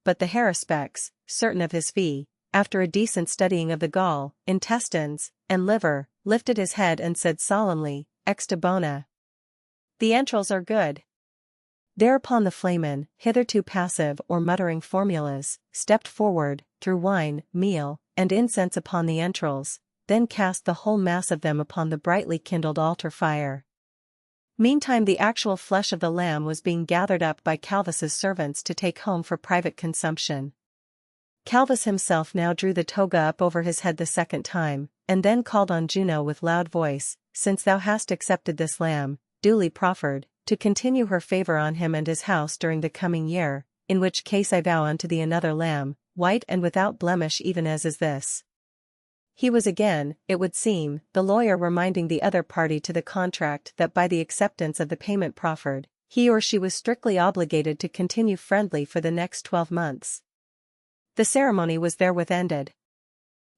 but the haruspex, certain of his fee, after a decent studying of the gall, intestines, and liver, lifted his head and said solemnly, "Extra bona." "The entrails are good." Thereupon the flamen, hitherto passive or muttering formulas, stepped forward, threw wine, meal, and incense upon the entrails, then cast the whole mass of them upon the brightly kindled altar fire. Meantime the actual flesh of the lamb was being gathered up by Calvis's servants to take home for private consumption. Calvis himself now drew the toga up over his head the second time, and then called on Juno with loud voice, "Since thou hast accepted this lamb, duly proffered, to continue her favor on him and his house during the coming year, in which case I vow unto thee another lamb, white and without blemish even as is this." He was again, it would seem, the lawyer reminding the other party to the contract that by the acceptance of the payment proffered, he or she was strictly obligated to continue friendly for the next 12 months. The ceremony was therewith ended.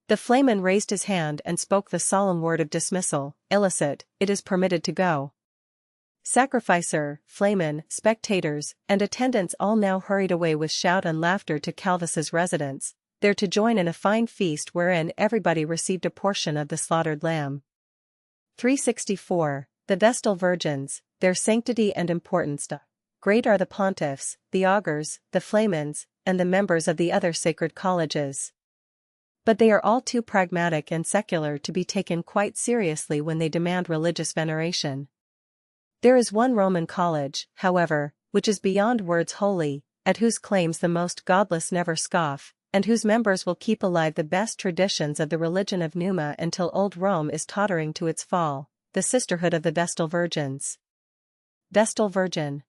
The flamen raised his hand and spoke the solemn word of dismissal, "Illicit, it is permitted to go." Sacrificer, flamen, spectators, and attendants all now hurried away with shout and laughter to Calvis's residence, there to join in a fine feast wherein everybody received a portion of the slaughtered lamb. 364. The Vestal Virgins, their sanctity and importance. Great are the pontiffs, the augurs, the flamens, and the members of the other sacred colleges. But they are all too pragmatic and secular to be taken quite seriously when they demand religious veneration. There is one Roman college, however, which is beyond words holy, at whose claims the most godless never scoff, and whose members will keep alive the best traditions of the religion of Numa until old Rome is tottering to its fall, the Sisterhood of the Vestal Virgins. Vestal Virgin.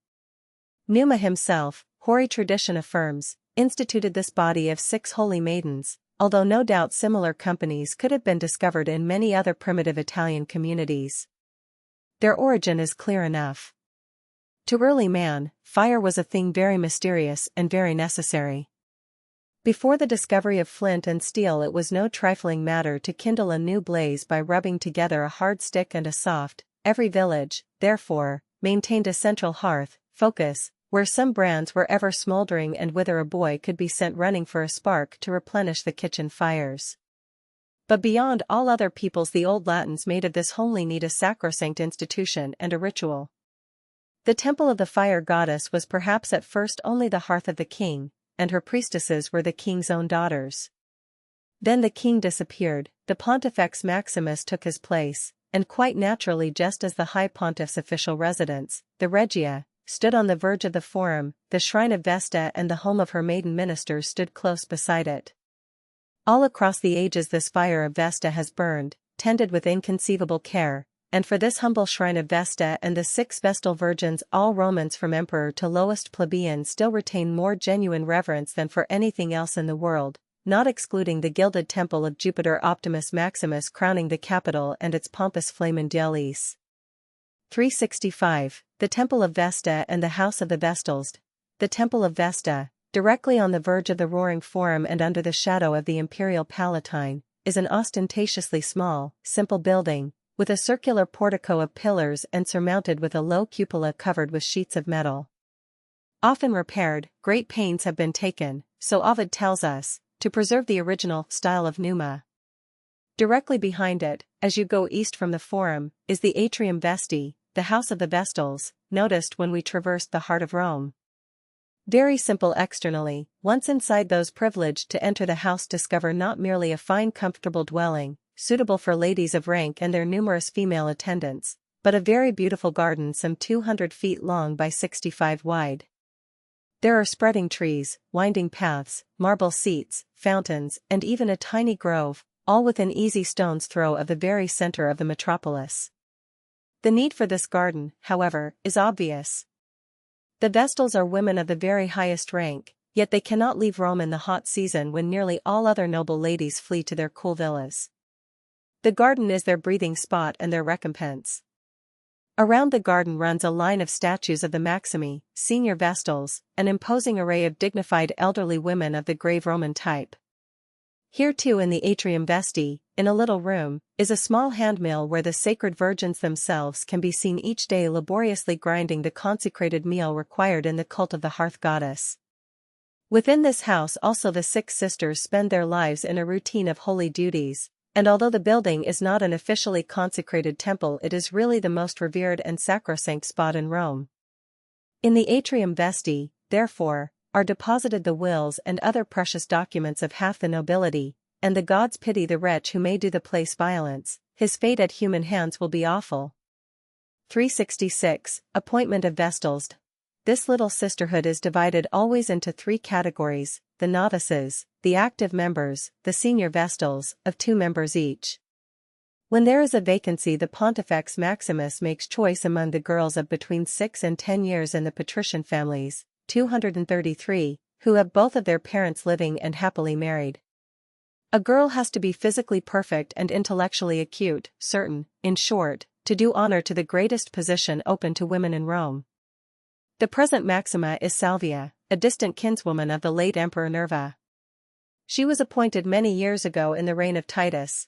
Numa himself, hoary tradition affirms, instituted this body of 6 holy maidens, although no doubt similar companies could have been discovered in many other primitive Italian communities. Their origin is clear enough. To early man, fire was a thing very mysterious and very necessary. Before the discovery of flint and steel it was no trifling matter to kindle a new blaze by rubbing together a hard stick and a soft. Every village, therefore, maintained a central hearth, focus, where some brands were ever smoldering and whither a boy could be sent running for a spark to replenish the kitchen fires. But beyond all other peoples the old Latins made of this homely need a sacrosanct institution and a ritual. The temple of the fire goddess was perhaps at first only the hearth of the king, and her priestesses were the king's own daughters. Then the king disappeared, the Pontifex Maximus took his place, and quite naturally just as the High Pontiff's official residence, the Regia, stood on the verge of the Forum, the shrine of Vesta and the home of her maiden ministers stood close beside it. All across the ages this fire of Vesta has burned, tended with inconceivable care, and for this humble shrine of Vesta and the 6 Vestal Virgins all Romans from emperor to lowest plebeian still retain more genuine reverence than for anything else in the world, not excluding the gilded temple of Jupiter Optimus Maximus crowning the Capitol and its pompous Flamen Dialis. 365. The Temple of Vesta and the House of the Vestals. The Temple of Vesta, directly on the verge of the roaring Forum and under the shadow of the Imperial Palatine, is an ostentatiously small, simple building, with a circular portico of pillars and surmounted with a low cupola covered with sheets of metal. Often repaired, great pains have been taken, so Ovid tells us, to preserve the original style of Numa. Directly behind it, as you go east from the Forum, is the Atrium Vesti, the House of the Vestals, noticed when we traversed the heart of Rome. Very simple externally, once inside those privileged to enter the house discover not merely a fine comfortable dwelling, suitable for ladies of rank and their numerous female attendants, but a very beautiful garden some 200 feet long by 65 wide. There are spreading trees, winding paths, marble seats, fountains, and even a tiny grove, all within easy stone's throw of the very center of the metropolis. The need for this garden, however, is obvious. The Vestals are women of the very highest rank, yet they cannot leave Rome in the hot season when nearly all other noble ladies flee to their cool villas. The garden is their breathing spot and their recompense. Around the garden runs a line of statues of the Maximi, senior Vestals, an imposing array of dignified elderly women of the grave Roman type. Here too in the Atrium Vesti, in a little room, is a small handmill where the sacred virgins themselves can be seen each day laboriously grinding the consecrated meal required in the cult of the hearth goddess. Within this house also the six sisters spend their lives in a routine of holy duties, and although the building is not an officially consecrated temple, it is really the most revered and sacrosanct spot in Rome. In the atrium vesti, therefore, are deposited the wills and other precious documents of half the nobility, and the gods pity the wretch who may do the place violence, his fate at human hands will be awful. 366. Appointment of Vestals. This little sisterhood is divided always into three categories: the novices, the active members, the senior Vestals, of 2 members each. When there is a vacancy, the Pontifex Maximus makes choice among the girls of between 6 and 10 years in the patrician families, 233, who have both of their parents living and happily married. A girl has to be physically perfect and intellectually acute, certain, in short, to do honor to the greatest position open to women in Rome. The present Maxima is Salvia, a distant kinswoman of the late Emperor Nerva. She was appointed many years ago in the reign of Titus.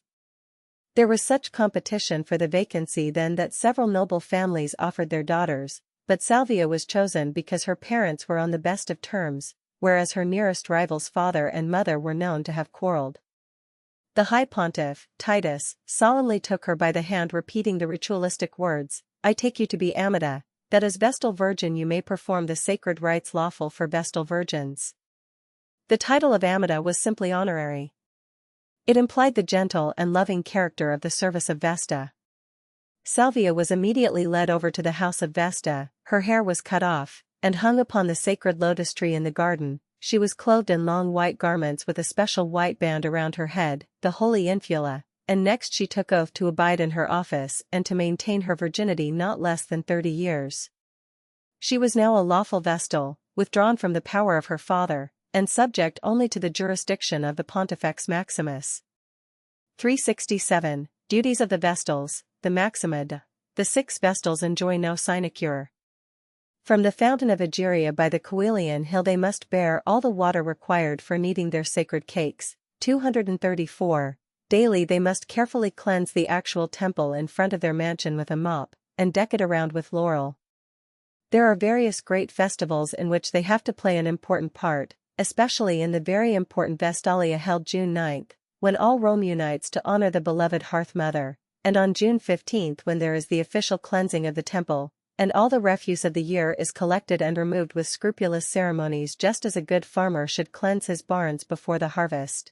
There was such competition for the vacancy then that several noble families offered their daughters, but Salvia was chosen because her parents were on the best of terms, whereas her nearest rival's father and mother were known to have quarreled. The High Pontiff, Titus, solemnly took her by the hand, repeating the ritualistic words, "I take you to be Amata, that as Vestal Virgin you may perform the sacred rites lawful for Vestal Virgins." The title of Amata was simply honorary. It implied the gentle and loving character of the service of Vesta. Salvia was immediately led over to the house of Vesta, her hair was cut off, and hung upon the sacred lotus tree in the garden. She was clothed in long white garments with a special white band around her head, the holy infula, and next she took oath to abide in her office and to maintain her virginity not less than 30 years. She was now a lawful Vestal, withdrawn from the power of her father, and subject only to the jurisdiction of the Pontifex Maximus. 367. Duties of the Vestals, the Maximid. The 6 Vestals enjoy no sinecure. From the fountain of Egeria by the Coelian hill they must bear all the water required for kneading their sacred cakes, 234. Daily they must carefully cleanse the actual temple in front of their mansion with a mop, and deck it around with laurel. There are various great festivals in which they have to play an important part, especially in the very important Vestalia held June 9, when all Rome unites to honor the beloved Hearth Mother, and on June 15 when there is the official cleansing of the temple, and all the refuse of the year is collected and removed with scrupulous ceremonies, just as a good farmer should cleanse his barns before the harvest.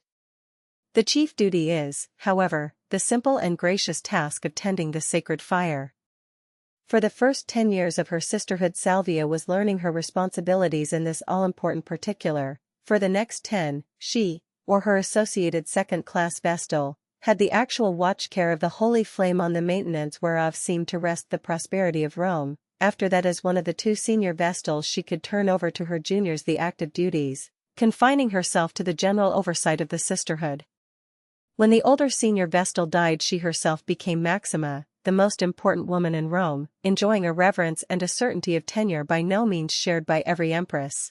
The chief duty is, however, the simple and gracious task of tending the sacred fire. For the first 10 years of her sisterhood Salvia was learning her responsibilities in this all-important particular. For the next 10, she, or her associated second-class Vestal, had the actual watch care of the holy flame, on the maintenance whereof seemed to rest the prosperity of Rome. After that, as one of the 2 senior Vestals, she could turn over to her juniors the active duties, confining herself to the general oversight of the sisterhood. When the older senior Vestal died, she herself became Maxima, the most important woman in Rome, enjoying a reverence and a certainty of tenure by no means shared by every empress.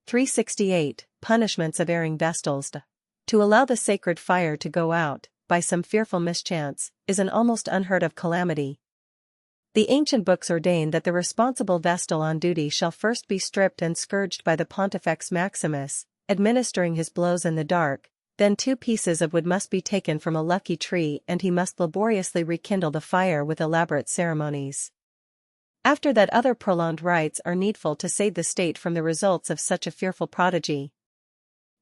368. Punishments of erring Vestals. To allow the sacred fire to go out, by some fearful mischance, is an almost unheard of calamity. The ancient books ordain that the responsible Vestal on duty shall first be stripped and scourged by the Pontifex Maximus, administering his blows in the dark. Then 2 pieces of wood must be taken from a lucky tree and he must laboriously rekindle the fire with elaborate ceremonies. After that, other prolonged rites are needful to save the state from the results of such a fearful prodigy.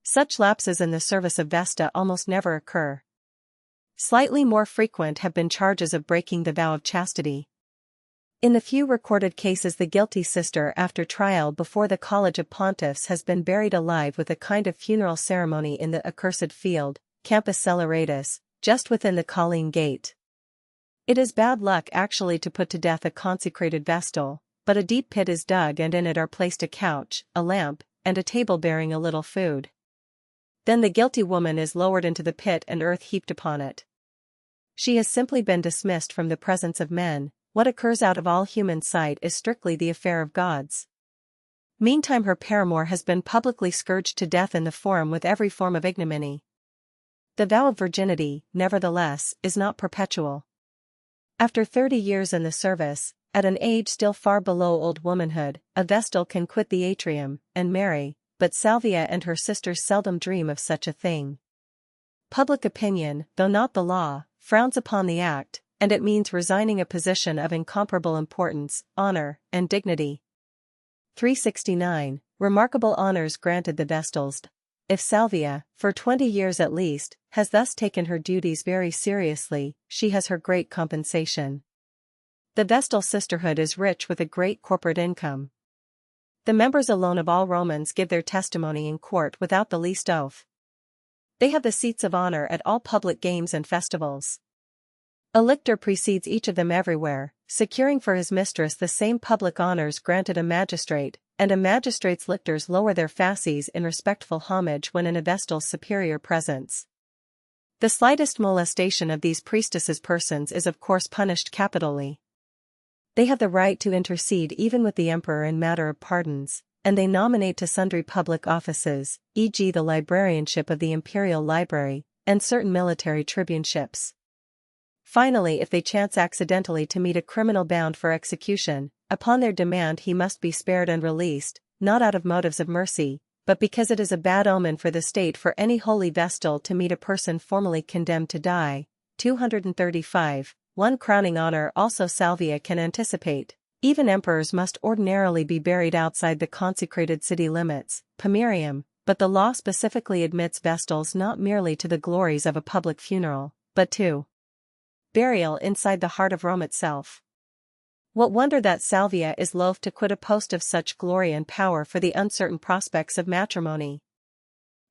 Such lapses in the service of Vesta almost never occur. Slightly more frequent have been charges of breaking the vow of chastity. In the few recorded cases, the guilty sister, after trial before the College of Pontiffs, has been buried alive with a kind of funeral ceremony in the accursed field, Campus Celeratus, just within the Colline Gate. It is bad luck actually to put to death a consecrated Vestal, but a deep pit is dug and in it are placed a couch, a lamp, and a table bearing a little food. Then the guilty woman is lowered into the pit and earth heaped upon it. She has simply been dismissed from the presence of men. What occurs out of all human sight is strictly the affair of gods. Meantime her paramour has been publicly scourged to death in the Forum with every form of ignominy. The vow of virginity, nevertheless, is not perpetual. After 30 years in the service, at an age still far below old womanhood, a Vestal can quit the atrium, and marry, but Salvia and her sisters seldom dream of such a thing. Public opinion, though not the law, frowns upon the act, and it means resigning a position of incomparable importance, honor, and dignity. 369. Remarkable honors granted the Vestals. If Salvia, for 20 years at least, has thus taken her duties very seriously, she has her great compensation. The Vestal sisterhood is rich with a great corporate income. The members alone of all Romans give their testimony in court without the least oath. They have the seats of honor at all public games and festivals. A lictor precedes each of them everywhere, securing for his mistress the same public honors granted a magistrate, and a magistrate's lictors lower their fasces in respectful homage when in a Vestal's superior presence. The slightest molestation of these priestesses' persons is of course punished capitally. They have the right to intercede even with the emperor in matter of pardons, and they nominate to sundry public offices, e.g. the librarianship of the imperial library, and certain military tribuneships. Finally, if they chance accidentally to meet a criminal bound for execution, upon their demand he must be spared and released, not out of motives of mercy, but because it is a bad omen for the state for any holy Vestal to meet a person formally condemned to die. 235. One crowning honor also Salvia can anticipate. Even emperors must ordinarily be buried outside the consecrated city limits, pomerium, but the law specifically admits Vestals not merely to the glories of a public funeral, but to burial inside the heart of Rome itself. What wonder that Salvia is loath to quit a post of such glory and power for the uncertain prospects of matrimony.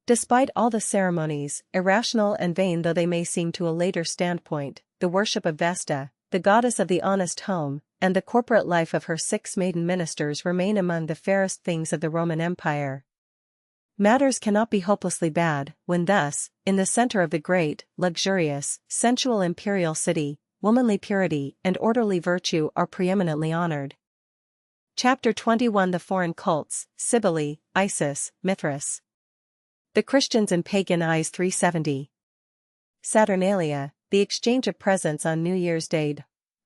Despite all the ceremonies, irrational and vain though they may seem to a later standpoint, the worship of Vesta, the goddess of the honest home, and the corporate life of her 6 maiden ministers remain among the fairest things of the Roman Empire. Matters cannot be hopelessly bad, when thus, in the center of the great, luxurious, sensual imperial city, womanly purity and orderly virtue are preeminently honored. Chapter 21. The Foreign Cults, Cybele, Isis, Mithras. The Christians in Pagan Eyes. 370. Saturnalia, the exchange of presents on New Year's Day.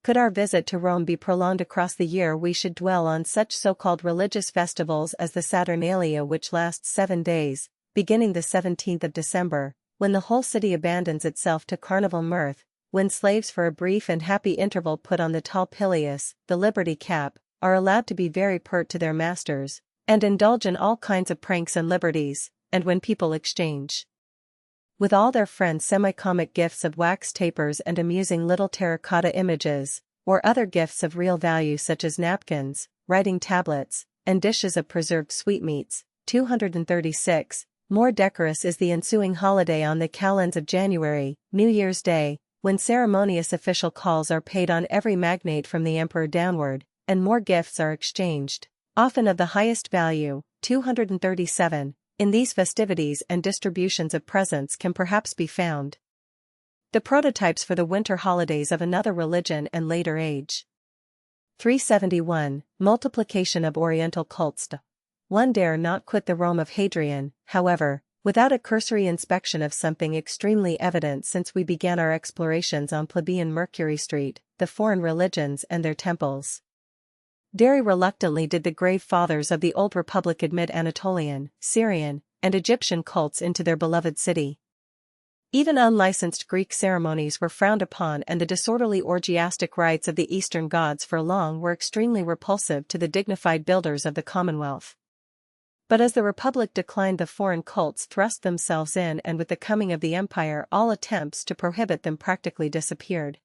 Could our visit to Rome be prolonged across the year, we should dwell on such so-called religious festivals as the Saturnalia, which lasts 7 days, beginning the 17th of December, when the whole city abandons itself to carnival mirth, when slaves for a brief and happy interval put on the tall pileus, the liberty cap, are allowed to be very pert to their masters, and indulge in all kinds of pranks and liberties, and when people exchange with all their friends semi-comic gifts of wax tapers and amusing little terracotta images, or other gifts of real value such as napkins, writing tablets, and dishes of preserved sweetmeats. 236. More decorous is the ensuing holiday on the calends of January, New Year's Day, when ceremonious official calls are paid on every magnate from the emperor downward, and more gifts are exchanged, often of the highest value. 237. In these festivities and distributions of presents can perhaps be found the prototypes for the winter holidays of another religion and later age. 371. Multiplication of Oriental cults. One dare not quit the Rome of Hadrian, however, without a cursory inspection of something extremely evident since we began our explorations on plebeian Mercury Street, the foreign religions and their temples. Very reluctantly did the grave fathers of the old republic admit Anatolian, Syrian, and Egyptian cults into their beloved city. Even unlicensed Greek ceremonies were frowned upon, and the disorderly orgiastic rites of the Eastern gods for long were extremely repulsive to the dignified builders of the Commonwealth. But as the Republic declined, the foreign cults thrust themselves in, and with the coming of the Empire all attempts to prohibit them practically disappeared.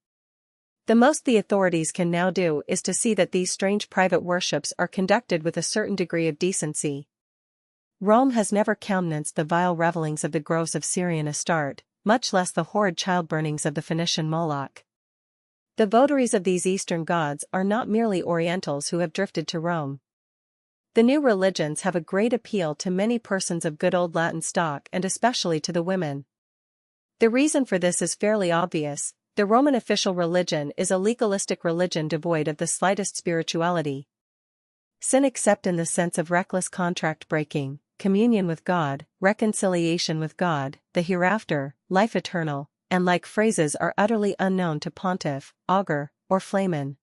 The most the authorities can now do is to see that these strange private worships are conducted with a certain degree of decency. Rome has never countenanced the vile revellings of the groves of Syrian Astarte, much less the horrid child-burnings of the Phoenician Moloch. The votaries of these Eastern gods are not merely Orientals who have drifted to Rome. The new religions have a great appeal to many persons of good old Latin stock, and especially to the women. The reason for this is fairly obvious. The Roman official religion is a legalistic religion devoid of the slightest spirituality. Sin, except in the sense of reckless contract breaking, communion with God, reconciliation with God, the hereafter, life eternal, and like phrases, are utterly unknown to pontiff, augur, or flamen.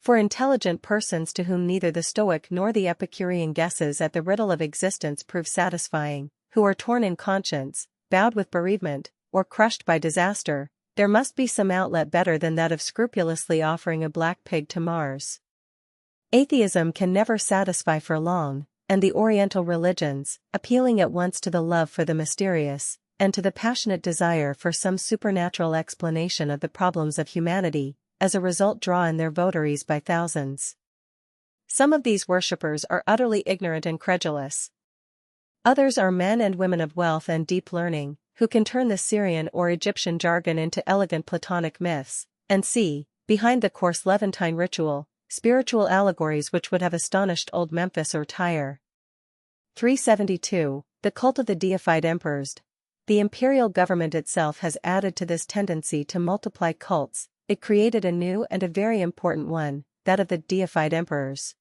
For intelligent persons to whom neither the Stoic nor the Epicurean guesses at the riddle of existence prove satisfying, who are torn in conscience, bowed with bereavement, or crushed by disaster, there must be some outlet better than that of scrupulously offering a black pig to Mars. Atheism can never satisfy for long, and the Oriental religions, appealing at once to the love for the mysterious, and to the passionate desire for some supernatural explanation of the problems of humanity, as a result draw in their votaries by thousands. Some of these worshippers are utterly ignorant and credulous. Others are men and women of wealth and deep learning, who can turn the Syrian or Egyptian jargon into elegant Platonic myths, and see, behind the coarse Levantine ritual, spiritual allegories which would have astonished old Memphis or Tyre. 372. The cult of the deified emperors. The imperial government itself has added to this tendency to multiply cults. It created a new and a very important one, that of the deified emperors.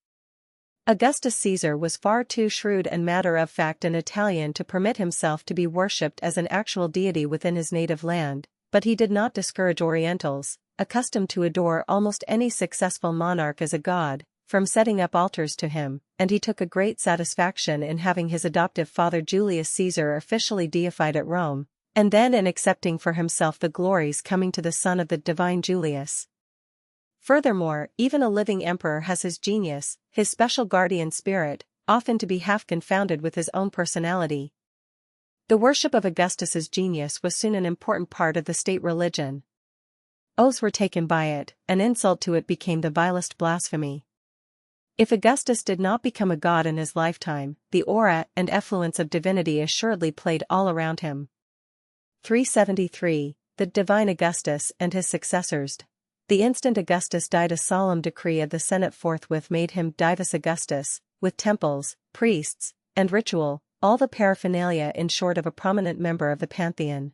Augustus Caesar was far too shrewd and matter-of-fact an Italian to permit himself to be worshipped as an actual deity within his native land, but he did not discourage Orientals, accustomed to adore almost any successful monarch as a god, from setting up altars to him, and he took a great satisfaction in having his adoptive father Julius Caesar officially deified at Rome, and then in accepting for himself the glories coming to the son of the divine Julius. Furthermore, even a living emperor has his genius, his special guardian spirit, often to be half confounded with his own personality. The worship of Augustus's genius was soon an important part of the state religion. Oaths were taken by it, an insult to it became the vilest blasphemy. If Augustus did not become a god in his lifetime, the aura and effluence of divinity assuredly played all around him. 373. The divine Augustus and his successors. The instant Augustus died, a solemn decree of the Senate forthwith made him Divus Augustus, with temples, priests, and ritual, all the paraphernalia in short of a prominent member of the pantheon.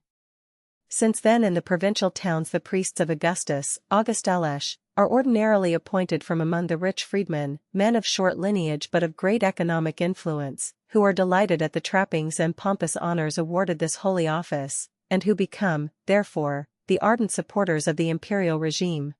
Since then in the provincial towns the priests of Augustus, Augustales, are ordinarily appointed from among the rich freedmen, men of short lineage but of great economic influence, who are delighted at the trappings and pompous honors awarded this holy office, and who become, therefore, the ardent supporters of the imperial regime.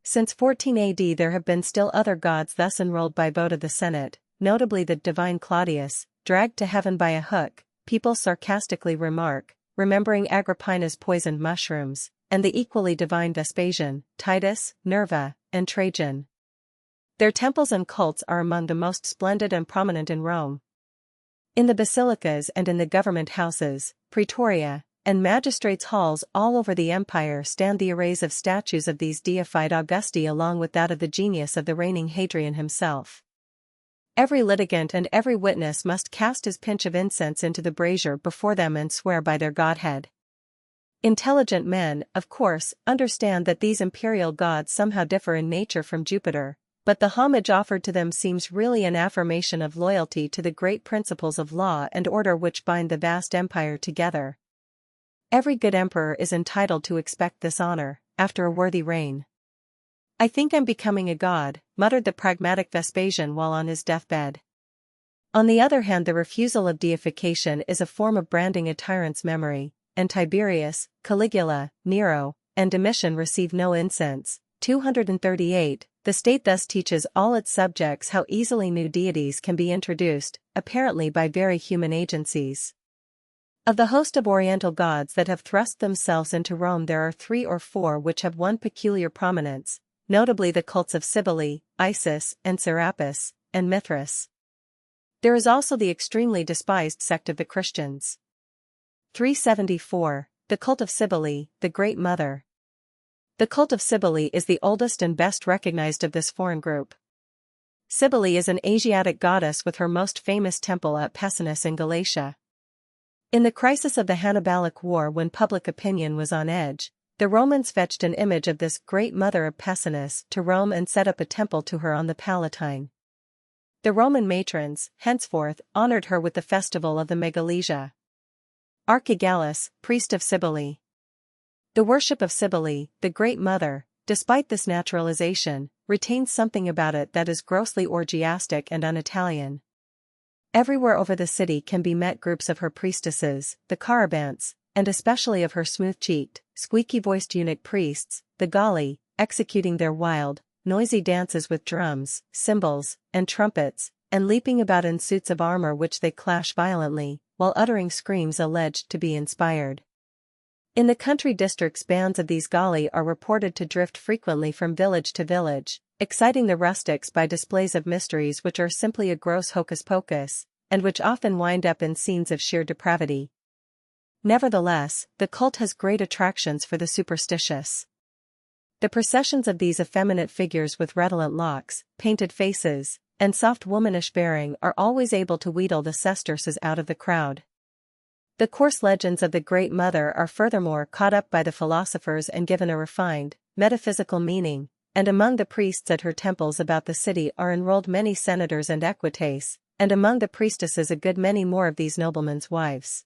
Since 14 AD there have been still other gods thus enrolled by vote of the Senate, notably the divine Claudius, dragged to heaven by a hook, people sarcastically remark, remembering Agrippina's poisoned mushrooms, and the equally divine Vespasian, Titus, Nerva, and Trajan. Their temples and cults are among the most splendid and prominent in Rome. In the basilicas and in the government houses, praetoria, and magistrates' halls all over the empire stand the arrays of statues of these deified Augusti along with that of the genius of the reigning Hadrian himself. Every litigant and every witness must cast his pinch of incense into the brazier before them and swear by their godhead. Intelligent men, of course, understand that these imperial gods somehow differ in nature from Jupiter, but the homage offered to them seems really an affirmation of loyalty to the great principles of law and order which bind the vast empire together. Every good emperor is entitled to expect this honor, after a worthy reign. "I think I'm becoming a god," muttered the pragmatic Vespasian while on his deathbed. On the other hand, the refusal of deification is a form of branding a tyrant's memory, and Tiberius, Caligula, Nero, and Domitian receive no incense. 238. The state thus teaches all its subjects how easily new deities can be introduced, apparently by very human agencies. Of the host of Oriental gods that have thrust themselves into Rome there are 3 or 4 which have one peculiar prominence, notably the cults of Cybele, Isis, and Serapis, and Mithras. There is also the extremely despised sect of the Christians. 374. The cult of Cybele, the Great Mother. The cult of Cybele is the oldest and best recognized of this foreign group. Cybele is an Asiatic goddess with her most famous temple at Pessinus in Galatia. In the crisis of the Hannibalic War, when public opinion was on edge, the Romans fetched an image of this Great Mother of Pessinus to Rome and set up a temple to her on the Palatine. The Roman matrons, henceforth, honored her with the festival of the Megalesia. Archigallus, priest of Cybele. The worship of Cybele, the Great Mother, despite this naturalization, retains something about it that is grossly orgiastic and un-Italian. Everywhere over the city can be met groups of her priestesses, the Carabants, and especially of her smooth-cheeked, squeaky-voiced eunuch priests, the Galli, executing their wild, noisy dances with drums, cymbals, and trumpets, and leaping about in suits of armor which they clash violently, while uttering screams alleged to be inspired. In the country districts bands of these Galli are reported to drift frequently from village to village, exciting the rustics by displays of mysteries which are simply a gross hocus-pocus, and which often wind up in scenes of sheer depravity. Nevertheless, the cult has great attractions for the superstitious. The processions of these effeminate figures with redolent locks, painted faces, and soft womanish bearing are always able to wheedle the sesterces out of the crowd. The coarse legends of the Great Mother are furthermore caught up by the philosophers and given a refined, metaphysical meaning, and among the priests at her temples about the city are enrolled many senators and equites, and among the priestesses a good many more of these noblemen's wives.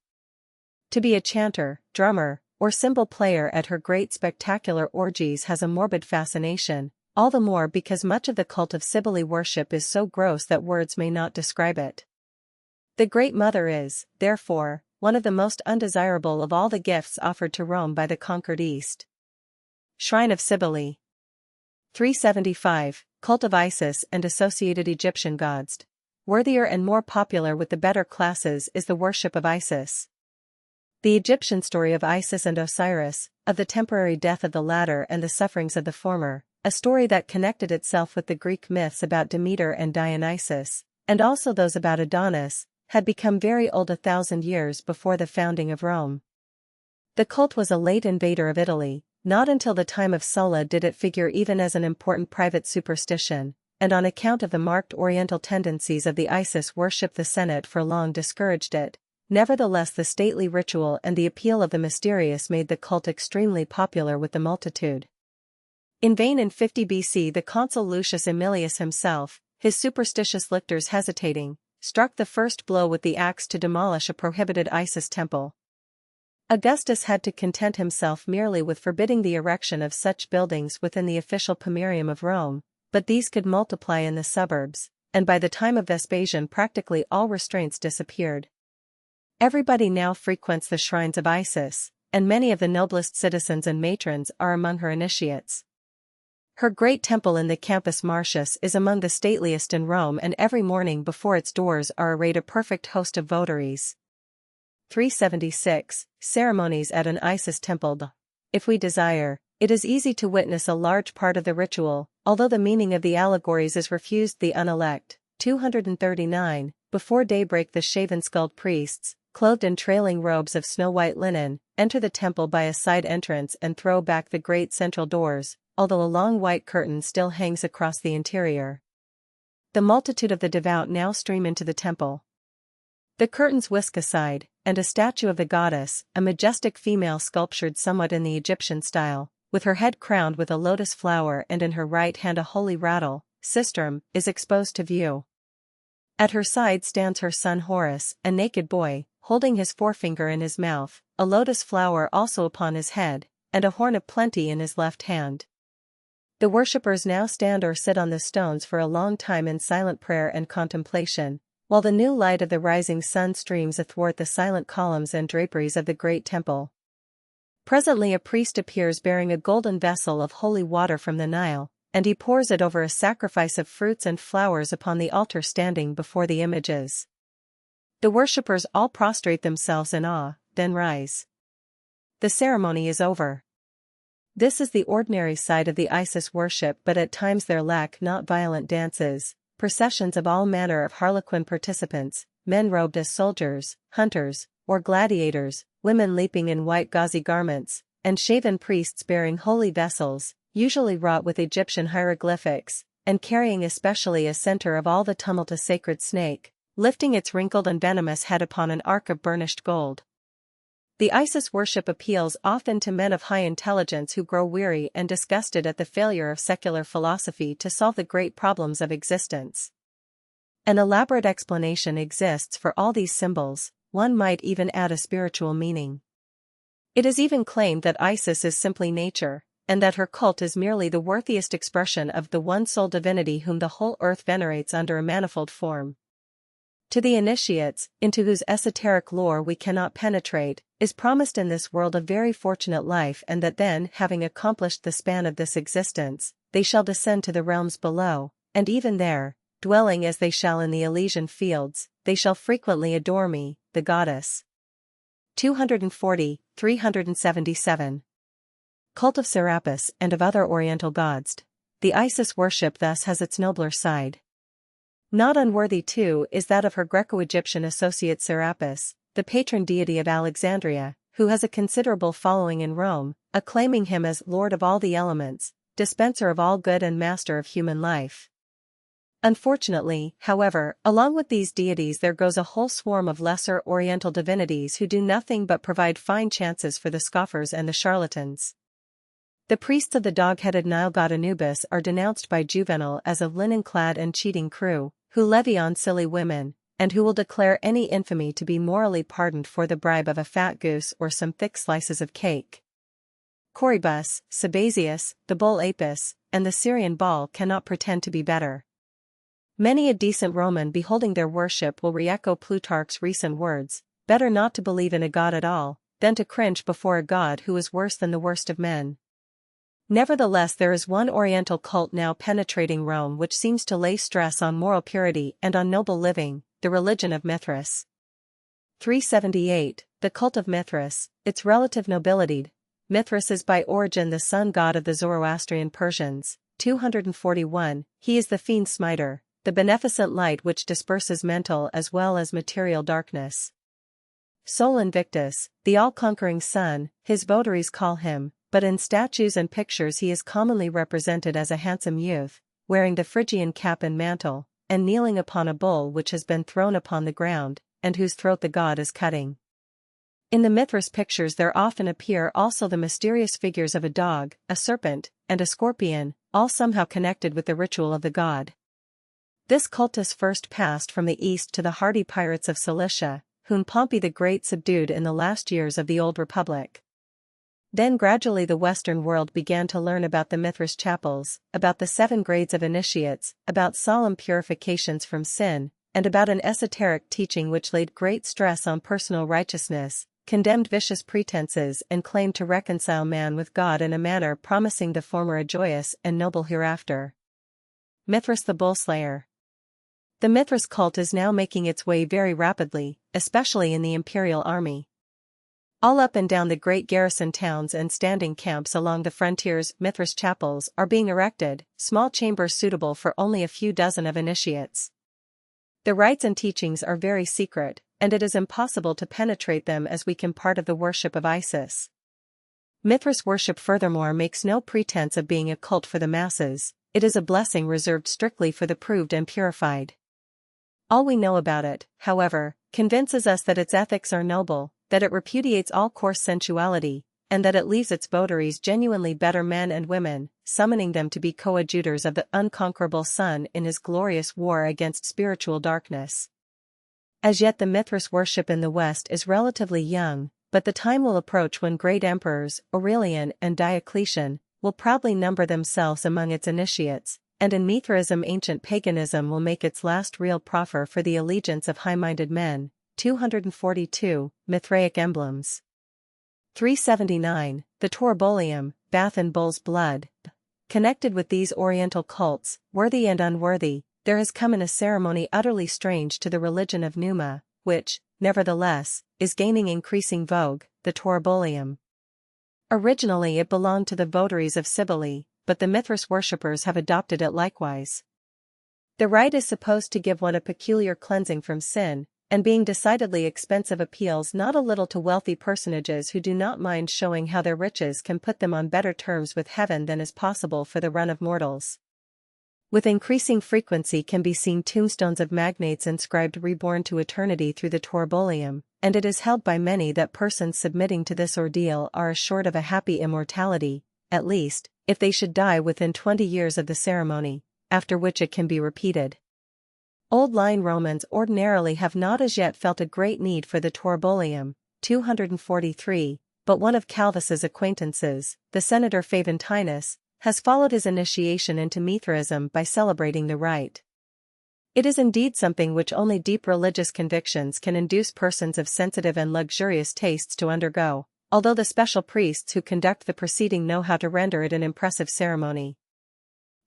To be a chanter, drummer, or cymbal player at her great spectacular orgies has a morbid fascination, all the more because much of the cult of Cybele worship is so gross that words may not describe it. The Great Mother is, therefore, one of the most undesirable of all the gifts offered to Rome by the conquered East. Shrine of Cybele. 375. Cult of Isis and associated Egyptian gods. Worthier and more popular with the better classes is the worship of Isis. The Egyptian story of Isis and Osiris, of the temporary death of the latter and the sufferings of the former, a story that connected itself with the Greek myths about Demeter and Dionysus, and also those about Adonis, had become very old 1,000 years before the founding of Rome. The cult was a late invader of Italy. Not until the time of Sulla did it figure even as an important private superstition, and on account of the marked Oriental tendencies of the Isis worship the Senate for long discouraged it. Nevertheless, the stately ritual and the appeal of the mysterious made the cult extremely popular with the multitude. In vain in 50 BC the consul Lucius Aemilius himself, his superstitious lictors hesitating, struck the first blow with the axe to demolish a prohibited Isis temple. Augustus had to content himself merely with forbidding the erection of such buildings within the official pomerium of Rome, but these could multiply in the suburbs, and by the time of Vespasian practically all restraints disappeared. Everybody now frequents the shrines of Isis, and many of the noblest citizens and matrons are among her initiates. Her great temple in the Campus Martius is among the stateliest in Rome, and every morning before its doors are arrayed a perfect host of votaries. 376. Ceremonies at an Isis temple. If we desire, it is easy to witness a large part of the ritual, although the meaning of the allegories is refused the unelect. 239. Before daybreak the shaven-skulled priests, clothed in trailing robes of snow-white linen, enter the temple by a side entrance and throw back the great central doors, although a long white curtain still hangs across the interior. The multitude of the devout now stream into the temple. The curtains whisk aside, and a statue of the goddess, a majestic female sculptured somewhat in the Egyptian style, with her head crowned with a lotus flower and in her right hand a holy rattle, sistrum, is exposed to view. At her side stands her son Horus, a naked boy, holding his forefinger in his mouth, a lotus flower also upon his head, and a horn of plenty in his left hand. The worshippers now stand or sit on the stones for a long time in silent prayer and contemplation, while the new light of the rising sun streams athwart the silent columns and draperies of the great temple. Presently a priest appears bearing a golden vessel of holy water from the Nile, and he pours it over a sacrifice of fruits and flowers upon the altar standing before the images. The worshippers all prostrate themselves in awe, then rise. The ceremony is over. This is the ordinary side of the Isis worship, but at times there lack not violent dances, processions of all manner of harlequin participants, men robed as soldiers, hunters, or gladiators, women leaping in white gauzy garments, and shaven priests bearing holy vessels, usually wrought with Egyptian hieroglyphics, and carrying especially a center of all the tumult a sacred snake, lifting its wrinkled and venomous head upon an ark of burnished gold. The Isis worship appeals often to men of high intelligence who grow weary and disgusted at the failure of secular philosophy to solve the great problems of existence. An elaborate explanation exists for all these symbols, one might even add a spiritual meaning. It is even claimed that Isis is simply nature, and that her cult is merely the worthiest expression of the one sole divinity whom the whole earth venerates under a manifold form. To the initiates, into whose esoteric lore we cannot penetrate, is promised in this world a very fortunate life, and that then, having accomplished the span of this existence, they shall descend to the realms below, and even there, dwelling as they shall in the Elysian fields, they shall frequently adore me, the goddess. 240, 377. Cult of Serapis and of other Oriental gods. The Isis worship thus has its nobler side. Not unworthy too is that of her Greco-Egyptian associate Serapis, the patron deity of Alexandria, who has a considerable following in Rome, acclaiming him as Lord of all the elements, dispenser of all good and master of human life. Unfortunately, however, along with these deities there goes a whole swarm of lesser Oriental divinities who do nothing but provide fine chances for the scoffers and the charlatans. The priests of the dog-headed Nile god Anubis are denounced by Juvenal as a linen-clad and cheating crew, who levy on silly women, and who will declare any infamy to be morally pardoned for the bribe of a fat goose or some thick slices of cake. Corybus, Sabazius, the bull Apis, and the Syrian Baal cannot pretend to be better. Many a decent Roman beholding their worship will re-echo Plutarch's recent words, better not to believe in a god at all, than to cringe before a god who is worse than the worst of men. Nevertheless, there is one Oriental cult now penetrating Rome which seems to lay stress on moral purity and on noble living, the religion of Mithras. 378. The cult of Mithras, its relative nobility. Mithras is by origin the sun god of the Zoroastrian Persians. 241. He is the fiend smiter, the beneficent light which disperses mental as well as material darkness. Sol Invictus, the all-conquering sun, his votaries call him, but in statues and pictures he is commonly represented as a handsome youth, wearing the Phrygian cap and mantle, and kneeling upon a bull which has been thrown upon the ground, and whose throat the god is cutting. In the Mithras pictures there often appear also the mysterious figures of a dog, a serpent, and a scorpion, all somehow connected with the ritual of the god. This cultus first passed from the east to the hardy pirates of Cilicia, whom Pompey the Great subdued in the last years of the Old Republic. Then gradually the Western world began to learn about the Mithras chapels, about the 7 grades of initiates, about solemn purifications from sin, and about an esoteric teaching which laid great stress on personal righteousness, condemned vicious pretenses and claimed to reconcile man with God in a manner promising the former a joyous and noble hereafter. Mithras the Bull Slayer. The Mithras cult is now making its way very rapidly, especially in the imperial army. All up and down the great garrison towns and standing camps along the frontiers, Mithras chapels are being erected, small chambers suitable for only a few dozen of initiates. The rites and teachings are very secret, and it is impossible to penetrate them as we can part of the worship of Isis. Mithras worship furthermore makes no pretense of being a cult for the masses, it is a blessing reserved strictly for the proved and purified. All we know about it, however, convinces us that its ethics are noble, that it repudiates all coarse sensuality, and that it leaves its votaries genuinely better men and women, summoning them to be coadjutors of the unconquerable sun in his glorious war against spiritual darkness. As yet the Mithras worship in the West is relatively young, but the time will approach when great emperors, Aurelian and Diocletian, will proudly number themselves among its initiates, and in Mithraism ancient paganism will make its last real proffer for the allegiance of high-minded men. 242. Mithraic emblems. 379. The Taurobolium, bath in bull's blood. Connected with these Oriental cults, worthy and unworthy, there has come in a ceremony utterly strange to the religion of Numa, which, nevertheless, is gaining increasing vogue, the Taurobolium. Originally it belonged to the votaries of Cybele, but the Mithras worshippers have adopted it likewise. The rite is supposed to give one a peculiar cleansing from sin, and being decidedly expensive appeals not a little to wealthy personages who do not mind showing how their riches can put them on better terms with heaven than is possible for the run of mortals. With increasing frequency can be seen tombstones of magnates inscribed reborn to eternity through the Taurobolium, and it is held by many that persons submitting to this ordeal are assured of a happy immortality, at least, if they should die within 20 years of the ceremony, after which it can be repeated. Old-line Romans ordinarily have not as yet felt a great need for the Taurobolium, 243, but one of Calvus's acquaintances, the senator Faventinus, has followed his initiation into Mithraism by celebrating the rite. It is indeed something which only deep religious convictions can induce persons of sensitive and luxurious tastes to undergo, although the special priests who conduct the proceeding know how to render it an impressive ceremony.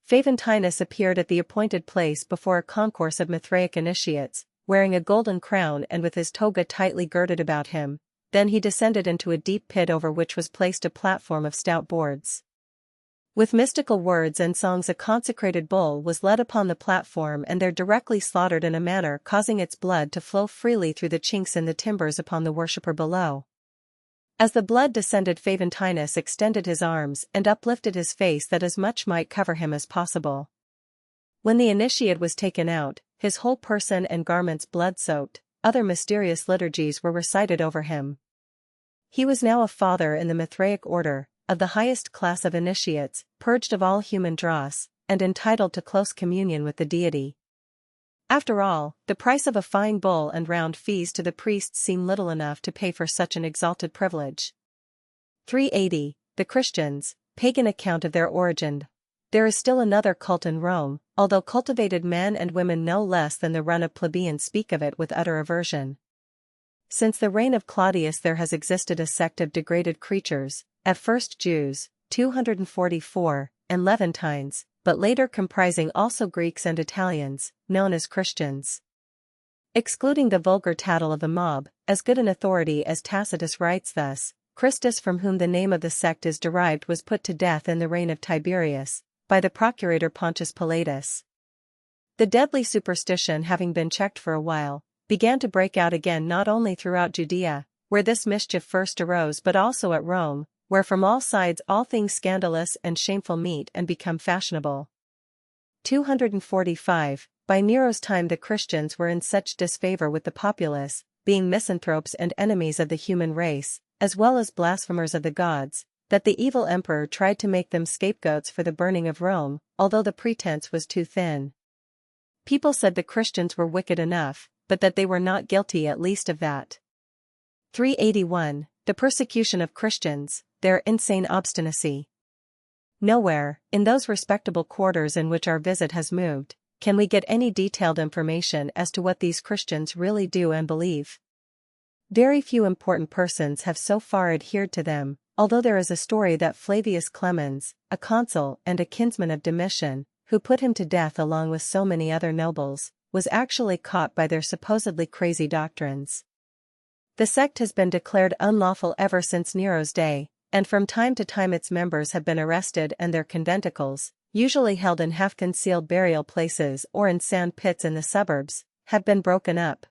Faventinus appeared at the appointed place before a concourse of Mithraic initiates, wearing a golden crown and with his toga tightly girded about him. Then he descended into a deep pit over which was placed a platform of stout boards. With mystical words and songs a consecrated bull was led upon the platform and there directly slaughtered in a manner causing its blood to flow freely through the chinks in the timbers upon the worshipper below. As the blood descended, Faventinus extended his arms and uplifted his face that as much might cover him as possible. When the initiate was taken out, his whole person and garments blood-soaked, other mysterious liturgies were recited over him. He was now a father in the Mithraic order, of the highest class of initiates, purged of all human dross, and entitled to close communion with the deity. After all, the price of a fine bull and round fees to the priests seem little enough to pay for such an exalted privilege. 380. The Christians, pagan account of their origin. There is still another cult in Rome, although cultivated men and women no less than the run of plebeians speak of it with utter aversion. Since the reign of Claudius there has existed a sect of degraded creatures, at first Jews, 244, and Levantines, but later comprising also Greeks and Italians, known as Christians. Excluding the vulgar tattle of the mob, as good an authority as Tacitus writes thus, Christus, from whom the name of the sect is derived, was put to death in the reign of Tiberius, by the procurator Pontius Pilatus. The deadly superstition, having been checked for a while, began to break out again not only throughout Judea, where this mischief first arose, but also at Rome, where from all sides all things scandalous and shameful meet and become fashionable. 245. By Nero's time the Christians were in such disfavor with the populace, being misanthropes and enemies of the human race, as well as blasphemers of the gods, that the evil emperor tried to make them scapegoats for the burning of Rome, although the pretense was too thin. People said the Christians were wicked enough, but that they were not guilty at least of that. 381. The persecution of Christians, their insane obstinacy. Nowhere, in those respectable quarters in which our visit has moved, can we get any detailed information as to what these Christians really do and believe. Very few important persons have so far adhered to them, although there is a story that Flavius Clemens, a consul and a kinsman of Domitian, who put him to death along with so many other nobles, was actually caught by their supposedly crazy doctrines. The sect has been declared unlawful ever since Nero's day, and from time to time its members have been arrested and their conventicles, usually held in half-concealed burial places or in sand pits in the suburbs, have been broken up.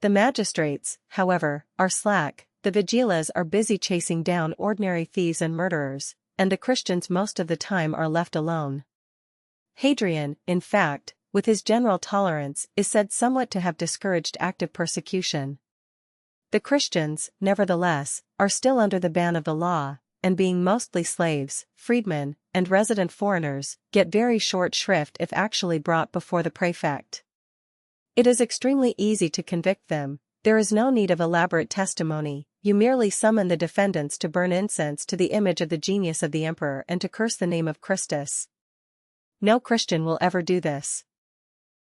The magistrates, however, are slack, the vigilas are busy chasing down ordinary thieves and murderers, and the Christians most of the time are left alone. Hadrian, in fact, with his general tolerance, is said somewhat to have discouraged active persecution. The Christians, nevertheless, are still under the ban of the law, and being mostly slaves, freedmen, and resident foreigners, get very short shrift if actually brought before the prefect. It is extremely easy to convict them, there is no need of elaborate testimony, you merely summon the defendants to burn incense to the image of the genius of the emperor and to curse the name of Christus. No Christian will ever do this.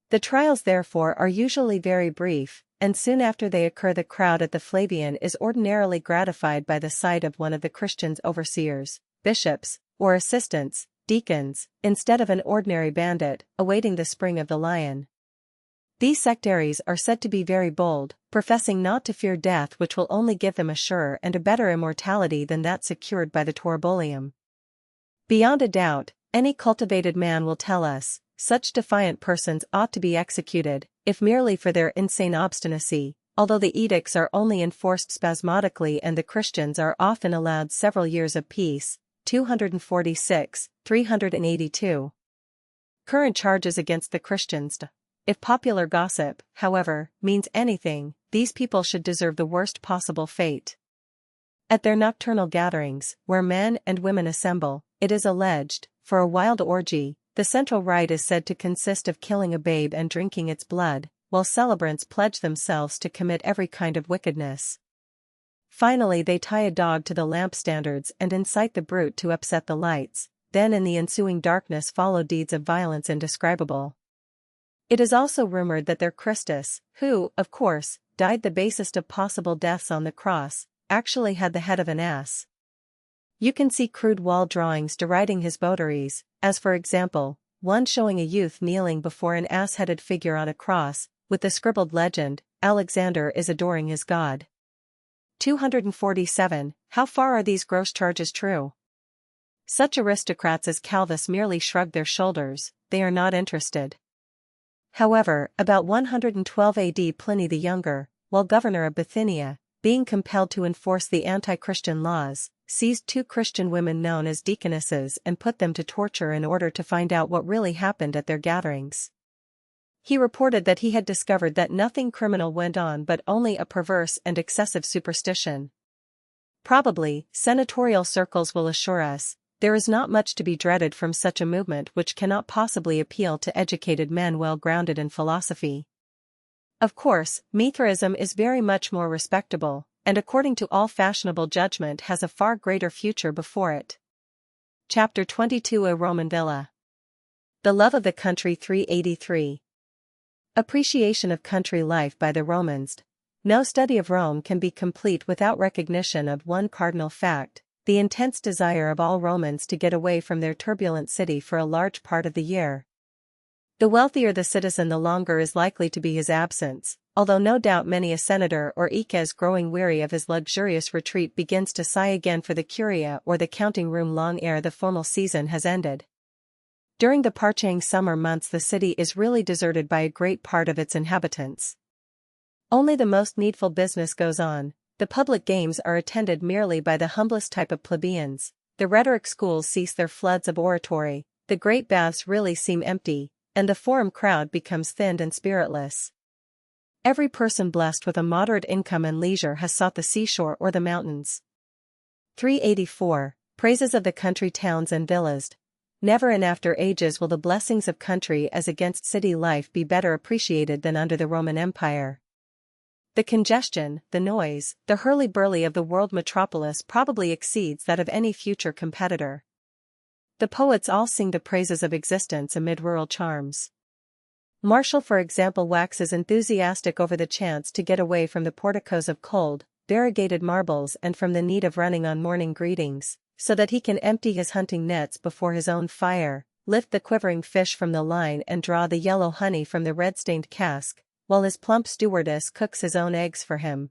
The trials therefore are usually very brief, and soon after they occur the crowd at the Flavian is ordinarily gratified by the sight of one of the Christians' overseers, bishops, or assistants, deacons, instead of an ordinary bandit, awaiting the spring of the lion. These sectaries are said to be very bold, professing not to fear death, which will only give them a surer and a better immortality than that secured by the Torbolium. Beyond a doubt, any cultivated man will tell us, such defiant persons ought to be executed, if merely for their insane obstinacy, although the edicts are only enforced spasmodically and the Christians are often allowed several years of peace. 246, 382. Current charges against the Christians. If popular gossip, however, means anything, these people should deserve the worst possible fate. At their nocturnal gatherings, where men and women assemble, it is alleged, for a wild orgy, the central rite is said to consist of killing a babe and drinking its blood, while celebrants pledge themselves to commit every kind of wickedness. Finally they tie a dog to the lamp standards and incite the brute to upset the lights, then in the ensuing darkness follow deeds of violence indescribable. It is also rumored that their Christus, who, of course, died the basest of possible deaths on the cross, actually had the head of an ass. You can see crude wall drawings deriding his votaries, as for example, one showing a youth kneeling before an ass-headed figure on a cross, with the scribbled legend, "Alexander is adoring his god." 247. How far are these gross charges true? Such aristocrats as Calvus merely shrug their shoulders, they are not interested. However, about 112 AD Pliny the Younger, while governor of Bithynia, being compelled to enforce the anti-Christian laws, seized 2 Christian women known as deaconesses and put them to torture in order to find out what really happened at their gatherings. He reported that he had discovered that nothing criminal went on but only a perverse and excessive superstition. Probably, senatorial circles will assure us, there is not much to be dreaded from such a movement which cannot possibly appeal to educated men well grounded in philosophy. Of course, Mithraism is very much more respectable, and according to all fashionable judgment has a far greater future before it. Chapter 22. A Roman Villa. The Love of the Country. 383. Appreciation of country life by the Romans. No study of Rome can be complete without recognition of one cardinal fact, the intense desire of all Romans to get away from their turbulent city for a large part of the year. The wealthier the citizen, the longer is likely to be his absence, although no doubt many a senator or eques growing weary of his luxurious retreat begins to sigh again for the curia or the counting room long ere the formal season has ended. During the parching summer months the city is really deserted by a great part of its inhabitants. Only the most needful business goes on, the public games are attended merely by the humblest type of plebeians, the rhetoric schools cease their floods of oratory, the great baths really seem empty, and the forum crowd becomes thinned and spiritless. Every person blessed with a moderate income and leisure has sought the seashore or the mountains. 384. Praises of the country towns and villas. Never in after ages will the blessings of country as against city life be better appreciated than under the Roman Empire. The congestion, the noise, the hurly-burly of the world metropolis probably exceeds that of any future competitor. The poets all sing the praises of existence amid rural charms. Martial, for example, waxes enthusiastic over the chance to get away from the porticos of cold, variegated marbles and from the need of running on morning greetings, so that he can empty his hunting nets before his own fire, lift the quivering fish from the line and draw the yellow honey from the red-stained cask, while his plump stewardess cooks his own eggs for him.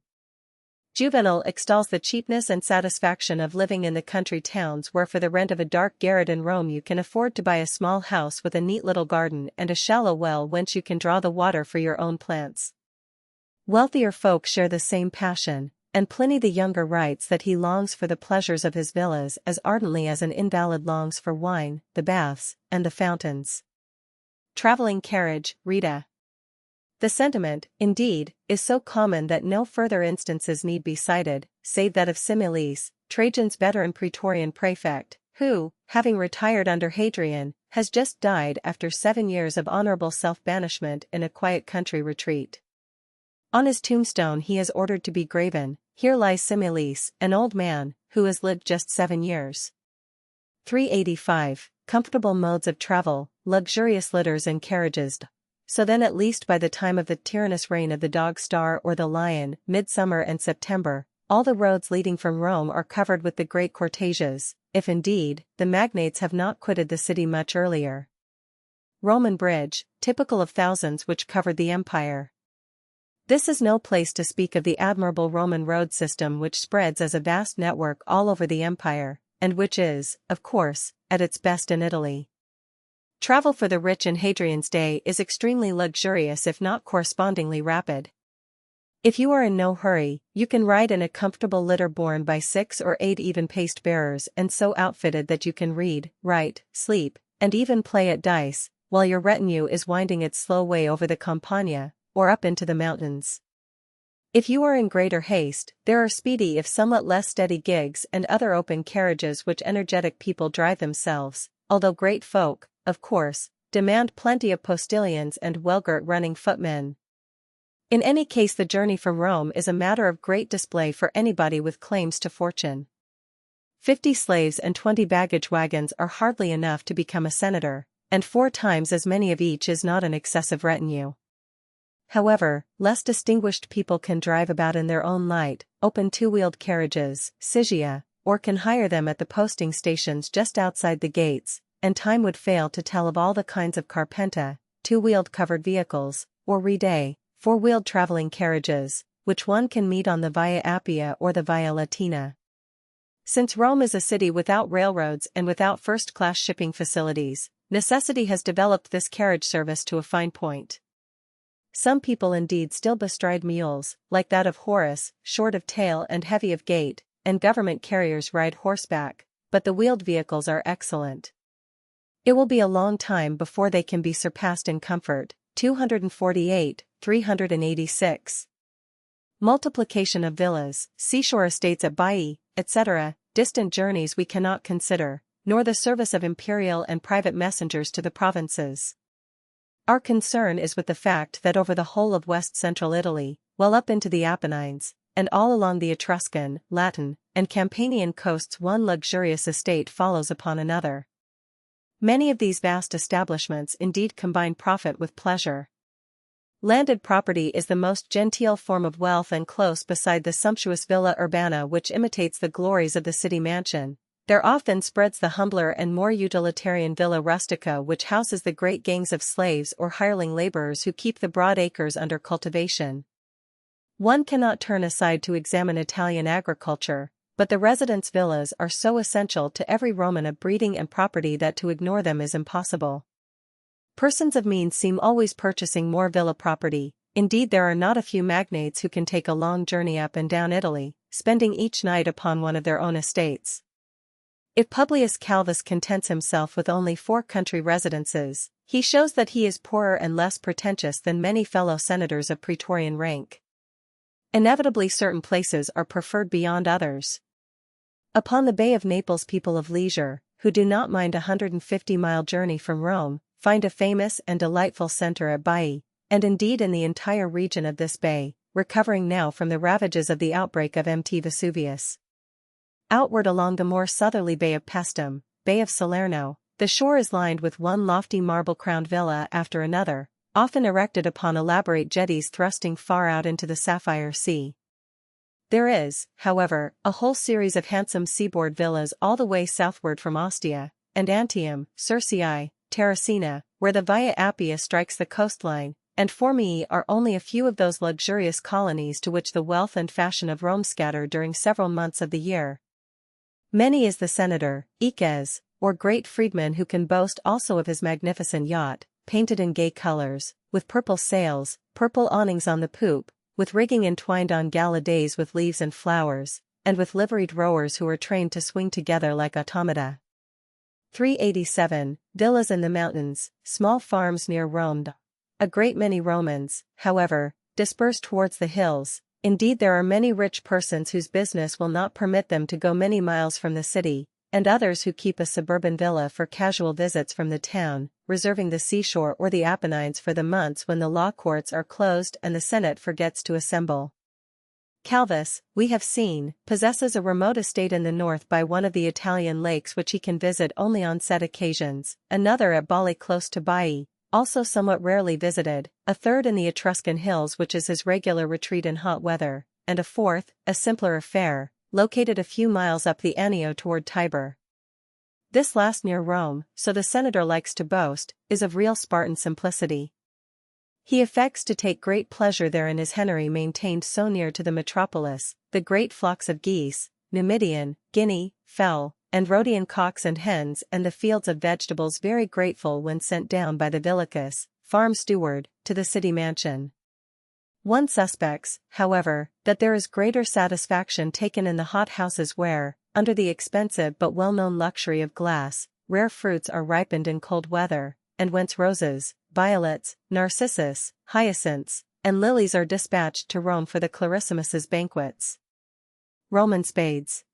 Juvenal extols the cheapness and satisfaction of living in the country towns where for the rent of a dark garret in Rome you can afford to buy a small house with a neat little garden and a shallow well whence you can draw the water for your own plants. Wealthier folk share the same passion, and Pliny the Younger writes that he longs for the pleasures of his villas as ardently as an invalid longs for wine, the baths, and the fountains. Traveling carriage. Rita. The sentiment, indeed, is so common that no further instances need be cited, save that of Similis, Trajan's veteran praetorian prefect, who, having retired under Hadrian, has just died after 7 years of honorable self-banishment in a quiet country retreat. On his tombstone he is ordered to be graven, "Here lies Similis, an old man, who has lived just 7 years." 385. Comfortable modes of travel, luxurious litters and carriages. So then at least by the time of the tyrannous reign of the dog star or the lion, midsummer and September, all the roads leading from Rome are covered with the great cortèges, if indeed, the magnates have not quitted the city much earlier. Roman bridge, typical of thousands which covered the empire. This is no place to speak of the admirable Roman road system which spreads as a vast network all over the empire, and which is, of course, at its best in Italy. Travel for the rich in Hadrian's day is extremely luxurious if not correspondingly rapid. If you are in no hurry, you can ride in a comfortable litter borne by 6 or 8 even-paced bearers and so outfitted that you can read, write, sleep, and even play at dice, while your retinue is winding its slow way over the Campagna, or up into the mountains. If you are in greater haste, there are speedy if somewhat less steady gigs and other open carriages which energetic people drive themselves, although great folk, of course, demand plenty of postilions and well-girt running footmen. In any case the journey from Rome is a matter of great display for anybody with claims to fortune. 50 slaves and 20 baggage wagons are hardly enough to become a senator, and 4 times as many of each is not an excessive retinue. However, less distinguished people can drive about in their own light, open two-wheeled carriages, Sigia, or can hire them at the posting stations just outside the gates, and time would fail to tell of all the kinds of carpenta, two-wheeled covered vehicles, or ridae, four-wheeled traveling carriages, which one can meet on the Via Appia or the Via Latina. Since Rome is a city without railroads and without first-class shipping facilities, necessity has developed this carriage service to a fine point. Some people indeed still bestride mules, like that of Horace, short of tail and heavy of gait, and government carriers ride horseback, but the wheeled vehicles are excellent. It will be a long time before they can be surpassed in comfort. 248, 386. Multiplication of villas, seashore estates at Baiae, etc., distant journeys we cannot consider, nor the service of imperial and private messengers to the provinces. Our concern is with the fact that over the whole of west-central Italy, well up into the Apennines, and all along the Etruscan, Latin, and Campanian coasts one luxurious estate follows upon another. Many of these vast establishments indeed combine profit with pleasure. Landed property is the most genteel form of wealth, and close beside the sumptuous villa urbana which imitates the glories of the city mansion, there often spreads the humbler and more utilitarian villa rustica which houses the great gangs of slaves or hireling laborers who keep the broad acres under cultivation. One cannot turn aside to examine Italian agriculture, but the residence villas are so essential to every Roman of breeding and property that to ignore them is impossible. Persons of means seem always purchasing more villa property. Indeed, there are not a few magnates who can take a long journey up and down Italy, spending each night upon one of their own estates. If Publius Calvus contents himself with only 4 country residences, he shows that he is poorer and less pretentious than many fellow senators of praetorian rank. Inevitably certain places are preferred beyond others. Upon the Bay of Naples, people of leisure, who do not mind a 150-mile journey from Rome, find a famous and delightful center at Baiae, and indeed in the entire region of this bay, recovering now from the ravages of the outbreak of Mt. Vesuvius. Outward along the more southerly Bay of Paestum, Bay of Salerno, the shore is lined with one lofty marble-crowned villa after another, often erected upon elaborate jetties thrusting far out into the sapphire sea. There is, however, a whole series of handsome seaboard villas all the way southward from Ostia, and Antium, Circei, Terracina, where the Via Appia strikes the coastline, and Formii are only a few of those luxurious colonies to which the wealth and fashion of Rome scatter during several months of the year. Many is the senator, Iques, or great freedman who can boast also of his magnificent yacht, painted in gay colors, with purple sails, purple awnings on the poop, with rigging entwined on gala days with leaves and flowers, and with liveried rowers who are trained to swing together like automata. 387. Villas in the mountains, small farms near Rome. A great many Romans, however, disperse towards the hills. Indeed, there are many rich persons whose business will not permit them to go many miles from the city, and others who keep a suburban villa for casual visits from the town, reserving the seashore or the Apennines for the months when the law courts are closed and the Senate forgets to assemble. Calvus, we have seen, possesses a remote estate in the north by one of the Italian lakes which he can visit only on set occasions, another at Bali close to Baiae, also somewhat rarely visited, a third in the Etruscan hills which is his regular retreat in hot weather, and a fourth, a simpler affair, located a few miles up the Anio toward Tiber. This last near Rome, so the senator likes to boast, is of real Spartan simplicity. He affects to take great pleasure there in his hennery maintained so near to the metropolis, the great flocks of geese, Numidian, Guinea, Fell, and Rhodian cocks and hens, and the fields of vegetables very grateful when sent down by the villicus, farm steward, to the city mansion. One suspects, however, that there is greater satisfaction taken in the hot houses where, under the expensive but well-known luxury of glass, rare fruits are ripened in cold weather, and whence roses, violets, narcissus, hyacinths, and lilies are dispatched to Rome for the Clarissimus's banquets. Roman spades.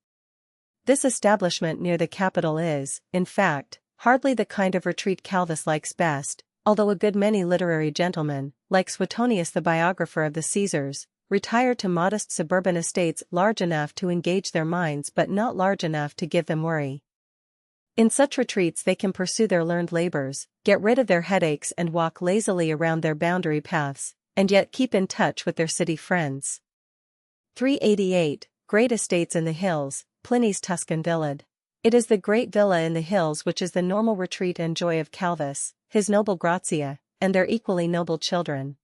This establishment near the capital is, in fact, hardly the kind of retreat Calvus likes best, although a good many literary gentlemen, like Suetonius the biographer of the Caesars, retire to modest suburban estates large enough to engage their minds but not large enough to give them worry. In such retreats they can pursue their learned labors, get rid of their headaches and walk lazily around their boundary paths, and yet keep in touch with their city friends. 388. Great estates in the hills, Pliny's Tuscan villa. It is the great villa in the hills which is the normal retreat and joy of Calvus, his noble Grazia, and their equally noble children.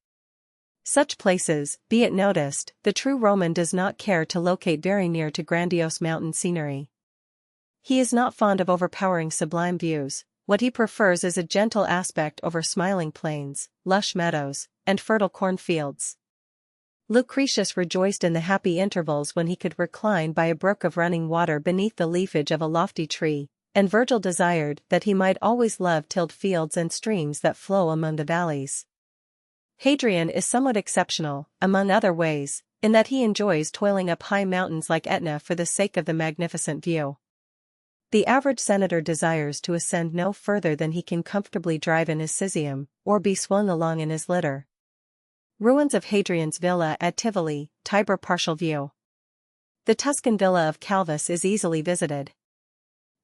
Such places, be it noticed, the true Roman does not care to locate very near to grandiose mountain scenery. He is not fond of overpowering sublime views. What he prefers is a gentle aspect over smiling plains, lush meadows, and fertile cornfields. Lucretius rejoiced in the happy intervals when he could recline by a brook of running water beneath the leafage of a lofty tree, and Virgil desired that he might always love tilled fields and streams that flow among the valleys. Hadrian is somewhat exceptional, among other ways, in that he enjoys toiling up high mountains like Etna for the sake of the magnificent view. The average senator desires to ascend no further than he can comfortably drive in his Sizium, or be swung along in his litter. Ruins of Hadrian's villa at Tivoli, Tiber partial view. The Tuscan villa of Calvus is easily visited.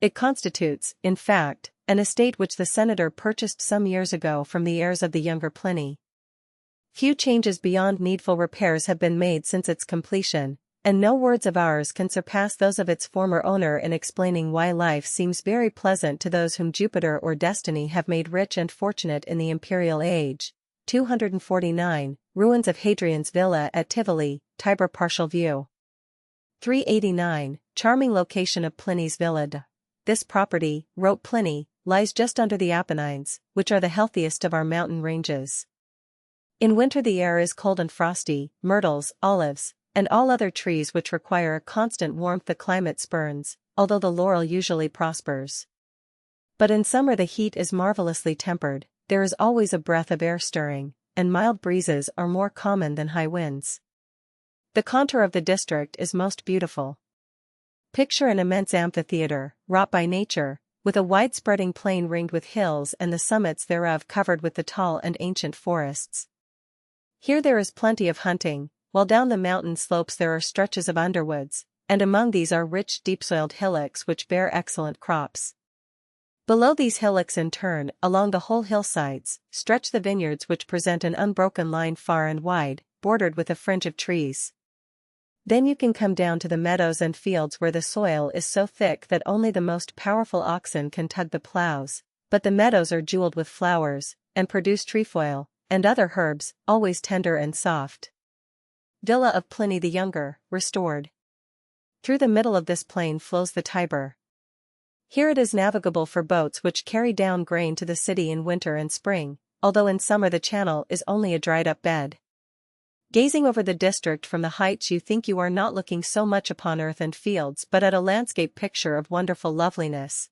It constitutes, in fact, an estate which the senator purchased some years ago from the heirs of the younger Pliny. Few changes beyond needful repairs have been made since its completion, and no words of ours can surpass those of its former owner in explaining why life seems very pleasant to those whom Jupiter or destiny have made rich and fortunate in the imperial age. 249. Ruins of Hadrian's villa at Tivoli, Tiber partial view. 389. Charming location of Pliny's villa. This property, wrote Pliny, lies just under the Apennines, which are the healthiest of our mountain ranges. In winter the air is cold and frosty, myrtles, olives, and all other trees which require a constant warmth the climate spurns, although the laurel usually prospers. But in summer the heat is marvelously tempered, there is always a breath of air stirring, and mild breezes are more common than high winds. The contour of the district is most beautiful. Picture an immense amphitheater, wrought by nature, with a wide-spreading plain ringed with hills and the summits thereof covered with the tall and ancient forests. Here there is plenty of hunting, while down the mountain slopes there are stretches of underwoods, and among these are rich deep-soiled hillocks which bear excellent crops. Below these hillocks in turn, along the whole hillsides, stretch the vineyards which present an unbroken line far and wide, bordered with a fringe of trees. Then you can come down to the meadows and fields where the soil is so thick that only the most powerful oxen can tug the plows, but the meadows are jeweled with flowers, and produce trefoil, and other herbs, always tender and soft. Villa of Pliny the Younger, restored. Through the middle of this plain flows the Tiber. Here it is navigable for boats which carry down grain to the city in winter and spring, although in summer the channel is only a dried-up bed. Gazing over the district from the heights you think you are not looking so much upon earth and fields but at a landscape picture of wonderful loveliness.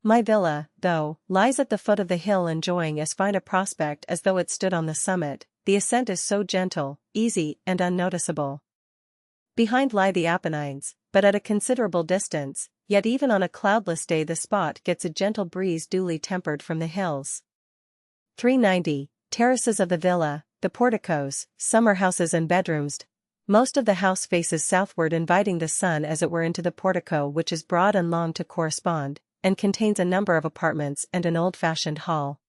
My villa, though, lies at the foot of the hill enjoying as fine a prospect as though it stood on the summit. The ascent is so gentle, easy, and unnoticeable. Behind lie the Apennines, but at a considerable distance, yet even on a cloudless day the spot gets a gentle breeze duly tempered from the hills. 390. Terraces of the villa, the porticos, summer houses and bedrooms. Most of the house faces southward, inviting the sun as it were into the portico, which is broad and long to correspond, and contains a number of apartments and an old-fashioned hall.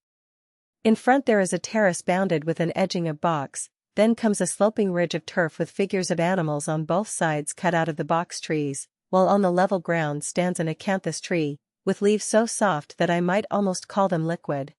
In front there is a terrace bounded with an edging of box, then comes a sloping ridge of turf with figures of animals on both sides cut out of the box trees, while on the level ground stands an acanthus tree, with leaves so soft that I might almost call them liquid.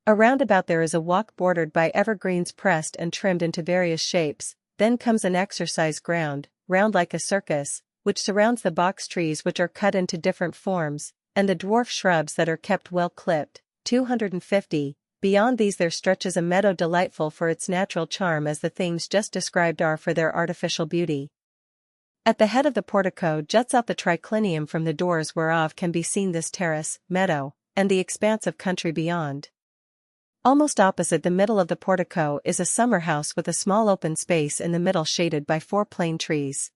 Around about there is a walk bordered by evergreens pressed and trimmed into various shapes, then comes an exercise ground, round like a circus, which surrounds the box trees which are cut into different forms, and the dwarf shrubs that are kept well clipped. 250. Beyond these there stretches a meadow delightful for its natural charm as the things just described are for their artificial beauty. At the head of the portico juts out the triclinium, from the doors whereof can be seen this terrace, meadow, and the expanse of country beyond. Almost opposite the middle of the portico is a summer house with a small open space in the middle shaded by 4 plane trees.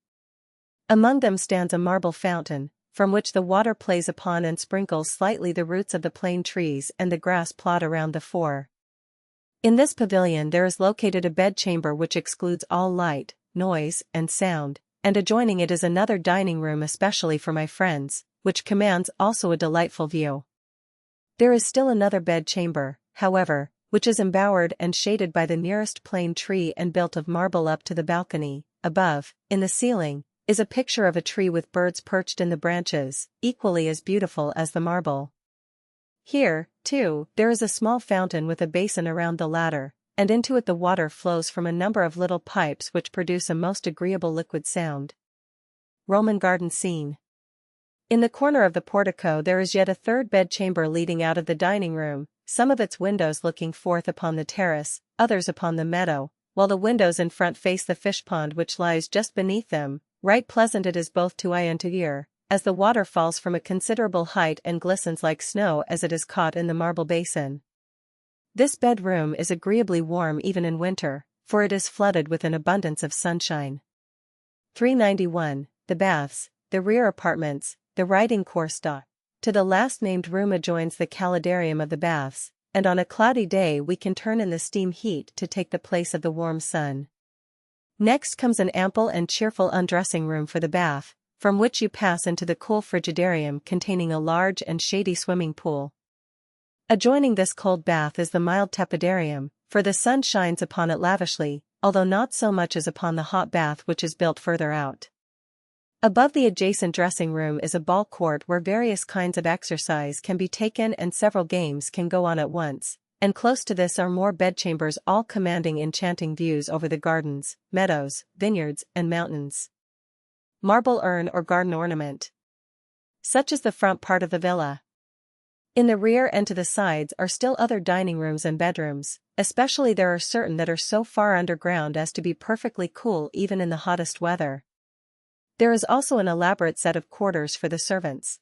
Among them stands a marble fountain, from which the water plays upon and sprinkles slightly the roots of the plane trees and the grass plot around the 4. In this pavilion there is located a bedchamber which excludes all light, noise, and sound, and adjoining it is another dining room especially for my friends, which commands also a delightful view. There is still another bed chamber, however, which is embowered and shaded by the nearest plane tree and built of marble. Up to the balcony, above, in the ceiling, is a picture of a tree with birds perched in the branches, equally as beautiful as the marble. Here, too, there is a small fountain with a basin around the latter, and into it the water flows from a number of little pipes which produce a most agreeable liquid sound. Roman garden scene. In the corner of the portico there is yet a third bedchamber leading out of the dining room, some of its windows looking forth upon the terrace, others upon the meadow, while the windows in front face the fish pond which lies just beneath them. Right pleasant it is both to eye and to ear, as the water falls from a considerable height and glistens like snow as it is caught in the marble basin. This bedroom is agreeably warm even in winter, for it is flooded with an abundance of sunshine. 391. The baths, the rear apartments, the riding course. To the last named room adjoins the calidarium of the baths, and on a cloudy day we can turn in the steam heat to take the place of the warm sun. Next comes an ample and cheerful undressing room for the bath, from which you pass into the cool frigidarium containing a large and shady swimming pool. Adjoining this cold bath is the mild tepidarium, for the sun shines upon it lavishly, although not so much as upon the hot bath which is built further out. Above the adjacent dressing room is a ball court where various kinds of exercise can be taken and several games can go on at once, and close to this are more bedchambers all commanding enchanting views over the gardens, meadows, vineyards, and mountains. Marble urn or garden ornament. Such is the front part of the villa. In the rear and to the sides are still other dining rooms and bedrooms, especially there are certain that are so far underground as to be perfectly cool even in the hottest weather. There is also an elaborate set of quarters for the servants.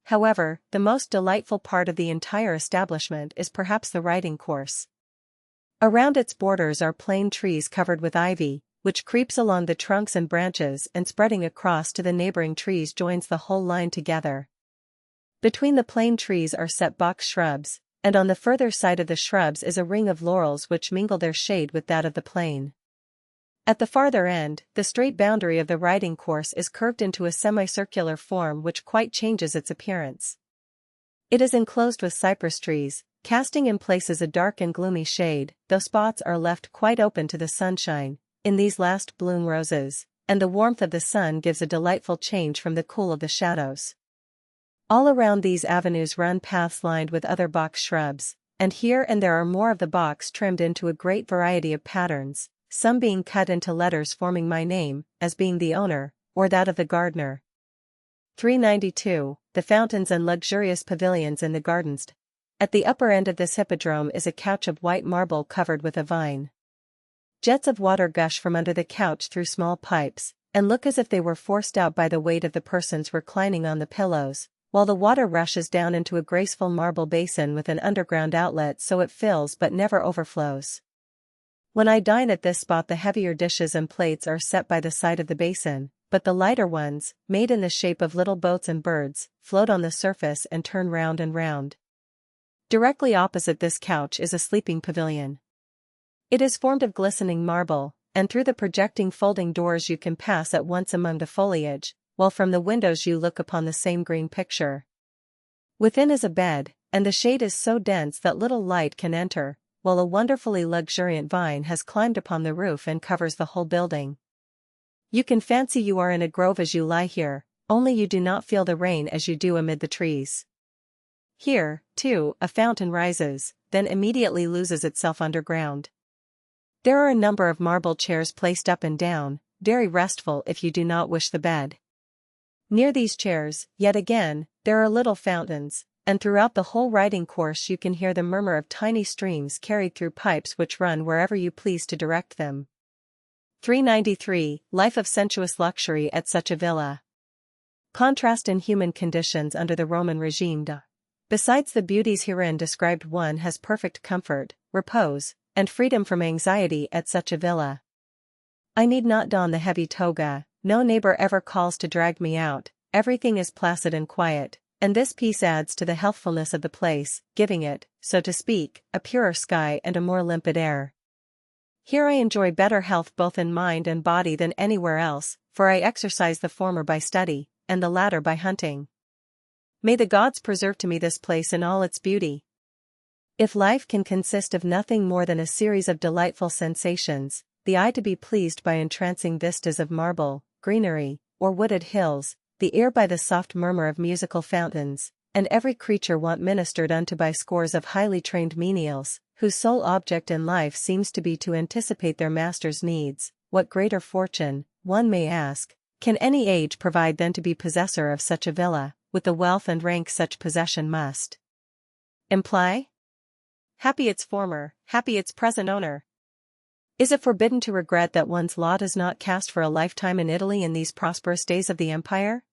However, the most delightful part of the entire establishment is perhaps the riding course. Around its borders are plane trees covered with ivy, which creeps along the trunks and branches and spreading across to the neighboring trees joins the whole line together. Between the plane trees are set box shrubs, and on the further side of the shrubs is a ring of laurels which mingle their shade with that of the plane. At the farther end, the straight boundary of the riding course is curved into a semicircular form which quite changes its appearance. It is enclosed with cypress trees, casting in places a dark and gloomy shade, though spots are left quite open to the sunshine. In these last bloom roses, and the warmth of the sun gives a delightful change from the cool of the shadows. All around these avenues run paths lined with other box shrubs, and here and there are more of the box trimmed into a great variety of patterns, some being cut into letters forming my name, as being the owner, or that of the gardener. 392. The fountains and luxurious pavilions in the gardens. At the upper end of this hippodrome is a couch of white marble covered with a vine. Jets of water gush from under the couch through small pipes, and look as if they were forced out by the weight of the persons reclining on the pillows, while the water rushes down into a graceful marble basin with an underground outlet so it fills but never overflows. When I dine at this spot the heavier dishes and plates are set by the side of the basin, but the lighter ones, made in the shape of little boats and birds, float on the surface and turn round and round. Directly opposite this couch is a sleeping pavilion. It is formed of glistening marble, and through the projecting folding doors you can pass at once among the foliage, while from the windows you look upon the same green picture. Within is a bed, and the shade is so dense that little light can enter, while a wonderfully luxuriant vine has climbed upon the roof and covers the whole building. You can fancy you are in a grove as you lie here, only you do not feel the rain as you do amid the trees. Here, too, a fountain rises, then immediately loses itself underground. There are a number of marble chairs placed up and down, very restful if you do not wish the bed. Near these chairs, yet again, there are little fountains, and throughout the whole riding course you can hear the murmur of tiny streams carried through pipes which run wherever you please to direct them. 393. Life of sensuous luxury at such a villa. Contrast in human conditions under the Roman regime. Besides the beauties herein described, one has perfect comfort, repose, and freedom from anxiety at such a villa. I need not don the heavy toga, no neighbor ever calls to drag me out, everything is placid and quiet, and this peace adds to the healthfulness of the place, giving it, so to speak, a purer sky and a more limpid air. Here I enjoy better health both in mind and body than anywhere else, for I exercise the former by study, and the latter by hunting. May the gods preserve to me this place in all its beauty. If life can consist of nothing more than a series of delightful sensations, the eye to be pleased by entrancing vistas of marble, greenery, or wooded hills, the ear by the soft murmur of musical fountains, and every creature want ministered unto by scores of highly trained menials, whose sole object in life seems to be to anticipate their master's needs, what greater fortune, one may ask, can any age provide than to be possessor of such a villa, with the wealth and rank such possession must imply? Happy its former, happy its present owner. Is it forbidden to regret that one's lot is not cast for a lifetime in Italy in these prosperous days of the empire?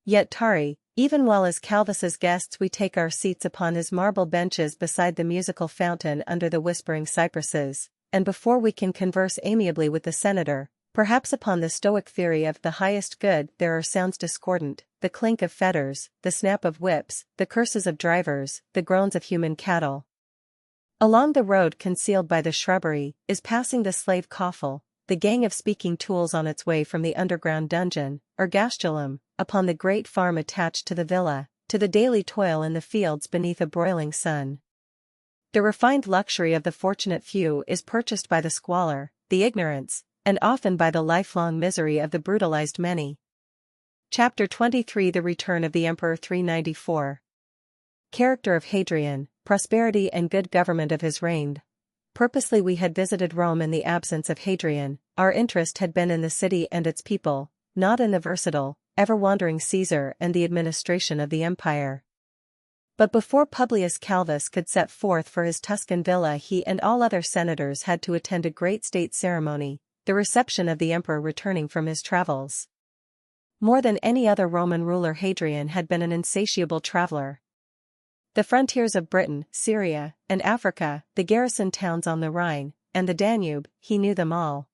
Yet Tari, even while as Calvis's guests we take our seats upon his marble benches beside the musical fountain under the whispering cypresses, and before we can converse amiably with the senator, perhaps upon the Stoic theory of the highest good, there are sounds discordant, the clink of fetters, the snap of whips, the curses of drivers, the groans of human cattle. Along the road concealed by the shrubbery, is passing the slave coffle, the gang of speaking tools on its way from the underground dungeon, ergastulum, upon the great farm attached to the villa, to the daily toil in the fields beneath a broiling sun. The refined luxury of the fortunate few is purchased by the squalor, the ignorance, and often by the lifelong misery of the brutalized many. Chapter 23 The Return of the Emperor 394. Character of Hadrian, prosperity and good government of his reign. Purposely we had visited Rome in the absence of Hadrian, our interest had been in the city and its people, not in the versatile, ever-wandering Caesar and the administration of the empire. But before Publius Calvus could set forth for his Tuscan villa he and all other senators had to attend a great state ceremony, the reception of the emperor returning from his travels. More than any other Roman ruler Hadrian had been an insatiable traveler. The frontiers of Britain, Syria, and Africa, the garrison towns on the Rhine, and the Danube, he knew them all.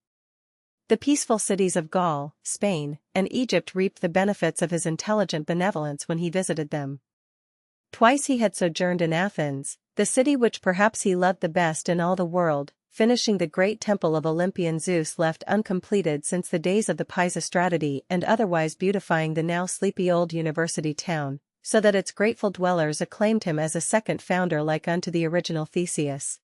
The peaceful cities of Gaul, Spain, and Egypt reaped the benefits of his intelligent benevolence when he visited them. Twice he had sojourned in Athens, the city which perhaps he loved the best in all the world, finishing the great temple of Olympian Zeus left uncompleted since the days of the Pisistratii and otherwise beautifying the now sleepy old university town, so that its grateful dwellers acclaimed him as a second founder like unto the original Theseus.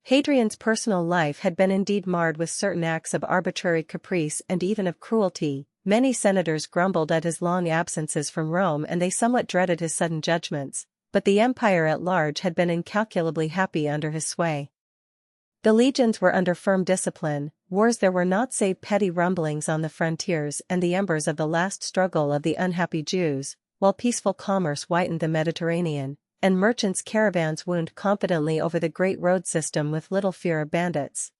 Hadrian's personal life had been indeed marred with certain acts of arbitrary caprice and even of cruelty. Many senators grumbled at his long absences from Rome and they somewhat dreaded his sudden judgments, but the empire at large had been incalculably happy under his sway. The legions were under firm discipline, wars there were not save petty rumblings on the frontiers and the embers of the last struggle of the unhappy Jews, while peaceful commerce whitened the Mediterranean, and merchants' caravans wound confidently over the great road system with little fear of bandits.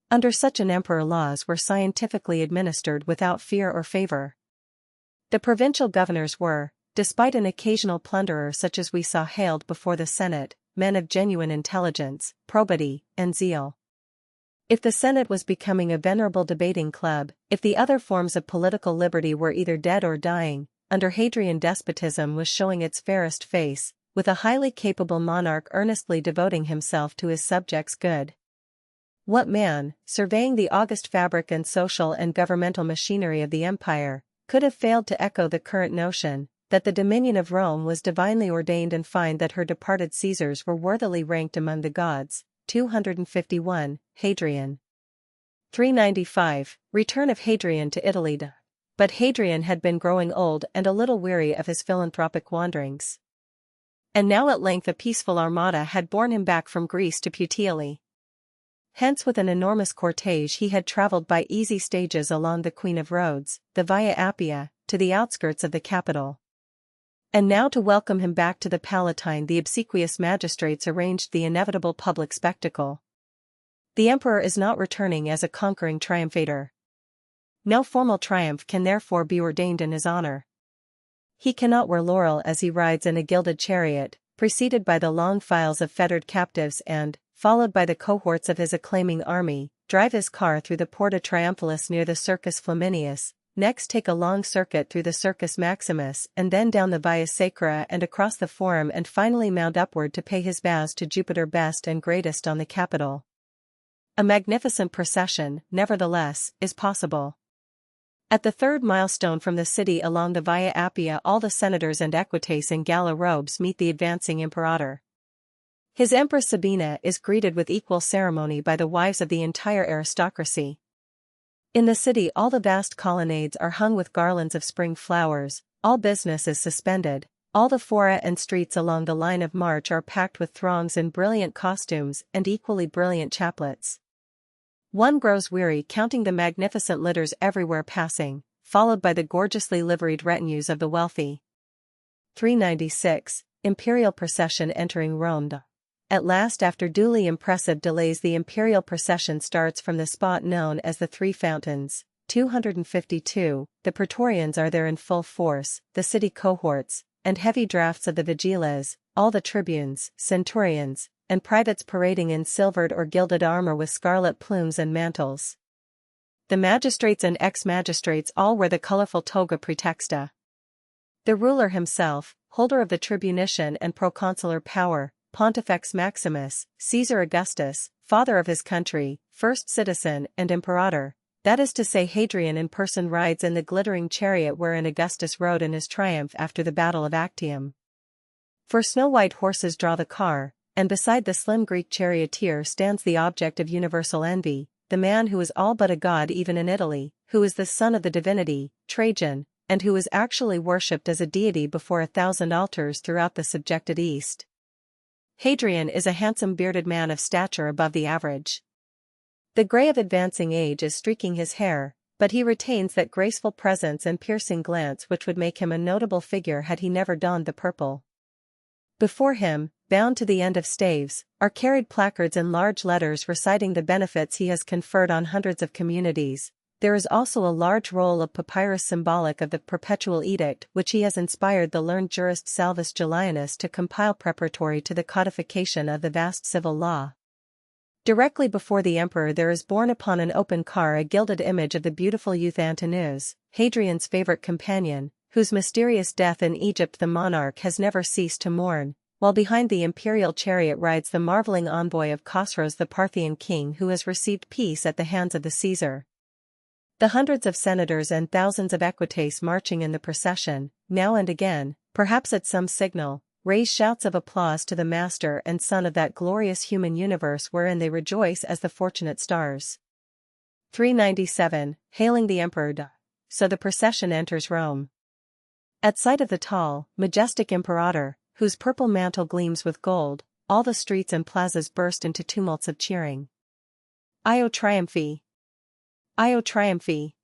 Under such an emperor laws were scientifically administered without fear or favor. The provincial governors were, despite an occasional plunderer such as we saw hailed before the Senate, men of genuine intelligence, probity, and zeal. If the Senate was becoming a venerable debating club, if the other forms of political liberty were either dead or dying, under Hadrian despotism was showing its fairest face, with a highly capable monarch earnestly devoting himself to his subjects' good. What man, surveying the august fabric and social and governmental machinery of the empire, could have failed to echo the current notion, that the dominion of Rome was divinely ordained and find that her departed Caesars were worthily ranked among the gods? 251, Hadrian. 395, Return of Hadrian to Italy. But Hadrian had been growing old and a little weary of his philanthropic wanderings. And now at length a peaceful armada had borne him back from Greece to Puteoli. Hence with an enormous cortege he had travelled by easy stages along the Queen of Roads, the Via Appia, to the outskirts of the capital. And now to welcome him back to the Palatine the obsequious magistrates arranged the inevitable public spectacle. The emperor is not returning as a conquering triumphator. No formal triumph can therefore be ordained in his honor. He cannot wear laurel as he rides in a gilded chariot, preceded by the long files of fettered captives and, followed by the cohorts of his acclaiming army, drive his car through the Porta Triumphalis near the Circus Flaminius, next take a long circuit through the Circus Maximus and then down the Via Sacra and across the Forum and finally mount upward to pay his vows to Jupiter best and greatest on the Capitol. A magnificent procession, nevertheless, is possible. At the third milestone from the city along the Via Appia, all the senators and equites in gala robes meet the advancing imperator. His Empress Sabina is greeted with equal ceremony by the wives of the entire aristocracy. In the city, all the vast colonnades are hung with garlands of spring flowers, all business is suspended, all the fora and streets along the line of march are packed with throngs in brilliant costumes and equally brilliant chaplets. One grows weary counting the magnificent litters everywhere passing, followed by the gorgeously liveried retinues of the wealthy. 396. Imperial procession entering Rome. At last, after duly impressive delays, the imperial procession starts from the spot known as the Three Fountains. 252. The Praetorians are there in full force, the city cohorts, and heavy drafts of the vigiles, all the tribunes, centurions, and privates parading in silvered or gilded armor with scarlet plumes and mantles. The magistrates and ex-magistrates all wear the colorful toga praetexta. The ruler himself, holder of the tribunician and proconsular power, Pontifex Maximus, Caesar Augustus, father of his country, first citizen and imperator, that is to say Hadrian in person, rides in the glittering chariot wherein Augustus rode in his triumph after the Battle of Actium. 4 snow-white horses draw the car, and beside the slim Greek charioteer stands the object of universal envy, the man who is all but a god even in Italy, who is the son of the divinity, Trajan, and who is actually worshipped as a deity before 1,000 altars throughout the subjected East. Hadrian is a handsome bearded man of stature above the average. The gray of advancing age is streaking his hair, but he retains that graceful presence and piercing glance which would make him a notable figure had he never donned the purple. Before him, bound to the end of staves, are carried placards in large letters reciting the benefits he has conferred on hundreds of communities. There is also a large roll of papyrus symbolic of the perpetual edict which he has inspired the learned jurist Salvius Julianus to compile preparatory to the codification of the vast civil law. Directly before the emperor there is borne upon an open car a gilded image of the beautiful youth Antinous, Hadrian's favorite companion, whose mysterious death in Egypt the monarch has never ceased to mourn, while behind the imperial chariot rides the marveling envoy of Khosroes, the Parthian king who has received peace at the hands of the Caesar. The hundreds of senators and thousands of equites marching in the procession, now and again, perhaps at some signal, raise shouts of applause to the master and son of that glorious human universe wherein they rejoice as the fortunate stars. 397. Hailing the emperor. So the procession enters Rome. At sight of the tall, majestic imperator, whose purple mantle gleams with gold, all the streets and plazas burst into tumults of cheering. Io triumphi! Io triumphi!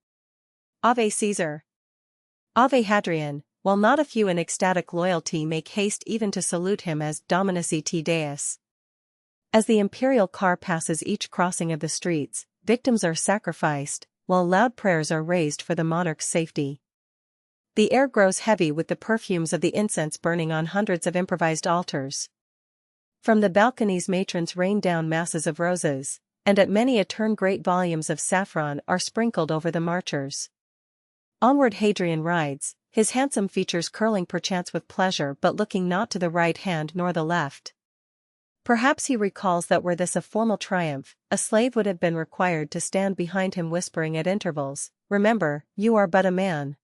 Ave Caesar! Ave Hadrian, while not a few in ecstatic loyalty make haste even to salute him as Dominus et Deus. As the imperial car passes each crossing of the streets, victims are sacrificed, while loud prayers are raised for the monarch's safety. The air grows heavy with the perfumes of the incense burning on hundreds of improvised altars. From the balconies matrons rain down masses of roses, and at many a turn great volumes of saffron are sprinkled over the marchers. Onward Hadrian rides, his handsome features curling perchance with pleasure but looking not to the right hand nor the left. Perhaps he recalls that were this a formal triumph, a slave would have been required to stand behind him whispering at intervals, "Remember, you are but a man."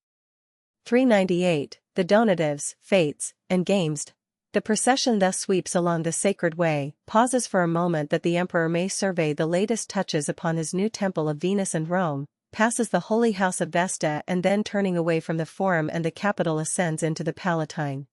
398. The donatives, fates, and games. The procession thus sweeps along the sacred way, pauses for a moment that the emperor may survey the latest touches upon his new temple of Venus and Rome, passes the holy house of Vesta, and then turning away from the Forum and the Capitol ascends into the Palatine.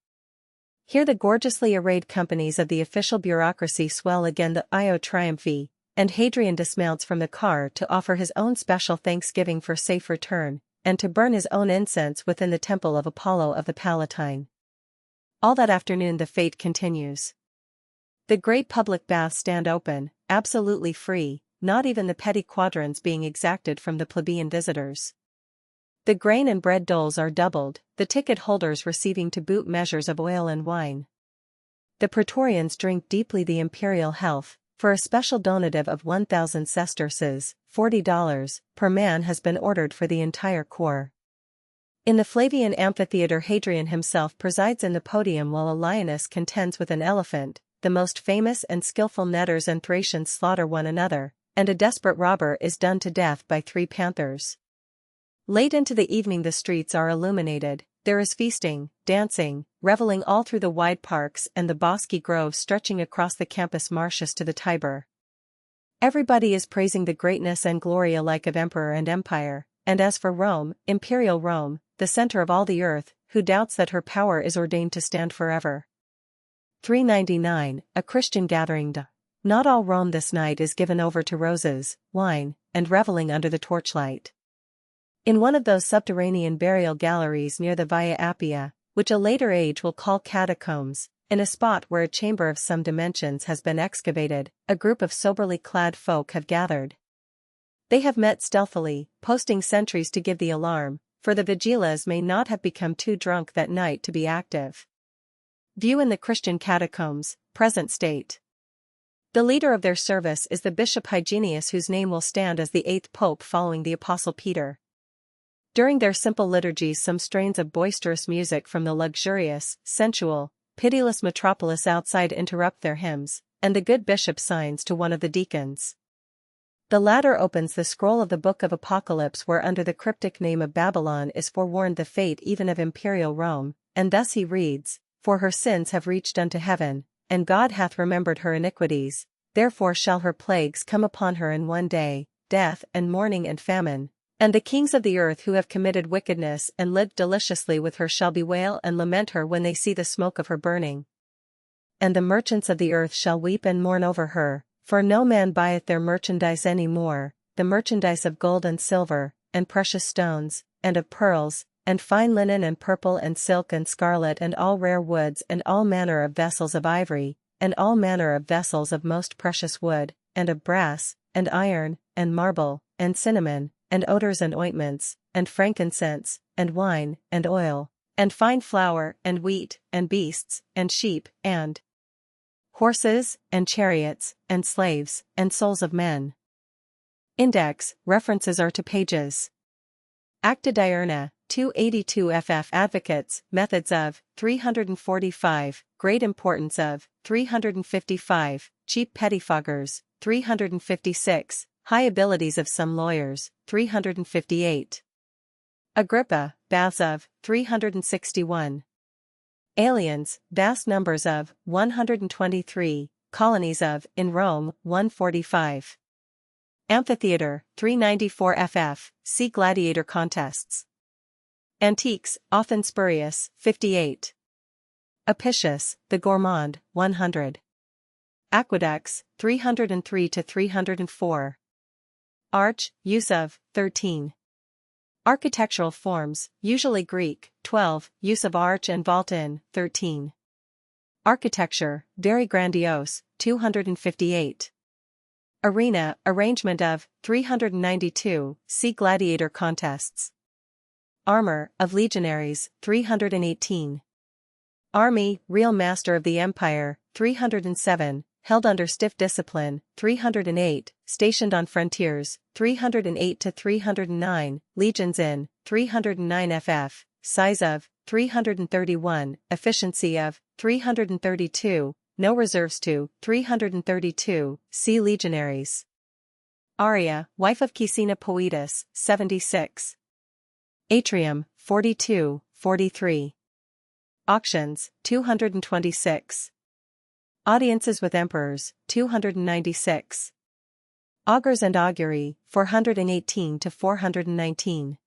Here the gorgeously arrayed companies of the official bureaucracy swell again the Io Triumphi, and Hadrian dismounts from the car to offer his own special thanksgiving for safe return, and to burn his own incense within the temple of Apollo of the Palatine. All that afternoon the fete continues. The great public baths stand open, absolutely free, not even the petty quadrans being exacted from the plebeian visitors. The grain and bread doles are doubled, the ticket holders receiving to boot measures of oil and wine. The Praetorians drink deeply the imperial health, for a special donative of 1,000 sesterces, $40, per man has been ordered for the entire corps. In the Flavian amphitheater Hadrian himself presides in the podium while a lioness contends with an elephant, the most famous and skillful netters and Thracians slaughter one another, and a desperate robber is done to death by 3 panthers. Late into the evening the streets are illuminated, there is feasting, dancing, reveling all through the wide parks and the bosky groves stretching across the campus marshes to the Tiber. Everybody is praising the greatness and glory alike of emperor and empire, and as for Rome, imperial Rome, the center of all the earth, who doubts that her power is ordained to stand forever? 399. A Christian gathering. Not all Rome this night is given over to roses, wine, and reveling under the torchlight. In one of those subterranean burial galleries near the Via Appia, which a later age will call catacombs, in a spot where a chamber of some dimensions has been excavated, a group of soberly clad folk have gathered. They have met stealthily, posting sentries to give the alarm, for the vigilas may not have become too drunk that night to be active. View in the Christian catacombs, present state. The leader of their service is the Bishop Hyginus, whose name will stand as the 8th Pope following the Apostle Peter. During their simple liturgies some strains of boisterous music from the luxurious, sensual, pitiless metropolis outside interrupt their hymns, and the good bishop signs to one of the deacons. The latter opens the scroll of the Book of Apocalypse, where under the cryptic name of Babylon is forewarned the fate even of imperial Rome, and thus he reads, "For her sins have reached unto heaven, and God hath remembered her iniquities, therefore shall her plagues come upon her in one day, death and mourning and famine. And the kings of the earth who have committed wickedness and lived deliciously with her shall bewail and lament her when they see the smoke of her burning. And the merchants of the earth shall weep and mourn over her, for no man buyeth their merchandise any more, the merchandise of gold and silver, and precious stones, and of pearls, and fine linen and purple and silk and scarlet and all rare woods and all manner of vessels of ivory, and all manner of vessels of most precious wood, and of brass, and iron, and marble, and cinnamon, and odors and ointments, and frankincense, and wine, and oil, and fine flour, and wheat, and beasts, and sheep, and horses, and chariots, and slaves, and souls of men." Index, references are to pages. Acta diurna, 282 ff. Advocates, methods of, 345, great importance of, 355, cheap pettifoggers, 356, high abilities of some lawyers, 358. Agrippa, baths of, 361. Aliens, vast numbers of, 123, colonies of, in Rome, 145. Amphitheater, 394 ff. See gladiator contests. Antiques, often spurious, 58. Apicius, the gourmand, 100. Aqueducts, 303 to 304. Arch, use of, 13. Architectural forms, usually Greek, 12, use of arch and vault in, 13. Architecture, very grandiose, 258. Arena, arrangement of, 392, see gladiator contests. Armor, of legionaries, 318. Army, real master of the empire, 307, held under stiff discipline, 308, stationed on frontiers, 308 to 309, legions in, 309 ff, size of, 331, efficiency of, 332, no reserves to, 332, see legionaries. Aria, wife of Caecina Poetus, 76. Atrium, 42, 43. Auctions, 226. Audiences with emperors, 296. Augurs and augury, 418 to 419.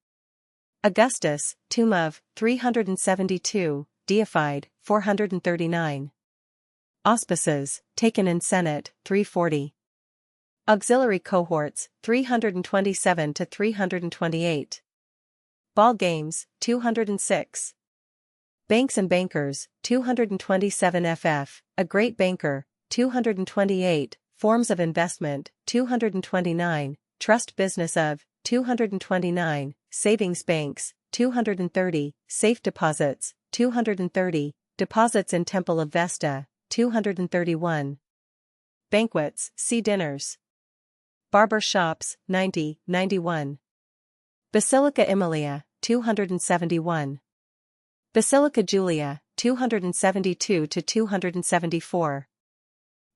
Augustus, tomb of, 372, deified, 439. Auspices, taken in Senate, 340. Auxiliary cohorts, 327 to 328. Ball games, 206. Banks and bankers, 227 ff, a great banker, 228, forms of investment, 229, trust business of, 229, savings banks, 230, safe deposits, 230, deposits in Temple of Vesta, 231. Banquets, see dinners. Barber shops, 90, 91. Basilica Emilia, 271. Basilica Julia, 272 to 274.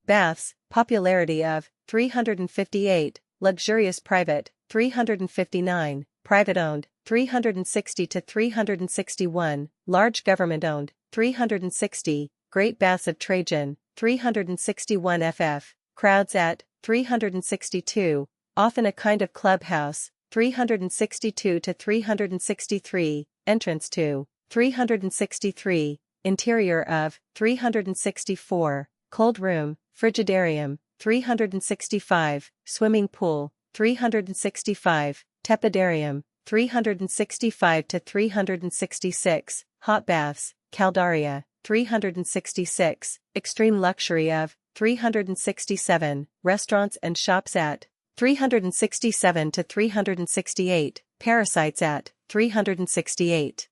Baths, popularity of, 358, luxurious private, 359, private owned, 360 to 361, large government-owned, 360, Great Baths of Trajan, 361 ff, crowds at, 362, often a kind of clubhouse, 362 to 363, entrance to, 363, interior of, 364, cold room, frigidarium, 365, swimming pool, 365, tepidarium, 365 to 366, hot baths, caldaria, 366, extreme luxury of, 367, restaurants and shops at, 367 to 368, parasites at, 368.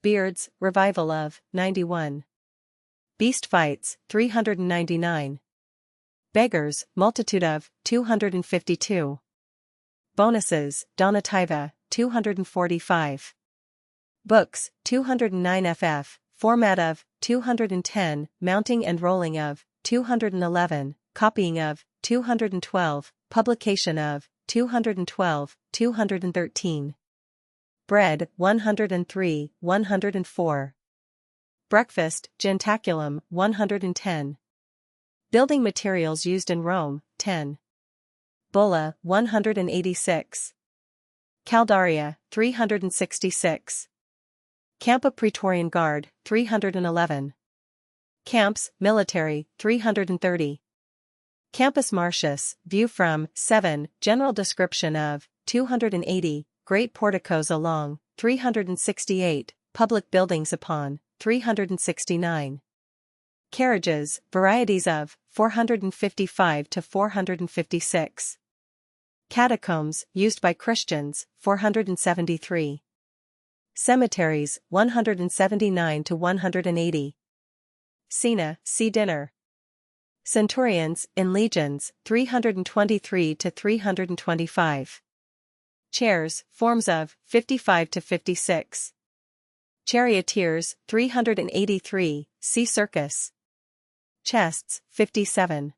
Beards, revival of, 91. Beast fights, 399. Beggars, multitude of, 252. Bonuses, donativa, 245. Books, 209 ff, format of, 210, mounting and rolling of, 211, copying of, 212, publication of, 212, 213. Bread, 103, 104. Breakfast, jentaculum, 110. Building materials used in Rome, 10. Bulla, 186. Caldaria, 366. Campa Praetorian Guard, 311. Camps, military, 330. Campus Martius, view from, 7, general description of, 280, great porticos along, 368, public buildings upon, 369. Carriages, varieties of, 455 to 456. Catacombs, used by Christians, 473. Cemeteries, 179 to 180. Cena, see dinner. Centurions, in legions, 323 to 325. Chairs, forms of, 55 to 56. Charioteers, 383, see circus. Chests, 57.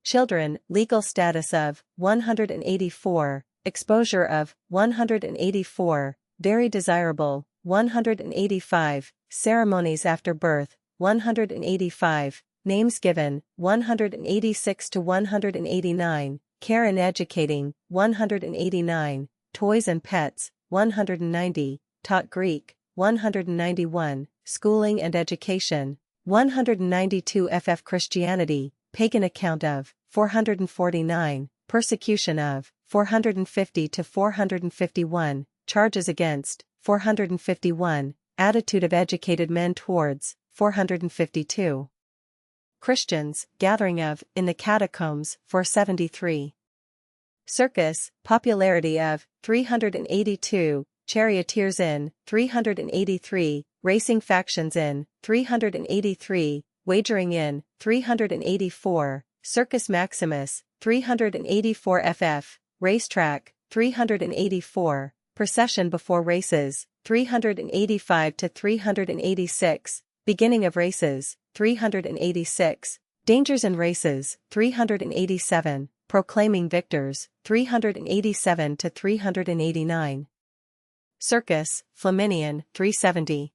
Children, legal status of, 184, exposure of, 184, very desirable, 185, ceremonies after birth, 185, names given, 186 to 189, care in educating, 189, toys and pets, 190, taught Greek, 191, schooling and education, 192 ff Christianity, pagan account of, 449, persecution of, 450 to 451, charges against, 451, attitude of educated men towards, 452. Christians, gathering of, in the catacombs, 473. Circus, popularity of, 382, charioteers in, 383, racing factions in, 383, wagering in, 384, Circus Maximus, 384 ff, racetrack, 384, procession before races, 385 to 386, beginning of races, 386, dangers in races, 387, proclaiming victors, 387 to 389. Circus, Flaminian, 370.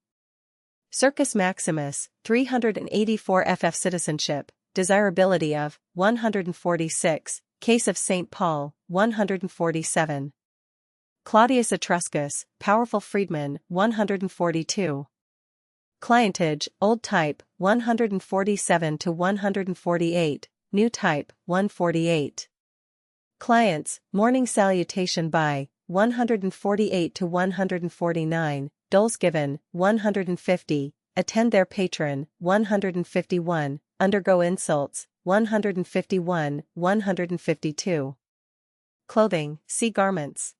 Circus Maximus, 384 ff citizenship, desirability of, 146, case of St. Paul, 147. Claudius Etruscus, powerful freedman, 142. Clientage, old type, 147 to 148, new type, 148. Clients, morning salutation by, 148 to 149, doles given, 150, attend their patron, 151, undergo insults, 151, 152. Clothing, see garments.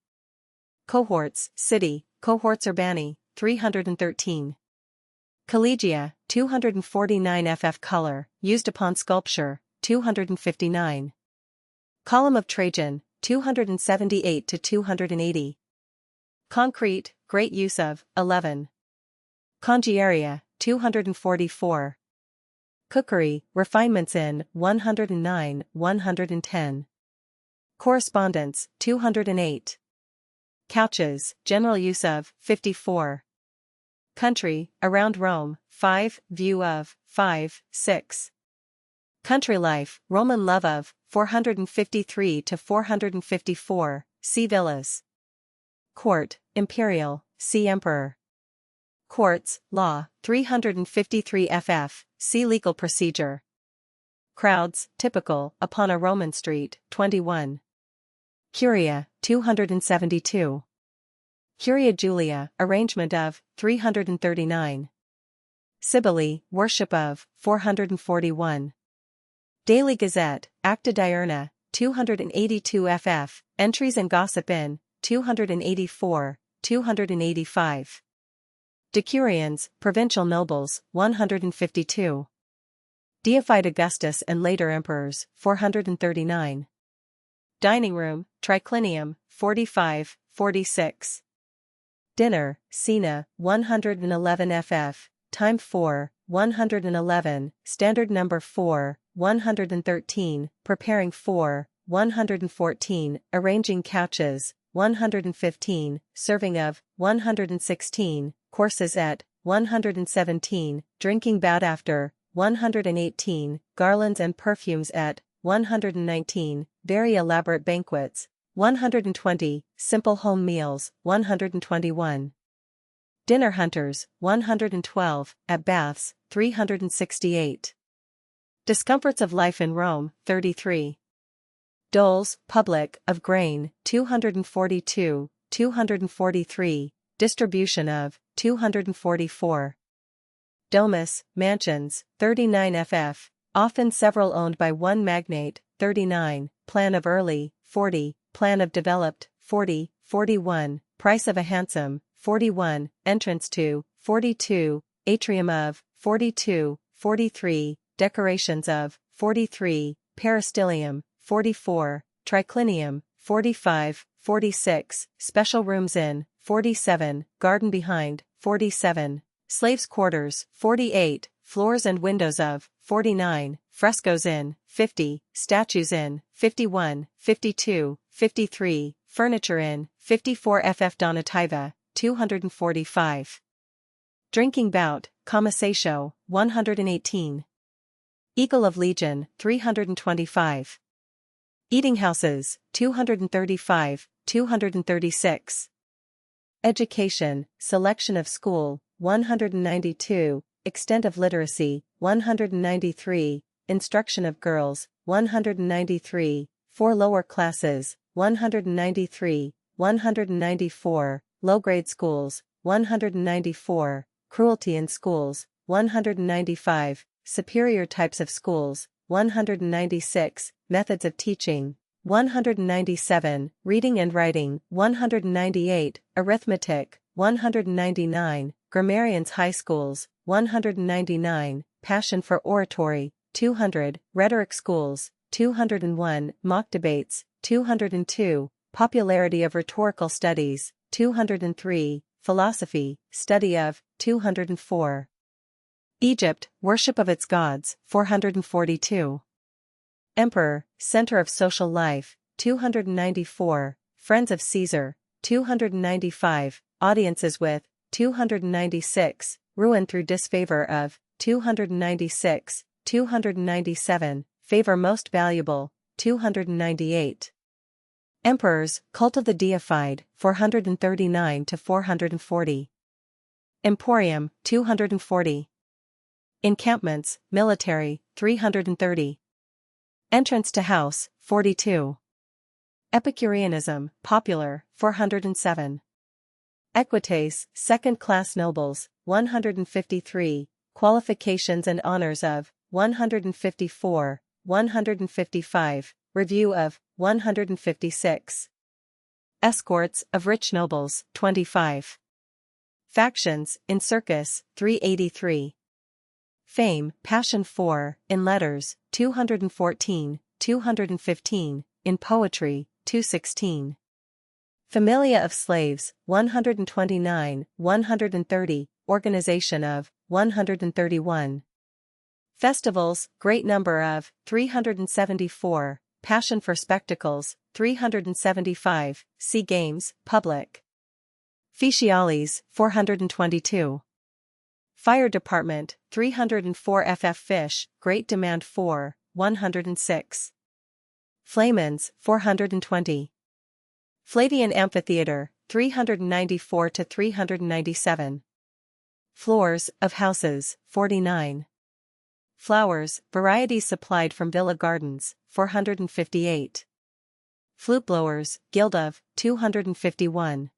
Cohorts, city, cohorts urbani, 313. Collegia, 249 ff color, used upon sculpture, 259. Column of Trajan, 278 to 280. Concrete, great use of, 11. Congiaria, 244. Cookery, refinements in, 109, 110. Correspondence, 208. couches, general use of, 54. Country, around Rome, 5, view of, 5, 6. Country life, Roman love of, 453 to 454, see villas. Court, imperial, see emperor. Courts, law, 353 ff, see legal procedure. Crowds, typical, upon a Roman street, 21. Curia, 272. Curia Julia, arrangement of, 339. Cybele, worship of, 441. Daily Gazette, Acta Diurna, 282 ff, entries and gossip in, 284, 285. Decurions, provincial nobles, 152. Deified Augustus and later emperors, 439. Dining room, triclinium, 45, 46. Dinner, Cena, 111 ff, time 4, 111, standard number 4, 113, preparing 4, 114, arranging couches, 115, serving of, 116, courses at, 117, drinking bout after, 118, garlands and perfumes at, 119, very elaborate banquets, 120, simple home meals, 121. Dinner hunters, 112, at baths, 368. Discomforts of life in Rome, 33. Doles, public, of grain, 242, 243, distribution of, 244. Domus, mansions, 39 ff, often several owned by one magnate, 39, plan of early, 40, plan of developed, 40, 41, price of a hansom, 41, entrance to, 42, atrium of, 42, 43, decorations of, 43, peristylium, 44, triclinium, 45, 46, special rooms in, 47, garden behind, 47, slaves' quarters, 48, floors and windows of, 49, frescoes in, 50, statues in, 51, 52, 53, furniture in, 54 ff donativa, 245. Drinking bout, commissatio, 118. Eagle of Legion, 325. Eating houses, 235, 236. Education, selection of school, 192, extent of literacy, 193, instruction of girls, 193, for lower classes, 193, 194, low-grade schools, 194, cruelty in schools, 195, superior types of schools, 196, methods of teaching, 197, reading and writing, 198, arithmetic, 199, grammarians high schools, 199, passion for oratory, 200, rhetoric schools, 201, mock debates, 202, popularity of rhetorical studies, 203, philosophy, study of, 204. Egypt, worship of its gods, 442. Emperor, center of social life, 294, friends of Caesar, 295, audiences with, 296, ruin through disfavor of, 296, 297, favor most valuable, 298. Emperors, cult of the deified, 439 to 440. Emporium, 240. Encampments, military, 330. Entrance to house, 42. Epicureanism, popular, 407. Equites, second-class nobles, 153, qualifications and honors of, 154, 155, review of, 156. Escorts of rich nobles, 25. Factions, in circus, 383. Fame, passion for, in letters, 214, 215, in poetry, 216. Familia of slaves, 129, 130, organization of, 131. Festivals, great number of, 374, passion for spectacles, 375, see Games, Public. Fisciales, 422. Fire Department, 304 ff. Fish, Great Demand 4, 106. Flamens, 420. Flavian Amphitheater, 394 to 397. Floors of houses, 49. Flowers, varieties supplied from Villa Gardens, 458. Flute blowers, Guild of, 251.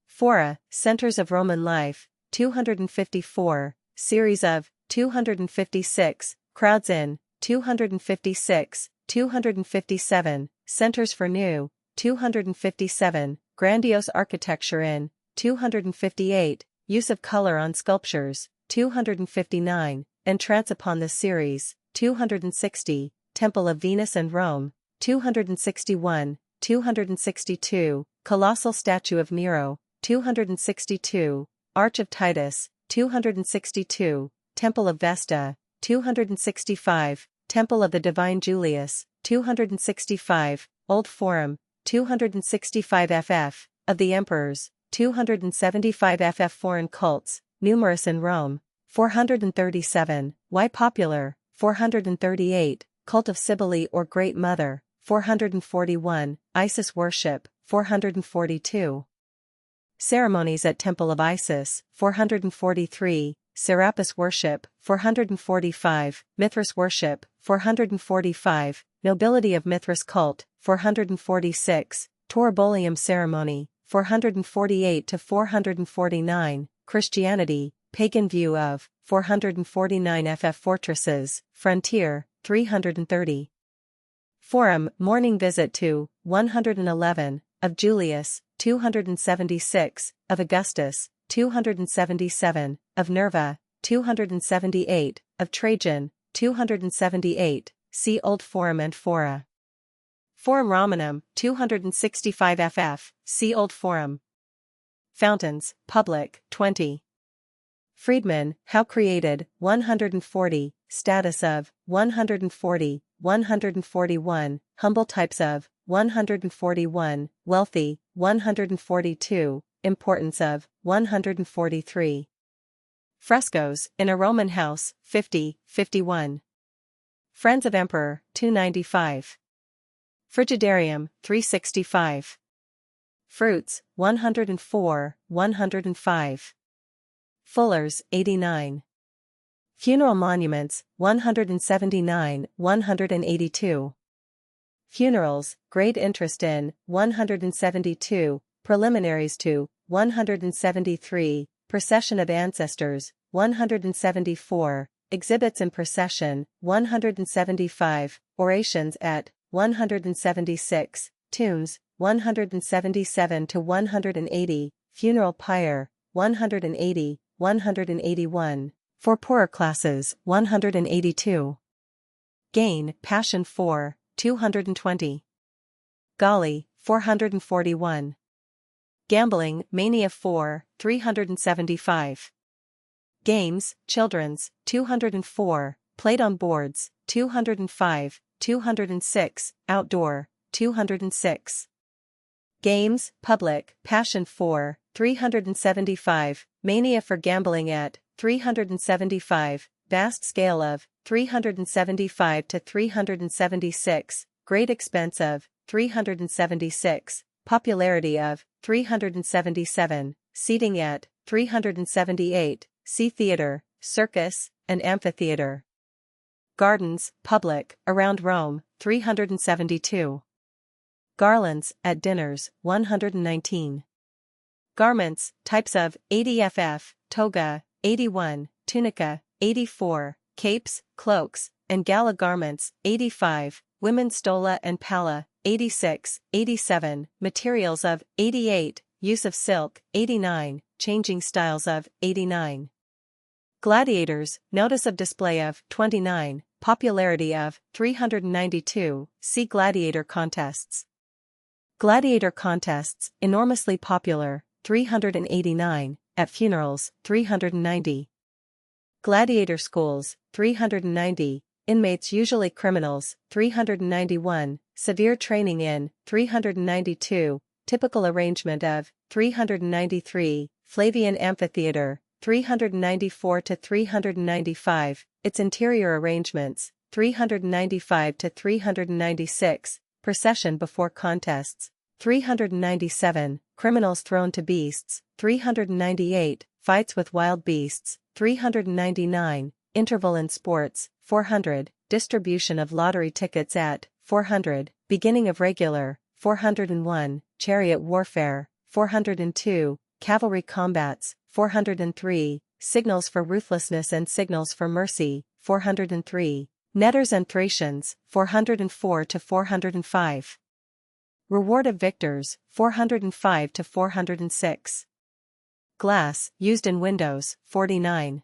Fora, Centers of Roman Life, 254, Series of, 256, Crowds in, 256, 257, Centers for New, 257, Grandiose Architecture in, 258, Use of Color on Sculptures, 259, Entrance upon the Series, 260, Temple of Venus and Rome, 261, 262, Colossal Statue of Nero, 262, Arch of Titus, 262, Temple of Vesta, 265, Temple of the Divine Julius, 265, Old Forum, 265 ff, of the Emperors, 275 ff. Foreign cults, numerous in Rome, 437, Why popular, 438, Cult of Cybele or Great Mother, 441, Isis worship, 442. Ceremonies at Temple of Isis, 443, Serapis worship, 445, Mithras worship, 445, Nobility of Mithras cult, 446, Toribolium ceremony, 448 to 449, Christianity, Pagan view of, 449 ff. Fortresses, Frontier, 330. Forum, morning visit to, 111, of Julius, 276, of Augustus, 277, of Nerva, 278, of Trajan, 278, see Old Forum and Fora. Forum Romanum, 265 ff, see Old Forum. Fountains, Public, 20. Friedman, How Created, 140, Status of, 140, 141, Humble Types of, 141, Wealthy, 142, Importance of, 143. Frescoes, in a Roman House, 50, 51. Friends of Emperor, 295. Frigidarium, 365. Fruits, 104, 105. Fullers, 89. Funeral monuments, 179, 182. Funerals, great interest in, 172, preliminaries to, 173, procession of ancestors, 174, exhibits in procession, 175, orations at, 176, tombs, 177 to 180, funeral pyre, 180, 181, for poorer classes, 182. Gain, Passion 4, 220. Golly, 441. Gambling, Mania 4, 375. Games, Children's, 204, Played on Boards, 205, 206, Outdoor, 206. Games, Public, Passion 4, 375, Mania for Gambling at, 375, Vast Scale of, 375 to 376, Great Expense of, 376, Popularity of, 377, Seating at, 378, See Theater, Circus, and Amphitheater. Gardens, Public, around Rome, 372. Garlands, at dinners, 119. Garments, types of, 80 ff, toga, 81, tunica, 84, capes, cloaks, and gala garments, 85, women's stola and palla, 86, 87, materials of, 88, use of silk, 89, changing styles of, 89. Gladiators, notice of display of, 29, popularity of, 392, see gladiator contests. Gladiator contests, enormously popular, 389, at funerals, 390. Gladiator schools, 390, inmates usually criminals, 391, severe training in, 392, typical arrangement of, 393, Flavian Amphitheater, 394 to 395, its interior arrangements, 395 to 396, procession before contests, 397, criminals thrown to beasts, 398, fights with wild beasts, 399, interval in sports, 400, distribution of lottery tickets at, 400, beginning of regular, 401, chariot warfare, 402, cavalry combats, 403, signals for ruthlessness and signals for mercy, 403, netters and Thracians, 404 to 405. Reward of victors, 405 to 406. Glass, used in windows, 49.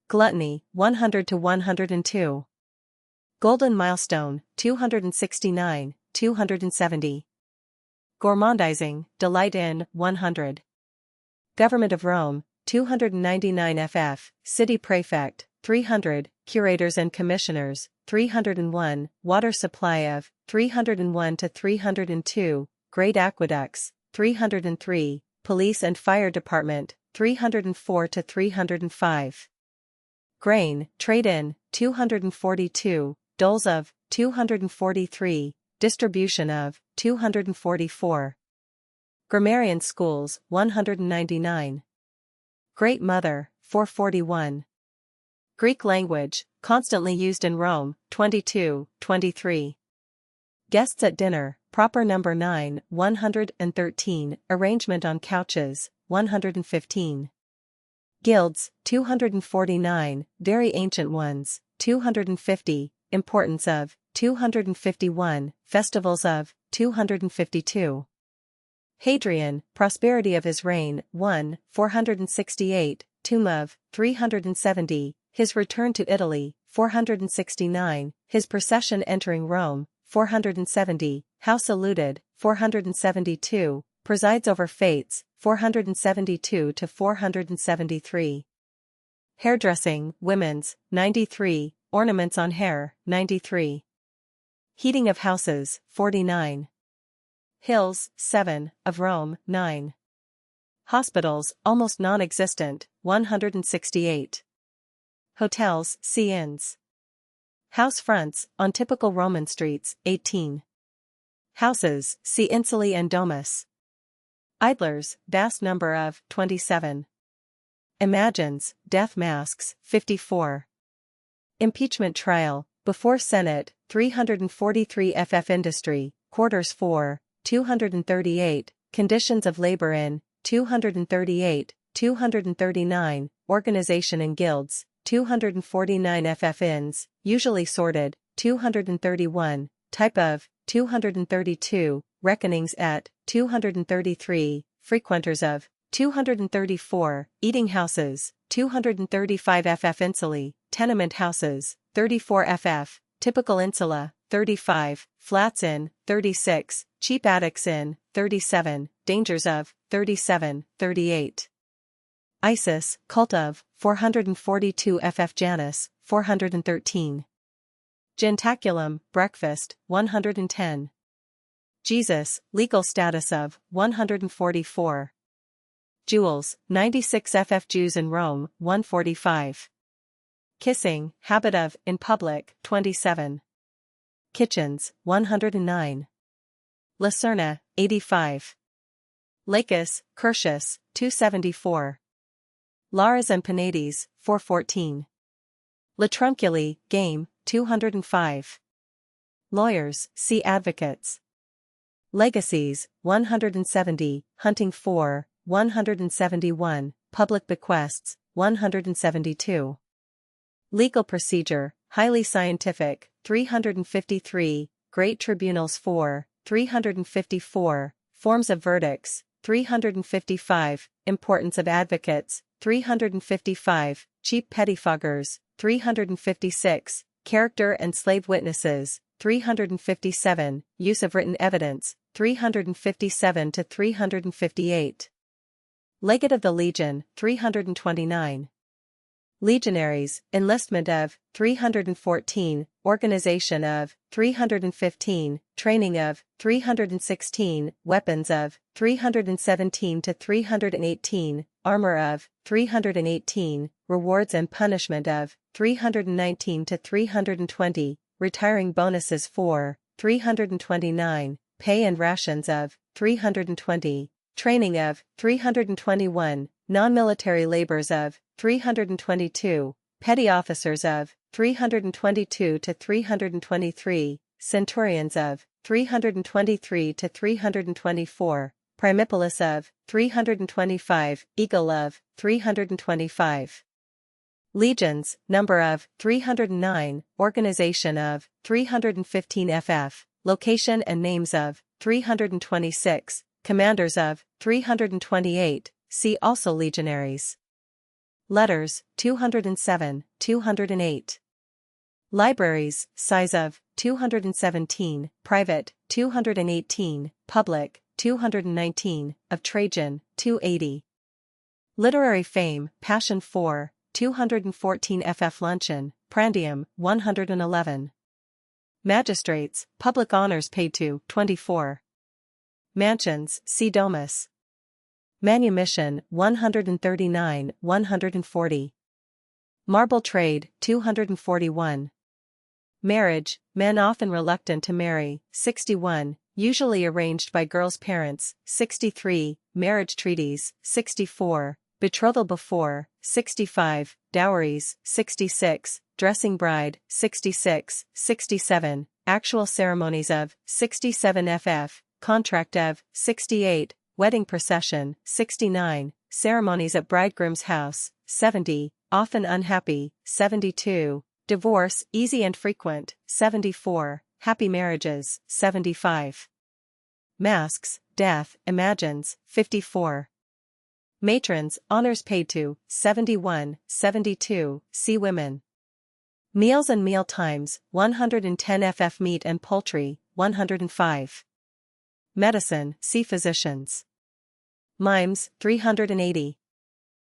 Gluttony, 100 to 102. Golden milestone, 269, 270. Gourmandizing, delight in, 100. Government of Rome, 299 ff, city prefect, 300, curators and commissioners, 301, water supply of, 301 to 302, great aqueducts, 303, police and fire department, 304 to 305. Grain, trade in, 242, doles of, 243, distribution of, 244. Grammarian schools, 199. Great Mother, 441. Greek language, constantly used in Rome, 22, 23. Guests at dinner, proper number 9, 113, arrangement on couches, 115. Guilds, 249, very ancient ones, 250, importance of, 251, festivals of, 252. Hadrian, prosperity of his reign, 1, 468, tomb of, 370, his return to Italy, 469, his procession entering Rome, 470, house saluted, 472, presides over fates, 472 to 473. Hairdressing, women's, 93, ornaments on hair, 93. Heating of houses, 49. Hills, 7, of Rome, 9. Hospitals, almost non-existent, 168. Hotels, see inns. House fronts, on typical Roman streets, 18. Houses, see insulae and domus. Idlers, vast number of, 27. Imagines, death masks, 54. Impeachment trial, before Senate, 343 ff. Industry, quarters 4, 238, conditions of labor in, 238, 239, organization in guilds, 249 ff. Inns, usually sorted, 231, type of, 232, reckonings at, 233, frequenters of, 234, eating houses, 235 ff. Insulae, tenement houses, 34 ff., typical insula, 35, flats in, 36, cheap attics in, 37, dangers of, 37, 38. Isis, cult of, 442 ff. Janus, 413. Gentaculum, breakfast, 110. Jesus, legal status of, 144. Jewels, 96 ff. Jews in Rome, 145. Kissing, habit of, in public, 27. Kitchens, 109. Lacerna, 85. Lacus, Curtius, 274. Lares and Penates, 414. Latrunculi, game, 205. Lawyers, see advocates. Legacies, 170, hunting 4, 171, public bequests, 172. Legal procedure, highly scientific, 353, great tribunals 4, 354, forms of verdicts, 355, importance of advocates, 355, cheap pettifoggers, 356, character and slave witnesses, 357, use of written evidence, 357 to 358. Legate of the Legion, 329. Legionaries, enlistment of 314, organization of 315, training of 316, weapons of 317 to 318, armor of 318, rewards and punishment of 319 to 320, retiring bonuses for 329, pay and rations of 320, training of 321, non-military labors of 322, petty officers of 322 to 323, centurions of 323 to 324, primipolis of 325, eagle of 325. Legions, number of 309, organization of 315 FF, location and names of 326, commanders of 328, see also legionaries. Letters, 207, 208. Libraries, size of 217, private, 218, public, 219, of Trajan, 280. Literary fame, Passion 4, 214 FF Luncheon, Prandium, 111. Magistrates, public honors paid to, 24. Mansions, see Domus. Manumission, 139, 140. Marble trade, 241. Marriage, men often reluctant to marry, 61, usually arranged by girls' parents, 63, marriage treaties, 64, betrothal before, 65, dowries, 66, dressing bride, 66, 67, actual ceremonies of, 67 FF, contract of, 68, wedding procession, 69, ceremonies at bridegroom's house, 70, often unhappy, 72, divorce easy and frequent, 74, happy marriages, 75. Masks, death, imagines, 54. Matrons, honors paid to, 71, 72, see women. Meals and meal times, 110 FF meat and poultry, 105. Medicine, see physicians. Mimes, 380.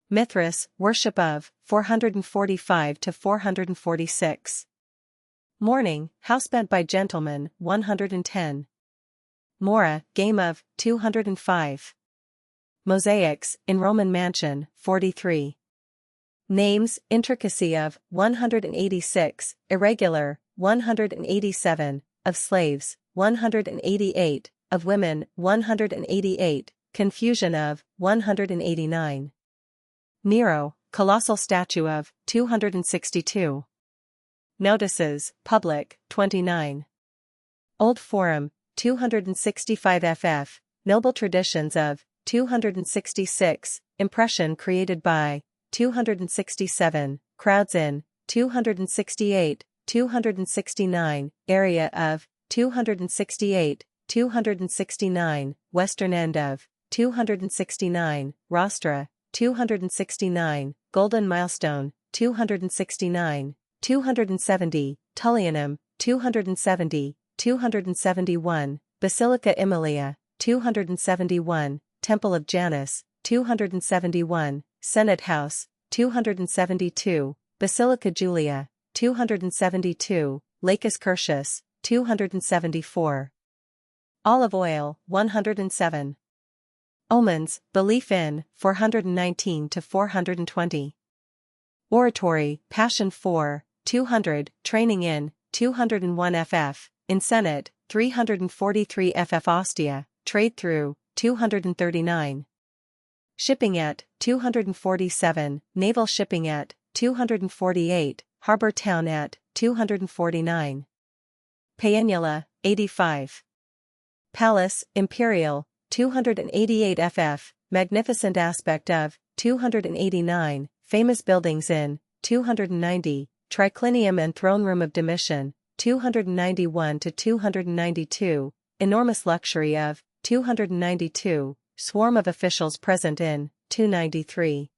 Mithras, worship of, 445 to 446. Mourning, house spent by gentlemen, 110. Mora, game of, 205. Mosaics, in Roman mansion, 43. Names, intricacy of, 186, irregular, 187, of slaves, 188, of women, 188, confusion of, 189. Nero, colossal statue of, 262. Notices, public, 29. Old Forum, 265 FF, noble traditions of, 266, impression created by, 267, crowds in, 268, 269, area of, 268, 269, western end of, 269, rostra, 269, golden milestone, 269, 270, Tullianum, 270, 271, Basilica Emilia, 271, Temple of Janus, 271, Senate House, 272, Basilica Julia, 272, Lacus Curtius, 274. Olive oil, 107. Omens, belief in, 419 to 420. Oratory, Passion 4, 200, training in, 201 FF, in Senate, 343 FF Ostia, trade through, 239. Shipping at, 247, naval shipping at, 248, harbor town at, 249. Paenula, 85. Palace, Imperial, 288 FF, magnificent aspect of, 289, famous buildings in, 290, triclinium and throne room of Domitian, 291 to 292, enormous luxury of, 292, swarm of officials present in, 293.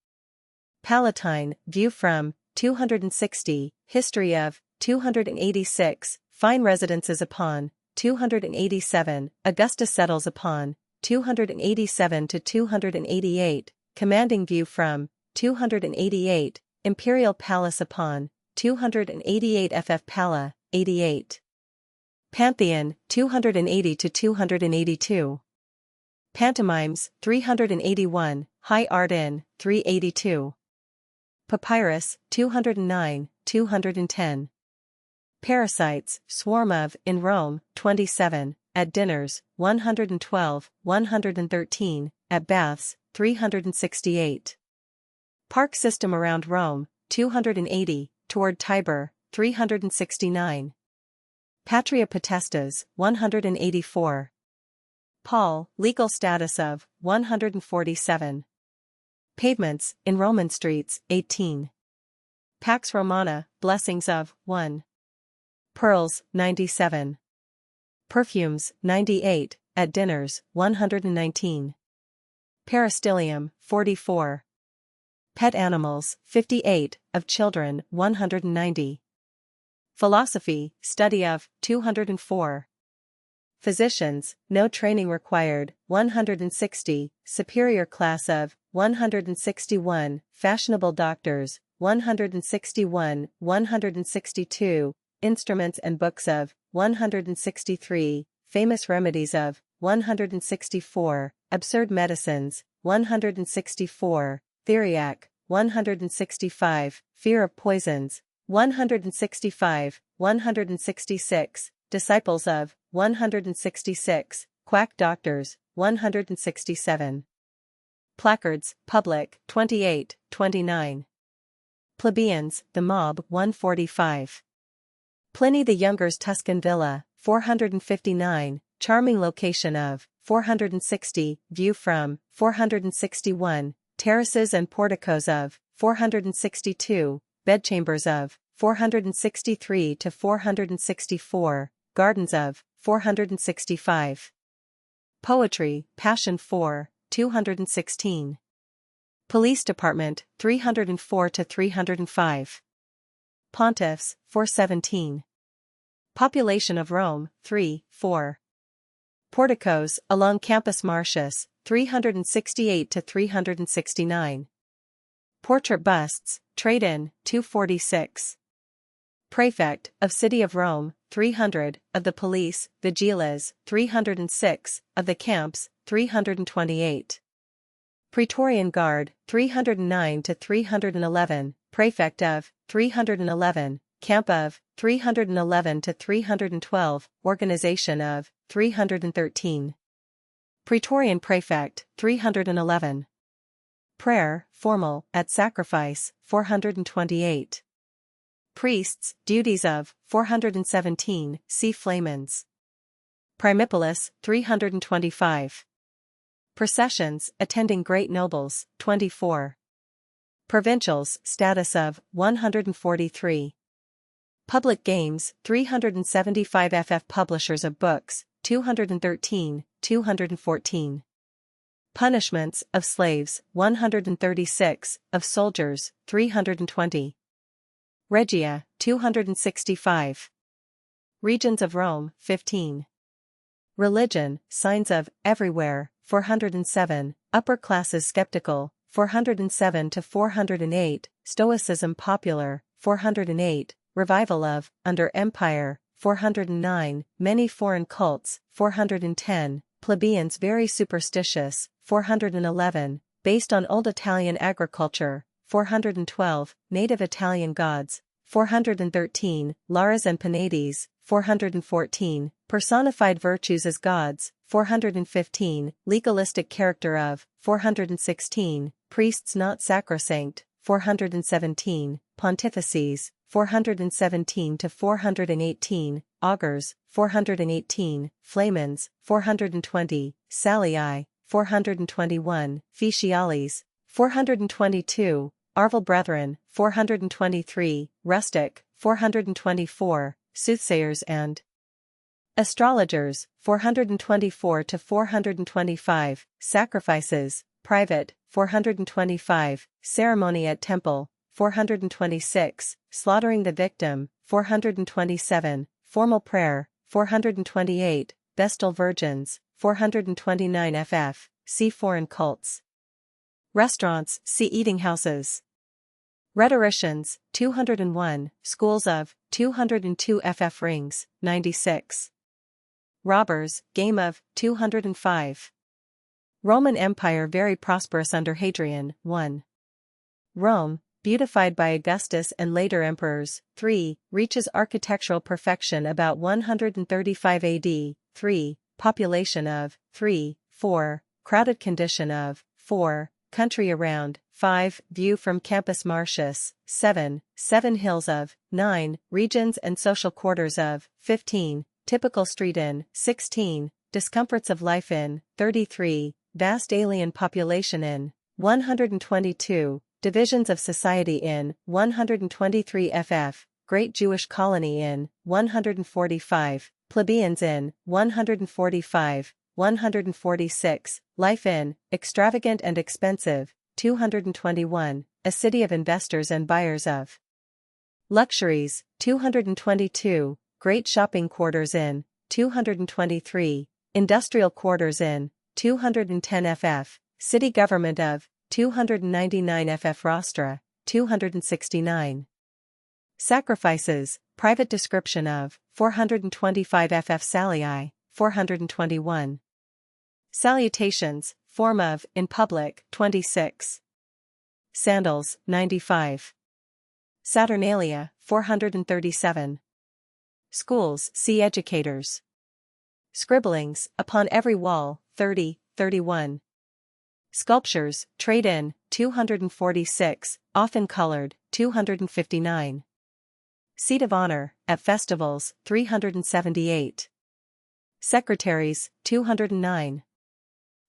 Palatine, view from, 260, history of, 286, fine residences upon, 287, Augustus settles upon, 287 to 288, commanding view from, 288, Imperial Palace upon, 288 ff Pala, 88. Pantheon, 280 to 282. Pantomimes, 381, High Art Inn, 382. Papyrus, 209, 210. Parasites, Swarm of, in Rome, 27, at Dinners, 112, 113, at Baths, 368. Park System around Rome, 280, toward Tiber, 369. Patria Potestas, 184. Paul, legal status of, 147. Pavements, in Roman streets, 18. Pax Romana, blessings of, 1. Pearls, 97. Perfumes, 98, at Dinners, 119. Peristylium, 44. Pet animals, 58, of children, 190. Philosophy, study of, 204. Physicians, no training required, 160, superior class of, 161, fashionable doctors, 161, 162, instruments and books of, 163, famous remedies of, 164, absurd medicines, 164, theriac, 165, fear of poisons, 165, 166, disciples of, 166, quack doctors, 167. Placards, public, 28, 29. Plebeians, the mob, 145. Pliny the Younger's Tuscan villa, 459, charming location of, 460, view from, 461, terraces and porticos of, 462, bedchambers of, 463 to 464, gardens of, 465. Poetry, Passion 4, 216. Police Department, 304 to 305. Pontiffs, 417. Population of Rome, 3, 4. Porticos, along Campus Martius, 368 to 369. Portrait busts, trade-in, 246. Prefect, of City of Rome, 300, of the police, vigiles, 306, of the camps, 328. Praetorian Guard, 309 to 311, Prefect of, 311, Camp of, 311 to 312, Organization of, 313. Praetorian Prefect, 311. Prayer, formal, at sacrifice, 428. Priests, duties of, 417, see Flamens. Primipolis, 325. Processions, attending great nobles, 24. Provincials, status of, 143. Public games, 375 ff. Publishers of books, 213, 214. Punishments, of slaves, 136, of soldiers, 320. Regia, 265. Regions of Rome, 15. Religion, signs of, everywhere, 407, upper classes skeptical, 407 to 408, Stoicism popular, 408, revival of, under empire, 409, many foreign cults, 410, plebeians very superstitious, 411, based on old Italian agriculture, 412, native Italian gods, 413, Lares and Penates, 414, personified virtues as gods, 415, legalistic character of, 416, priests not sacrosanct, 417, pontifices, 417 to 418, augurs, 418, flamens, 420, salii, 421, Feciales, 422, Arval Brethren, 423, Rustic, 424, Soothsayers and Astrologers, 424 to 425, Sacrifices, Private, 425, Ceremony at Temple, 426, Slaughtering the Victim, 427, Formal Prayer, 428, Vestal Virgins, 429 ff, see Foreign Cults. Restaurants, see Eating Houses. Rhetoricians, 201, schools of, 202 ff rings, 96. Robbers, game of, 205. Roman Empire very prosperous under Hadrian, 1. Rome, beautified by Augustus and later emperors, 3, reaches architectural perfection about 135 AD, 3, population of, 3, 4, crowded condition of, 4, country around, 5, view from Campus Martius, 7, 7 hills of, 9, regions and social quarters of, 15, typical street in, 16, discomforts of life in, 33, vast alien population in, 122, divisions of society in, 123 ff, great Jewish colony in, 145, plebeians in, 145, 146, life in, extravagant and expensive, 221, a city of investors and buyers of luxuries, 222, great shopping quarters in, 223, industrial quarters in, 210 ff, city government of, 299 ff rostra, 269. Sacrifices, private description of, 425 ff salii, 421. Salutations, form of, in public, 26. Sandals, 95. Saturnalia, 437. Schools, see educators. Scribblings, upon every wall, 30, 31. Sculptures, trade in, 246, often colored, 259. Seat of honor, at festivals, 378. Secretaries, 209.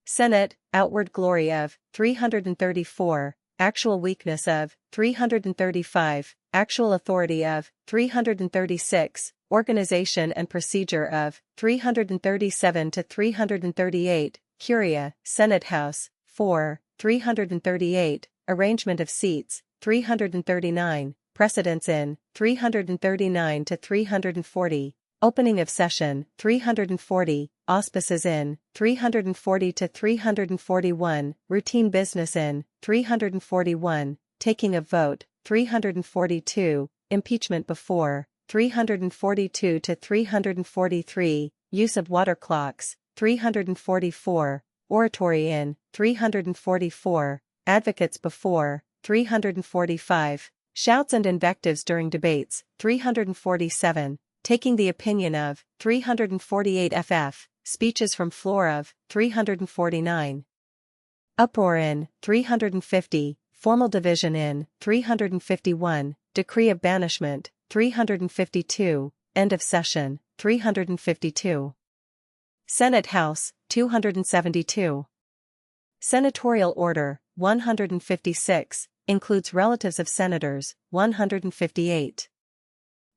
Senate, outward glory of, 334, actual weakness of, 335, actual authority of, 336, organization and procedure of, 337 to 338, curia, Senate House, 4, 338, arrangement of seats, 339, precedence in, 339 to 340, opening of session, 340, auspices in, 340 to 341, routine business in, 341, taking of vote, 342, impeachment before, 342 to 343, use of water clocks, 344, oratory in, 344, advocates before, 345, shouts and invectives during debates, 347, taking the opinion of, 348 ff, speeches from floor of, 349. Uproar in, 350, formal division in, 351, decree of banishment, 352, end of session, 352. Senate House, 272. Senatorial Order, 156, includes relatives of senators, 158.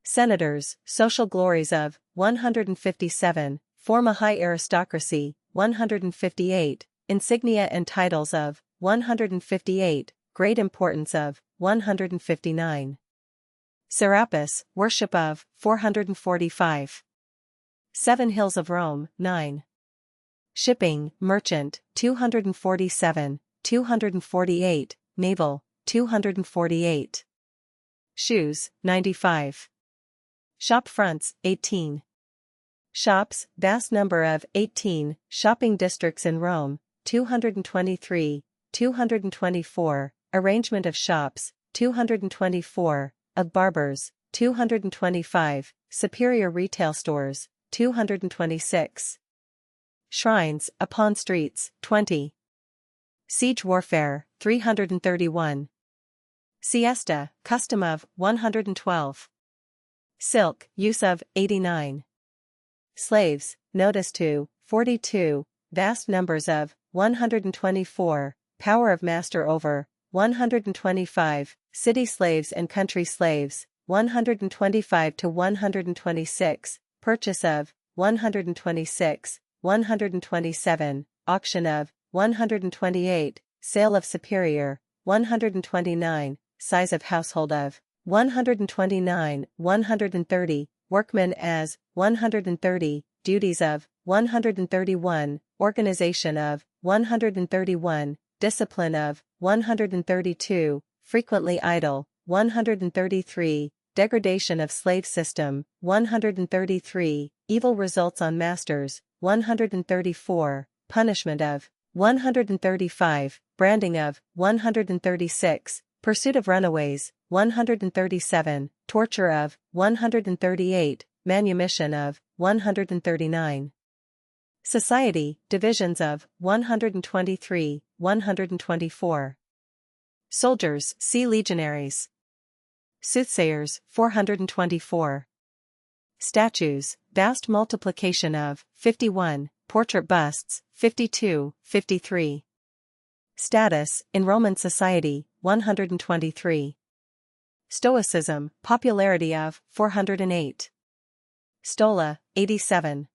Senators, social glories of, 157, form a high aristocracy, 158, insignia and titles of, 158, great importance of, 159. Serapis, worship of, 445. Seven Hills of Rome, 9. Shipping, merchant, 247, 248, naval, 248. Shoes, 95. Shop fronts, 18. Shops, vast number of, 18, shopping districts in Rome, 223, 224, arrangement of shops, 224, of barbers, 225, superior retail stores, 226. Shrines, upon streets, 20. Siege warfare, 331. Siesta, custom of, 112. Silk, use of, 89. Slaves, notice to, 42, vast numbers of, 124, power of master over, 125, city slaves and country slaves, 125 to 126, purchase of, 126, 127, auction of, 128, sale of superior, 129, size of household of, 129, 130, workmen as, 130, duties of, 131, organization of, 131, discipline of, 132, frequently idle, 133, degradation of slave system, 133, evil results on masters, 134, punishment of, 135, branding of, 136, pursuit of runaways, 137, torture of, 138, manumission of, 139. Society, divisions of, 123, 124. Soldiers, see legionaries. Soothsayers, 424. Statues, vast multiplication of, 51, portrait busts, 52, 53. Status, in Roman society, 123. Stoicism, popularity of, 408. Stola, 87.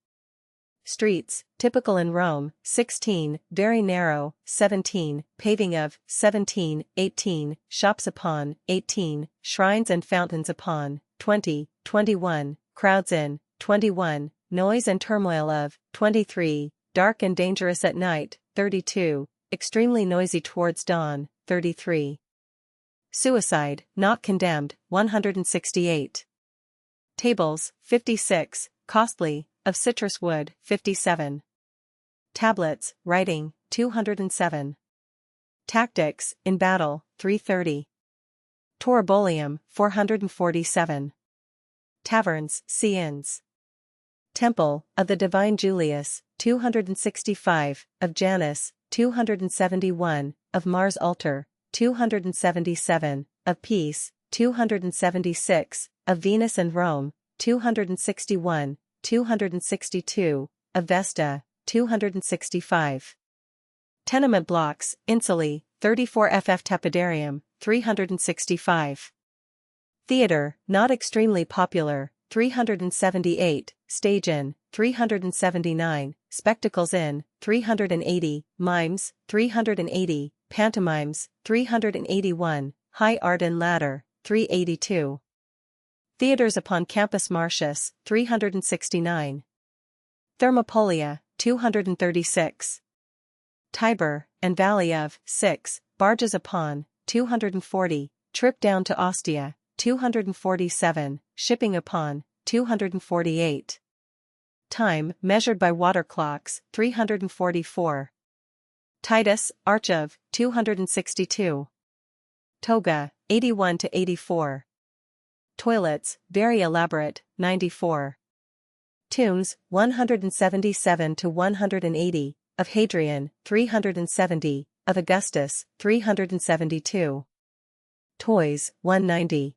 Streets, typical in Rome, 16, very narrow, 17, paving of, 17, 18, shops upon, 18, shrines and fountains upon, 20, 21, crowds in, 21, noise and turmoil of, 23, dark and dangerous at night, 32, extremely noisy towards dawn, 33. Suicide, not condemned, 168. Tables, 56, costly, of citrus wood, 57. Tablets, writing, 207. Tactics, in battle, 330. Toribolium, 447. Taverns, see inns. Temple, of the divine Julius, 265, of Janus, 271, of Mars altar, 277, of Peace, 276, of Venus and Rome, 261, 262, of Vesta, 265. Tenement blocks, Insuli, 34 ff Tepidarium, 365. Theater, not extremely popular, 378, Stage Inn, 379, Spectacles Inn, 380, Mimes, 380, Pantomimes, 381, High Art and Ladder, 382. Theaters upon Campus Martius, 369. Thermopolia, 236. Tiber, and Valley of, 6, barges upon, 240, trip down to Ostia, 247, shipping upon, 248. Time, measured by water clocks, 344. Titus, Arch of, 262. Toga, 81 to 84. Toilets, very elaborate, 94. Tombs, 177 to 180, of Hadrian, 370, of Augustus, 372. Toys, 190.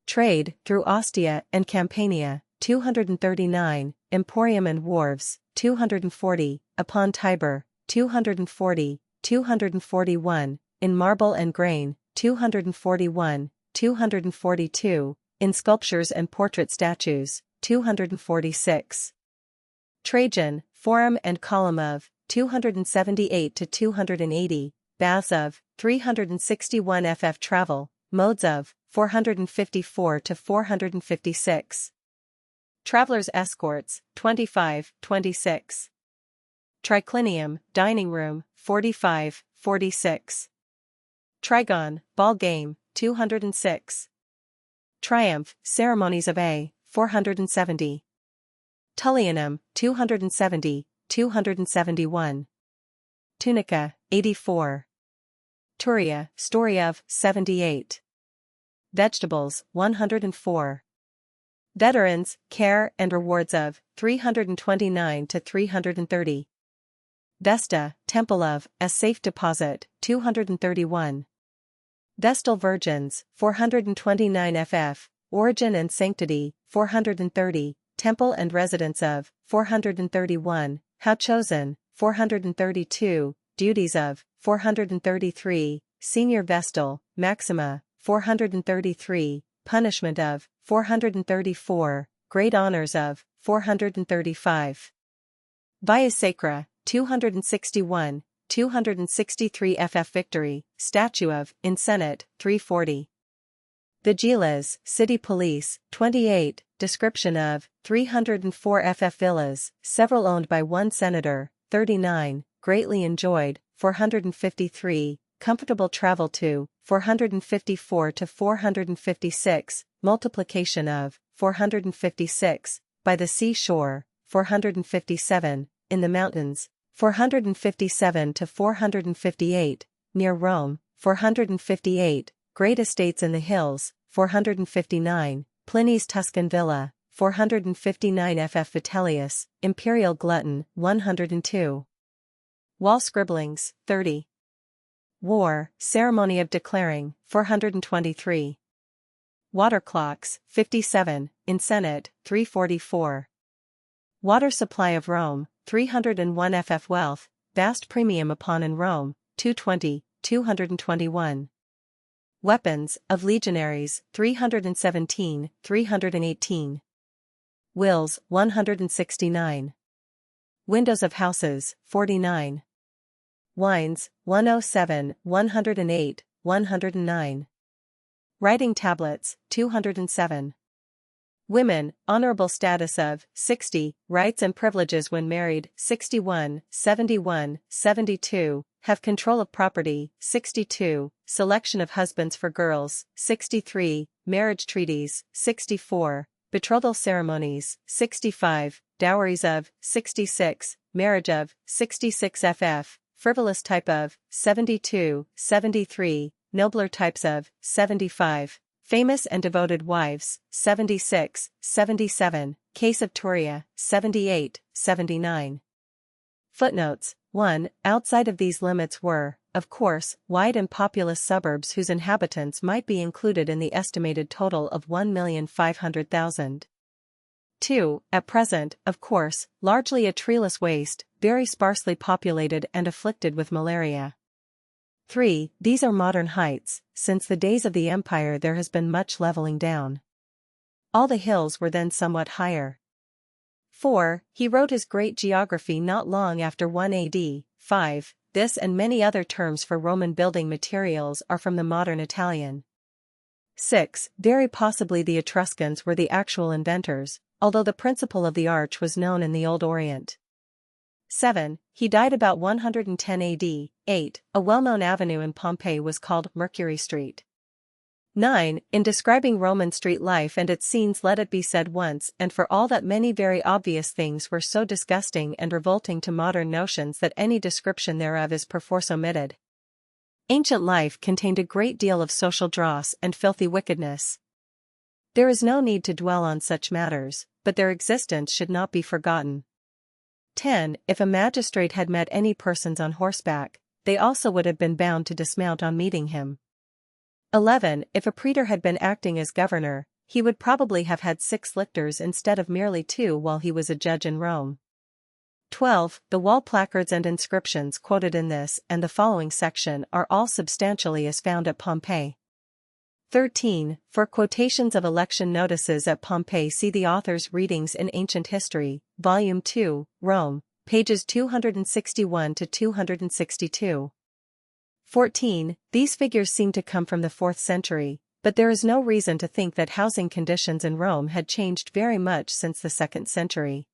Trade, through Ostia and Campania, 239, Emporium and Wharves, 240, upon Tiber, 240, 241, in marble and grain, 241, 242, in sculptures and portrait statues, 246. Trajan, Forum and Column of, 278 to 280, Baths of, 361 ff Travel, modes of, 454 to 456. Travelers' escorts, 25, 26. Triclinium, dining room, 45, 46. Trigon, ball game, 206. Triumph, ceremonies of A, 470. Tullianum, 270, 271. Tunica, 84. Turia, story of, 78. Vegetables, 104. Veterans, care and rewards of, 329 to 330. Vesta, temple of, as safe deposit, 231. Vestal virgins, 429 ff, origin and sanctity, 430, temple and residence of, 431, how chosen, 432, duties of, 433, senior vestal, maxima, 433, punishment of, 434, great honors of, 435. Via Sacra, 261, 263 ff Victory, statue of, in Senate, 340. Vigilas, city police, 28, description of, 304 ff Villas, several owned by one senator, 39, greatly enjoyed, 453, comfortable travel to, 454 to 456, multiplication of 456, by the seashore, 457, in the mountains, 457 to 458, near Rome, 458, great estates in the hills, 459, Pliny's Tuscan villa, 459 ff. Vitellius, imperial glutton, 102. Wall scribblings, 30. War, ceremony of declaring, 423. Water clocks, 57, in Senate, 344. Water supply of Rome, 301 ff. Wealth, vast premium upon in Rome, 220, 221. Weapons, of legionaries, 317, 318. Wills, 169. Windows of houses, 49. Wines, 107, 108, 109. Writing tablets, 207. Women, honorable status of, 60, rights and privileges when married, 61, 71, 72, have control of property, 62, selection of husbands for girls, 63, marriage treaties, 64, betrothal ceremonies, 65, dowries of, 66, marriage of, 66 ff, frivolous type of, 72, 73, nobler types of, 75. Famous and devoted wives, 76, 77, case of Turia, 78, 79. Footnotes, 1. Outside of these limits were, of course, wide and populous suburbs whose inhabitants might be included in the estimated total of 1,500,000. 2. At present, of course, largely a treeless waste, very sparsely populated and afflicted with malaria. 3. These are modern heights, since the days of the empire there has been much leveling down. All the hills were then somewhat higher. 4. He wrote his great geography not long after 1 AD. 5. This and many other terms for Roman building materials are from the modern Italian. 6. Very possibly the Etruscans were the actual inventors, although the principle of the arch was known in the Old Orient. 7. He died about 110 AD. 8. A well-known avenue in Pompeii was called Mercury Street. 9. In describing Roman street life and its scenes, let it be said once and for all that many very obvious things were so disgusting and revolting to modern notions that any description thereof is perforce omitted. Ancient life contained a great deal of social dross and filthy wickedness. There is no need to dwell on such matters, but their existence should not be forgotten. 10. If a magistrate had met any persons on horseback, they also would have been bound to dismount on meeting him. 11. If a praetor had been acting as governor, he would probably have had 6 lictors instead of merely 2 while he was a judge in Rome. 12. The wall placards and inscriptions quoted in this and the following section are all substantially as found at Pompeii. 13. For quotations of election notices at Pompeii, see the author's Readings in Ancient History, Volume 2, Rome, pages 261 to 262. 14. These figures seem to come from the 4th century, but there is no reason to think that housing conditions in Rome had changed very much since the 2nd century.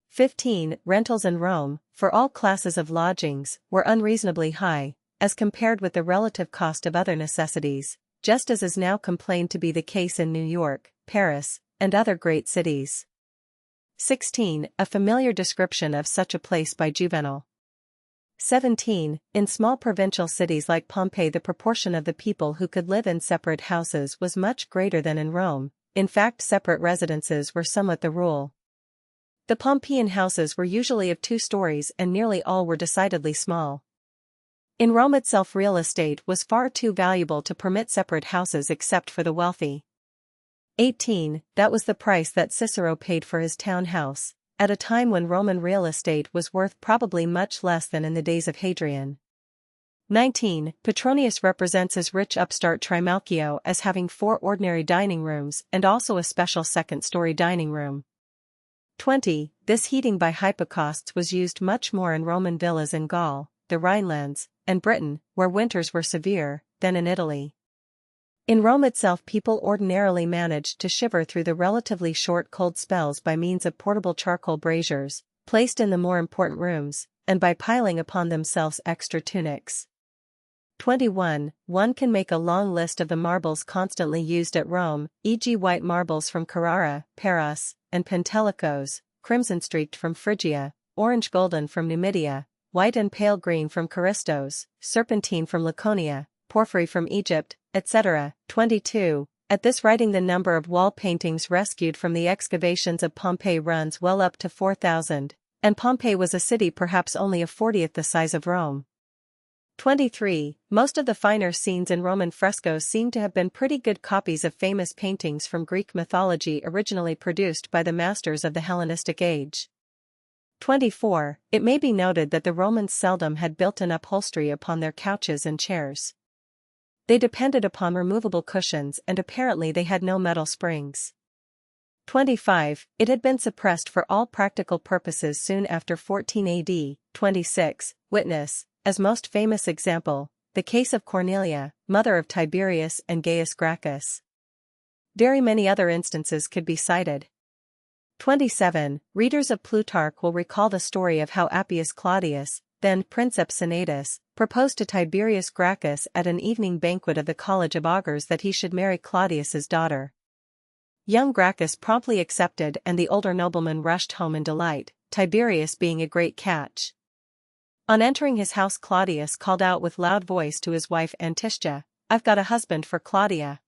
15. Rentals in Rome, for all classes of lodgings, were unreasonably high, as compared with the relative cost of other necessities, just as is now complained to be the case in New York, Paris, and other great cities. 16. A familiar description of such a place by Juvenal. 17. In small provincial cities like Pompeii, the proportion of the people who could live in separate houses was much greater than in Rome. In fact, separate residences were somewhat the rule. The Pompeian houses were usually of 2 stories and nearly all were decidedly small. In Rome itself, real estate was far too valuable to permit separate houses except for the wealthy. 18. That was the price that Cicero paid for his town house, at a time when Roman real estate was worth probably much less than in the days of Hadrian. 19. Petronius represents his rich upstart Trimalchio as having 4 ordinary dining rooms and also a special 2nd-story dining room. 20. This heating by hypocausts was used much more in Roman villas in Gaul, the Rhinelands, and Britain, where winters were severe, than in Italy. In Rome itself, people ordinarily managed to shiver through the relatively short cold spells by means of portable charcoal braziers, placed in the more important rooms, and by piling upon themselves extra tunics. 21. One can make a long list of the marbles constantly used at Rome, e.g. white marbles from Carrara, Paros, and Pentelicos, crimson-streaked from Phrygia, orange-golden from Numidia, white and pale green from Charistos, serpentine from Laconia, porphyry from Egypt, etc. 22. At this writing the number of wall paintings rescued from the excavations of Pompeii runs well up to 4,000, and Pompeii was a city perhaps only a 40th the size of Rome. 23. Most of the finer scenes in Roman frescoes seem to have been pretty good copies of famous paintings from Greek mythology originally produced by the masters of the Hellenistic age. 24. It may be noted that the Romans seldom had built-in upholstery upon their couches and chairs. They depended upon removable cushions and apparently they had no metal springs. 25. It had been suppressed for all practical purposes soon after 14 AD. 26. Witness, as most famous example, the case of Cornelia, mother of Tiberius and Gaius Gracchus. Very many other instances could be cited. 27. Readers of Plutarch will recall the story of how Appius Claudius, then Princeps Senatus, proposed to Tiberius Gracchus at an evening banquet of the College of Augurs that he should marry Claudius's daughter. Young Gracchus promptly accepted and the older nobleman rushed home in delight, Tiberius being a great catch. On entering his house Claudius called out with loud voice to his wife Antistia, "I've got a husband for Claudia."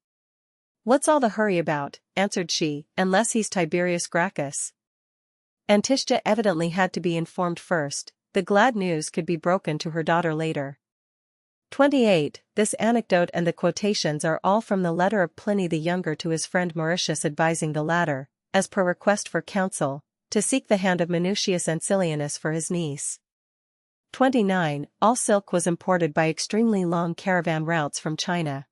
"What's all the hurry about?" answered she, "unless he's Tiberius Gracchus." Antistia evidently had to be informed first, the glad news could be broken to her daughter later. 28. This anecdote and the quotations are all from the letter of Pliny the Younger to his friend Mauritius advising the latter, as per request for counsel, to seek the hand of Minucius Ancilianus for his niece. 29. All silk was imported by extremely long caravan routes from China.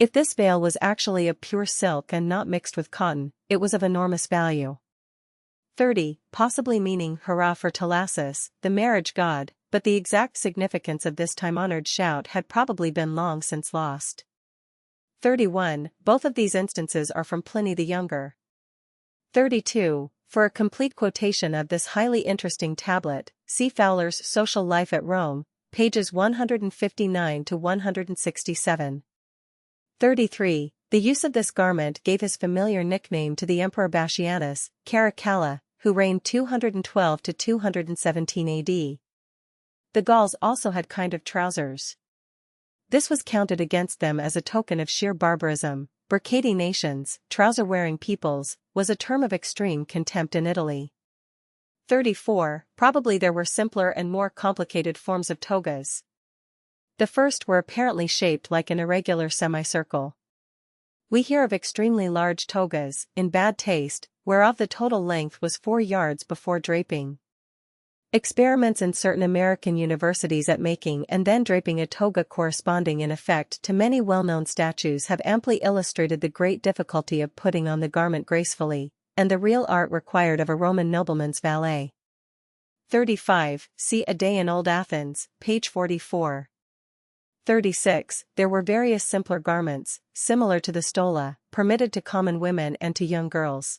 If this veil was actually of pure silk and not mixed with cotton, it was of enormous value. 30. Possibly meaning hurrah for Thalasus, the marriage god, but the exact significance of this time-honored shout had probably been long since lost. 31. Both of these instances are from Pliny the Younger. 32. For a complete quotation of this highly interesting tablet, see Fowler's Social Life at Rome, pages 159 to 167. 33. The use of this garment gave his familiar nickname to the Emperor Bassianus, Caracalla, who reigned 212 to 217 AD. The Gauls also had kind of trousers. This was counted against them as a token of sheer barbarism. Bracadi nations, trouser-wearing peoples, was a term of extreme contempt in Italy. 34. Probably there were simpler and more complicated forms of togas. The first were apparently shaped like an irregular semicircle. We hear of extremely large togas, in bad taste, whereof the total length was 4 yards before draping. Experiments in certain American universities at making and then draping a toga corresponding in effect to many well-known statues have amply illustrated the great difficulty of putting on the garment gracefully, and the real art required of a Roman nobleman's valet. 35. See A Day in Old Athens, page 44. 36. There were various simpler garments, similar to the stola, permitted to common women and to young girls.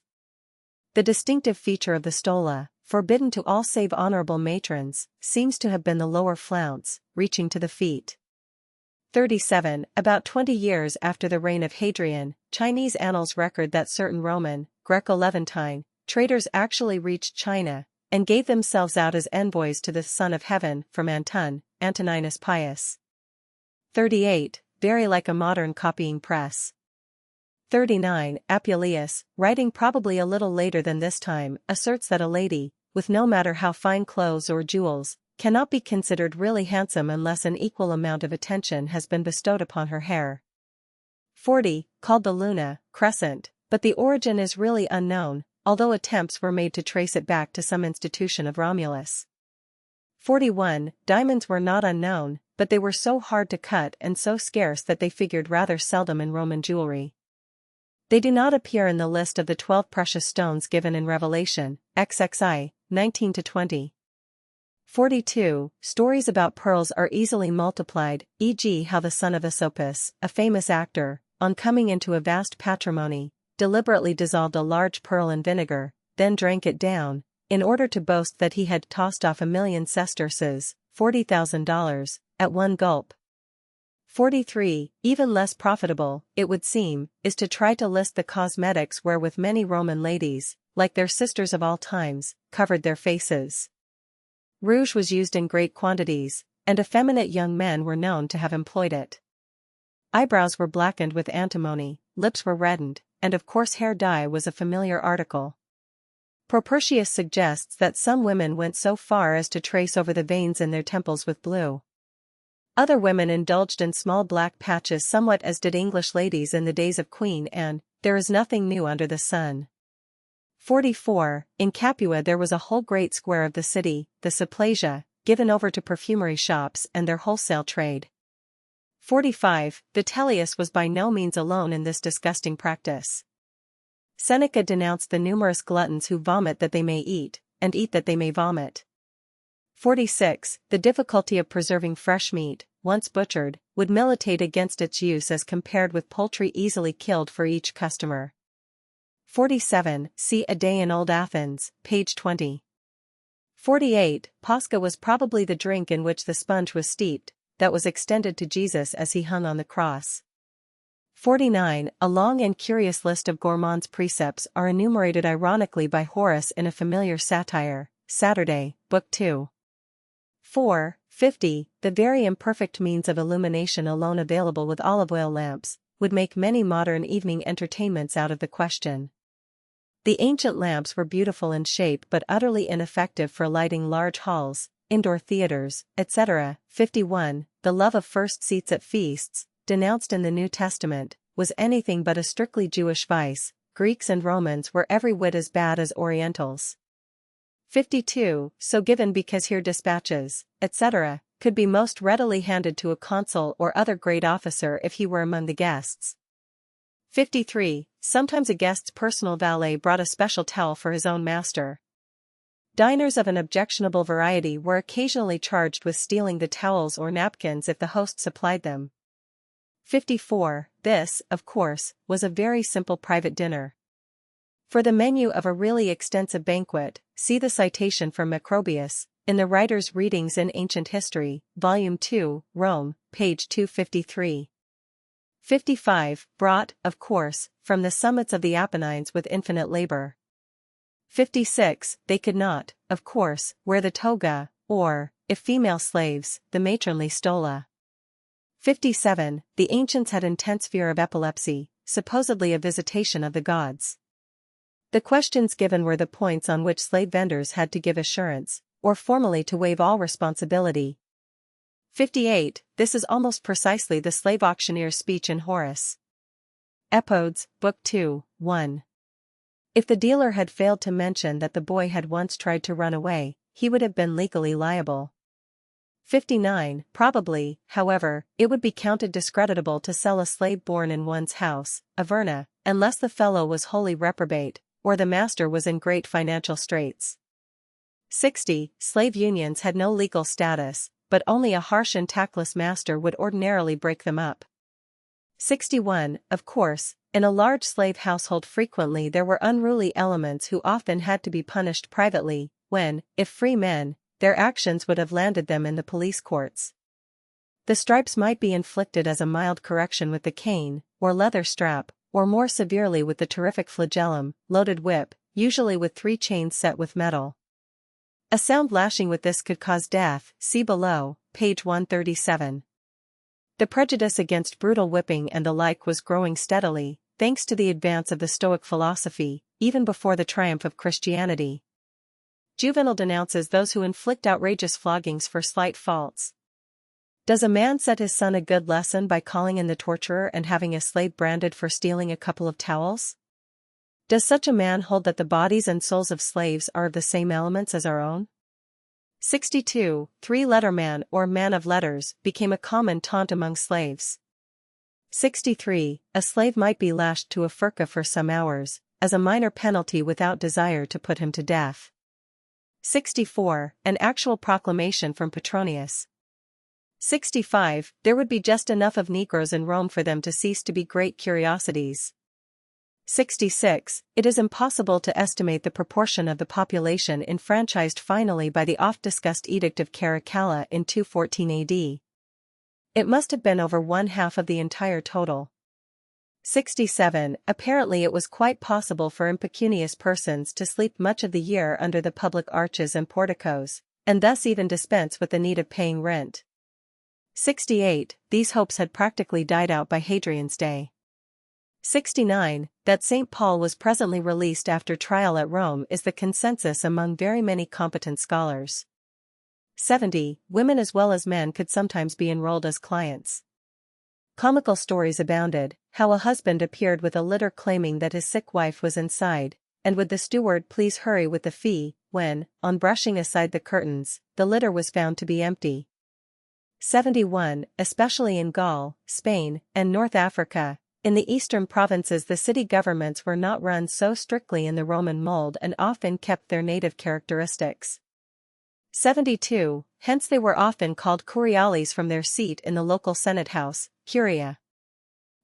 The distinctive feature of the stola, forbidden to all save honorable matrons, seems to have been the lower flounce, reaching to the feet. 37. About 20 years after the reign of Hadrian, Chinese annals record that certain Roman, Greco-Levantine, traders actually reached China, and gave themselves out as envoys to the Son of Heaven from Antoninus Pius. 38. Very like a modern copying press. 39. Apuleius, writing probably a little later than this time, asserts that a lady, with no matter how fine clothes or jewels, cannot be considered really handsome unless an equal amount of attention has been bestowed upon her hair. 40. Called the luna, crescent, but the origin is really unknown, although attempts were made to trace it back to some institution of Romulus. 41. Diamonds were not unknown, but they were so hard to cut and so scarce that they figured rather seldom in Roman jewelry. They do not appear in the list of the 12 precious stones given in Revelation, XXI, 19-20. 42. Stories about pearls are easily multiplied, e.g. how the son of Aesopus, a famous actor, on coming into a vast patrimony, deliberately dissolved a large pearl in vinegar, then drank it down, in order to boast that he had tossed off 1,000,000 sesterces, $40,000, at one gulp. 43. Even less profitable, it would seem, is to try to list the cosmetics wherewith many Roman ladies, like their sisters of all times, covered their faces. Rouge was used in great quantities, and effeminate young men were known to have employed it. Eyebrows were blackened with antimony, lips were reddened, and of course hair dye was a familiar article. Propertius suggests that some women went so far as to trace over the veins in their temples with blue. Other women indulged in small black patches somewhat as did English ladies in the days of Queen Anne. There is nothing new under the sun. 44. In Capua there was a whole great square of the city, the Supplesia, given over to perfumery shops and their wholesale trade. 45. Vitellius was by no means alone in this disgusting practice. Seneca denounced the numerous gluttons who vomit that they may eat, and eat that they may vomit. 46. The difficulty of preserving fresh meat, once butchered, would militate against its use as compared with poultry easily killed for each customer. 47. See A Day in Old Athens, page 20. 48. Posca was probably the drink in which the sponge was steeped, that was extended to Jesus as he hung on the cross. 49. A long and curious list of gourmands' precepts are enumerated ironically by Horace in a familiar satire, Saturday, Book 2. 4. 50. The very imperfect means of illumination alone available with olive oil lamps, would make many modern evening entertainments out of the question. The ancient lamps were beautiful in shape but utterly ineffective for lighting large halls, indoor theaters, etc. 51. The love of first seats at feasts, denounced in the New Testament, was anything but a strictly Jewish vice. Greeks and Romans were every whit as bad as Orientals. 52. So given because here dispatches, etc., could be most readily handed to a consul or other great officer if he were among the guests. 53. Sometimes a guest's personal valet brought a special towel for his own master. Diners of an objectionable variety were occasionally charged with stealing the towels or napkins if the host supplied them. 54. This, of course, was a very simple private dinner. For the menu of a really extensive banquet, see the citation from Macrobius, in the Writer's Readings in Ancient History, Volume 2, Rome, page 253. 55. Brought, of course, from the summits of the Apennines with infinite labor. 56. They could not, of course, wear the toga, or, if female slaves, the matronly stola. 57. The ancients had intense fear of epilepsy, supposedly a visitation of the gods. The questions given were the points on which slave vendors had to give assurance, or formally to waive all responsibility. 58. This is almost precisely the slave auctioneer's speech in Horace. Epodes, Book 2, 1. If the dealer had failed to mention that the boy had once tried to run away, he would have been legally liable. 59. Probably, however, it would be counted discreditable to sell a slave born in one's house, Averna, unless the fellow was wholly reprobate, or the master was in great financial straits. 60. Slave unions had no legal status, but only a harsh and tactless master would ordinarily break them up. 61. Of course, in a large slave household frequently there were unruly elements who often had to be punished privately, when, if free men, their actions would have landed them in the police courts. The stripes might be inflicted as a mild correction with the cane, or leather strap, or more severely with the terrific flagellum, loaded whip, usually with 3 chains set with metal. A sound lashing with this could cause death, see below, page 137. The prejudice against brutal whipping and the like was growing steadily, thanks to the advance of the Stoic philosophy, even before the triumph of Christianity. Juvenal denounces those who inflict outrageous floggings for slight faults. Does a man set his son a good lesson by calling in the torturer and having a slave branded for stealing a couple of towels? Does such a man hold that the bodies and souls of slaves are of the same elements as our own? 62. Three-letter man or man of letters became a common taunt among slaves. 63. A slave might be lashed to a furca for some hours, as a minor penalty without desire to put him to death. 64. An actual proclamation from Petronius. 65. There would be just enough of Negroes in Rome for them to cease to be great curiosities. 66. It is impossible to estimate the proportion of the population enfranchised finally by the oft-discussed Edict of Caracalla in 214 AD. It must have been over 1/2 of the entire total. 67. Apparently it was quite possible for impecunious persons to sleep much of the year under the public arches and porticos, and thus even dispense with the need of paying rent. 68. These hopes had practically died out by Hadrian's day. 69. That St. Paul was presently released after trial at Rome is the consensus among very many competent scholars. 70. Women as well as men could sometimes be enrolled as clients. Comical stories abounded, how a husband appeared with a litter claiming that his sick wife was inside, and would the steward please hurry with the fee, when, on brushing aside the curtains, the litter was found to be empty. 71. Especially in Gaul, Spain, and North Africa, in the eastern provinces the city governments were not run so strictly in the Roman mold and often kept their native characteristics. 72. Hence they were often called curiales from their seat in the local senate house, curia.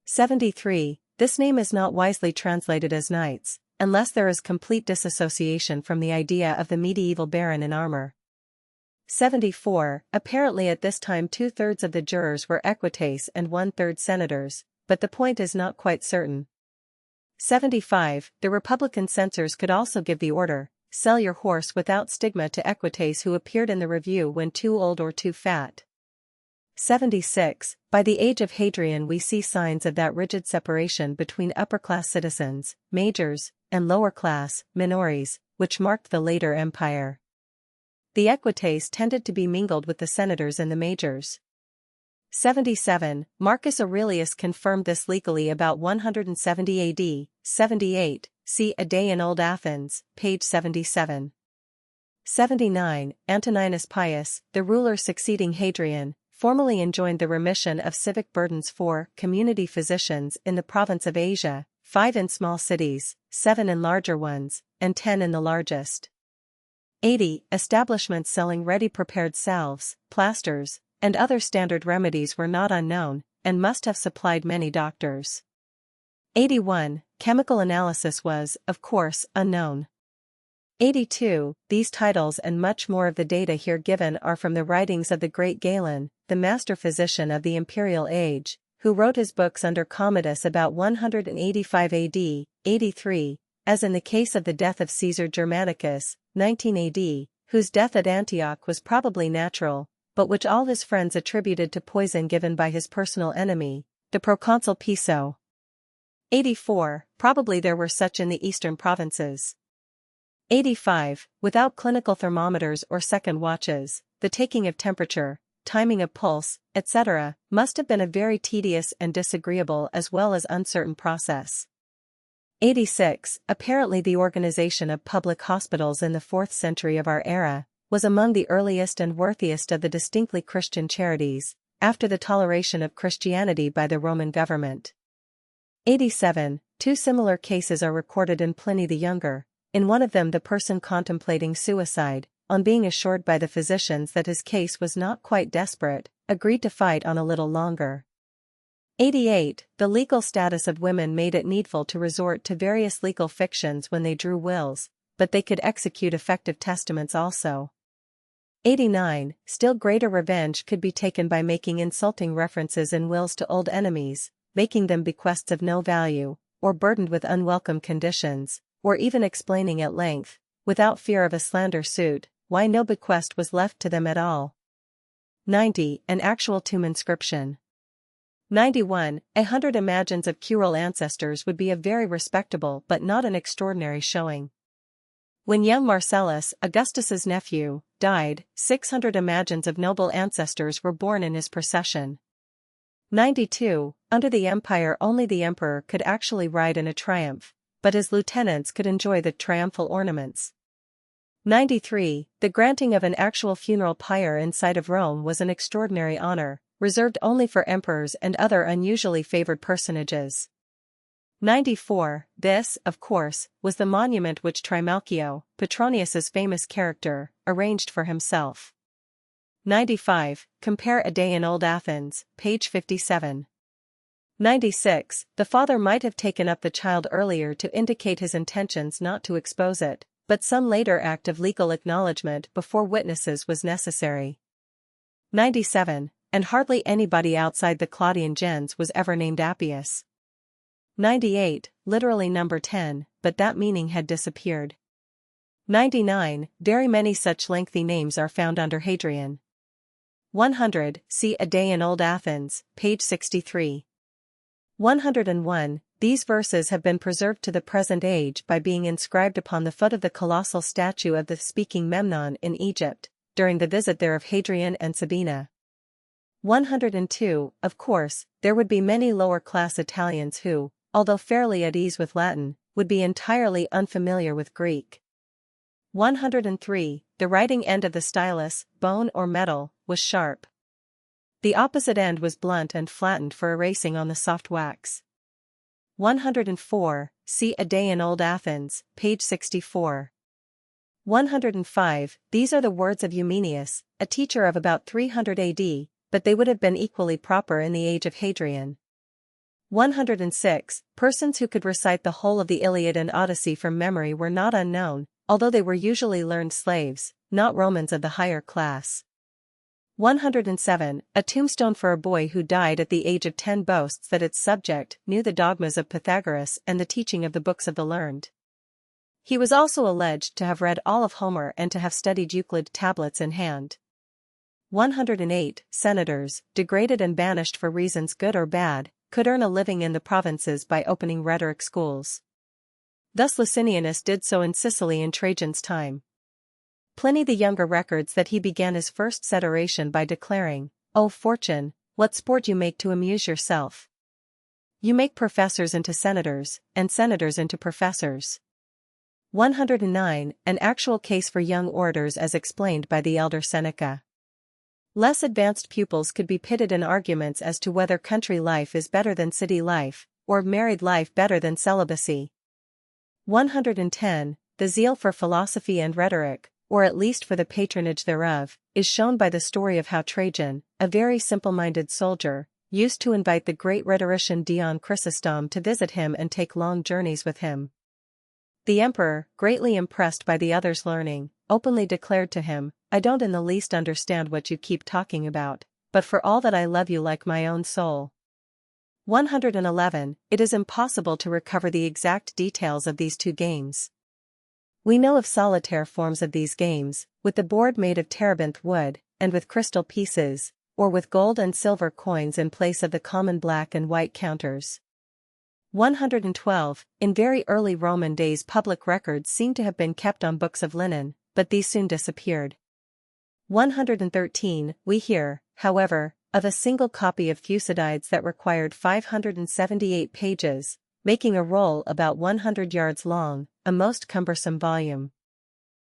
73. This name is not wisely translated as knights, unless there is complete disassociation from the idea of the medieval baron in armor. 74. Apparently at this time 2/3 of the jurors were equites and 1/3 senators, but the point is not quite certain. 75. The Republican censors could also give the order, "Sell your horse without stigma" to equites who appeared in the review when too old or too fat. 76. By the age of Hadrian we see signs of that rigid separation between upper-class citizens, majors, and lower-class, minores, which marked the later empire. The equites tended to be mingled with the senators and the majors. 77. Marcus Aurelius confirmed this legally about 170 AD, 78, see A Day in Old Athens, page 77. 79. Antoninus Pius, the ruler succeeding Hadrian, formally enjoined the remission of civic burdens for community physicians in the province of Asia, 5 in small cities, 7 in larger ones, and 10 in the largest. 80. Establishments selling ready-prepared salves, plasters, and other standard remedies were not unknown, and must have supplied many doctors. 81. Chemical analysis was, of course, unknown. 82. These titles and much more of the data here given are from the writings of the great Galen, the master physician of the imperial age, who wrote his books under Commodus about 185 AD, 83, as in the case of the death of Caesar Germanicus, 19 AD, whose death at Antioch was probably natural, but which all his friends attributed to poison given by his personal enemy, the proconsul Piso. 84. Probably there were such in the eastern provinces. 85. Without clinical thermometers or second watches, the taking of temperature, timing of pulse, etc., must have been a very tedious and disagreeable as well as uncertain process. 86. Apparently the organization of public hospitals in the 4th century of our era was among the earliest and worthiest of the distinctly Christian charities, after the toleration of Christianity by the Roman government. 87. 2 similar cases are recorded in Pliny the Younger. In one of them the person contemplating suicide, on being assured by the physicians that his case was not quite desperate, agreed to fight on a little longer. 88. The legal status of women made it needful to resort to various legal fictions when they drew wills, but they could execute effective testaments also. 89. Still greater revenge could be taken by making insulting references in wills to old enemies, making them bequests of no value, or burdened with unwelcome conditions, or even explaining at length, without fear of a slander suit, why no bequest was left to them at all. 90. An actual tomb inscription. 91. 100 imagines of curule ancestors would be a very respectable but not an extraordinary showing. When young Marcellus, Augustus's nephew, died, 600 imagines of noble ancestors were born in his procession. 92. Under the empire only the emperor could actually ride in a triumph, but his lieutenants could enjoy the triumphal ornaments. 93. The granting of an actual funeral pyre inside of Rome was an extraordinary honor, reserved only for emperors and other unusually favored personages. 94. This, of course, was the monument which Trimalchio, Petronius's famous character, arranged for himself. 95. Compare A Day in Old Athens, page 57. 96. The father might have taken up the child earlier to indicate his intentions not to expose it, but some later act of legal acknowledgement before witnesses was necessary. 97. and hardly anybody outside the Claudian gens was ever named Appius. 98, literally number 10, but that meaning had disappeared. 99, very many such lengthy names are found under Hadrian. 100, see A Day in Old Athens, page 63. 101, these verses have been preserved to the present age by being inscribed upon the foot of the colossal statue of the speaking Memnon in Egypt, during the visit there of Hadrian and Sabina. 102, of course, there would be many lower-class Italians who, although fairly at ease with Latin, would be entirely unfamiliar with Greek. 103, the writing end of the stylus, bone or metal, was sharp. The opposite end was blunt and flattened for erasing on the soft wax. 104, see A Day in Old Athens, page 64. 105, these are the words of Eumenius, a teacher of about 300 AD, but they would have been equally proper in the age of Hadrian. 106, persons who could recite the whole of the Iliad and Odyssey from memory were not unknown, although they were usually learned slaves, not Romans of the higher class. 107, a tombstone for a boy who died at the age of 10 boasts that its subject knew the dogmas of Pythagoras and the teaching of the books of the learned. He was also alleged to have read all of Homer and to have studied Euclid tablets in hand. 108, senators, degraded and banished for reasons good or bad, could earn a living in the provinces by opening rhetoric schools. Thus Licinianus did so in Sicily in Trajan's time. Pliny the Younger records that he began his first oration by declaring, "O fortune, what sport you make to amuse yourself! You make professors into senators, and senators into professors." 109, an actual case for young orators as explained by the elder Seneca. Less advanced pupils could be pitted in arguments as to whether country life is better than city life, or married life better than celibacy. 110, the zeal for philosophy and rhetoric, or at least for the patronage thereof, is shown by the story of how Trajan, a very simple-minded soldier, used to invite the great rhetorician Dion Chrysostom to visit him and take long journeys with him. The emperor, greatly impressed by the other's learning, openly declared to him, "I don't in the least understand what you keep talking about, but for all that I love you like my own soul." 111, it is impossible to recover the exact details of these two games. We know of solitaire forms of these games, with the board made of terebinth wood, and with crystal pieces, or with gold and silver coins in place of the common black and white counters. 112, in very early Roman days public records seem to have been kept on books of linen, but these soon disappeared. 113, we hear, however, of a single copy of Thucydides that required 578 pages, making a roll about 100 yards long, a most cumbersome volume.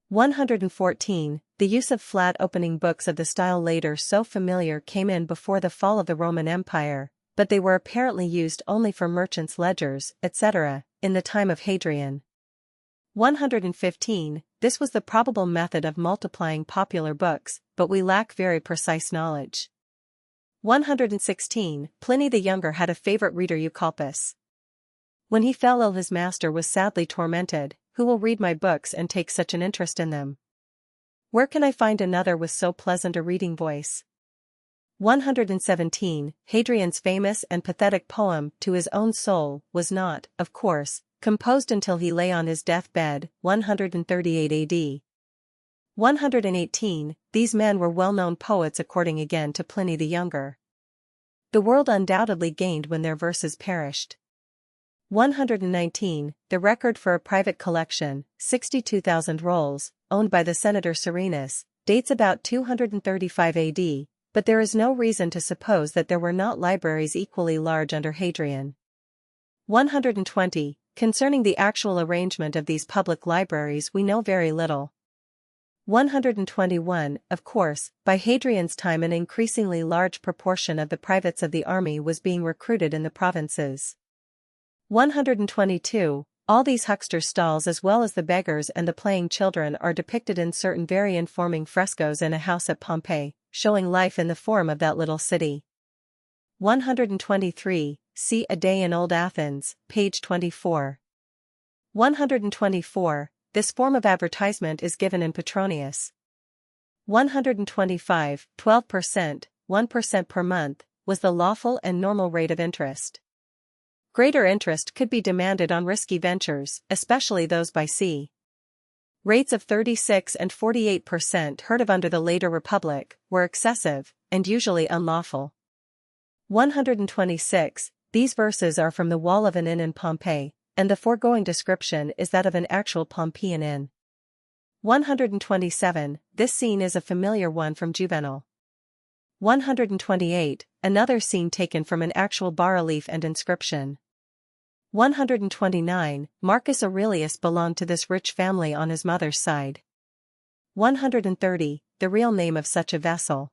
114, the use of flat opening books of the style later so familiar came in before the fall of the Roman Empire, but they were apparently used only for merchants' ledgers, etc., in the time of Hadrian. 115, this was the probable method of multiplying popular books, but we lack very precise knowledge. 116, Pliny the Younger had a favorite reader Eucolpus. When he fell ill his master was sadly tormented, "Who will read my books and take such an interest in them? Where can I find another with so pleasant a reading voice?" 117, Hadrian's famous and pathetic poem, To His Own Soul, was not, of course, composed until he lay on his deathbed, 138 AD. 118, these men were well-known poets according again to Pliny the Younger. The world undoubtedly gained when their verses perished. 119, the record for a private collection, 62,000 rolls, owned by the senator Serenus, dates about 235 AD, but there is no reason to suppose that there were not libraries equally large under Hadrian. 120, concerning the actual arrangement of these public libraries we know very little. 121, of course, by Hadrian's time an increasingly large proportion of the privates of the army was being recruited in the provinces. 122, all these hucksters' stalls as well as the beggars and the playing children are depicted in certain very informing frescoes in a house at Pompeii, showing life in the forum of that little city. 123, see A Day in Old Athens, page 24. 124, this form of advertisement is given in Petronius. 125, 12%, 1% per month, was the lawful and normal rate of interest. Greater interest could be demanded on risky ventures, especially those by sea. Rates of 36 and 48% heard of under the later Republic were excessive and usually unlawful. 126. These verses are from the wall of an inn in Pompeii, and the foregoing description is that of an actual Pompeian inn. 127. This scene is a familiar one from Juvenal. 128. Another scene taken from an actual bas-relief and inscription. 129. Marcus Aurelius belonged to this rich family on his mother's side. 130. The real name of such a vessel.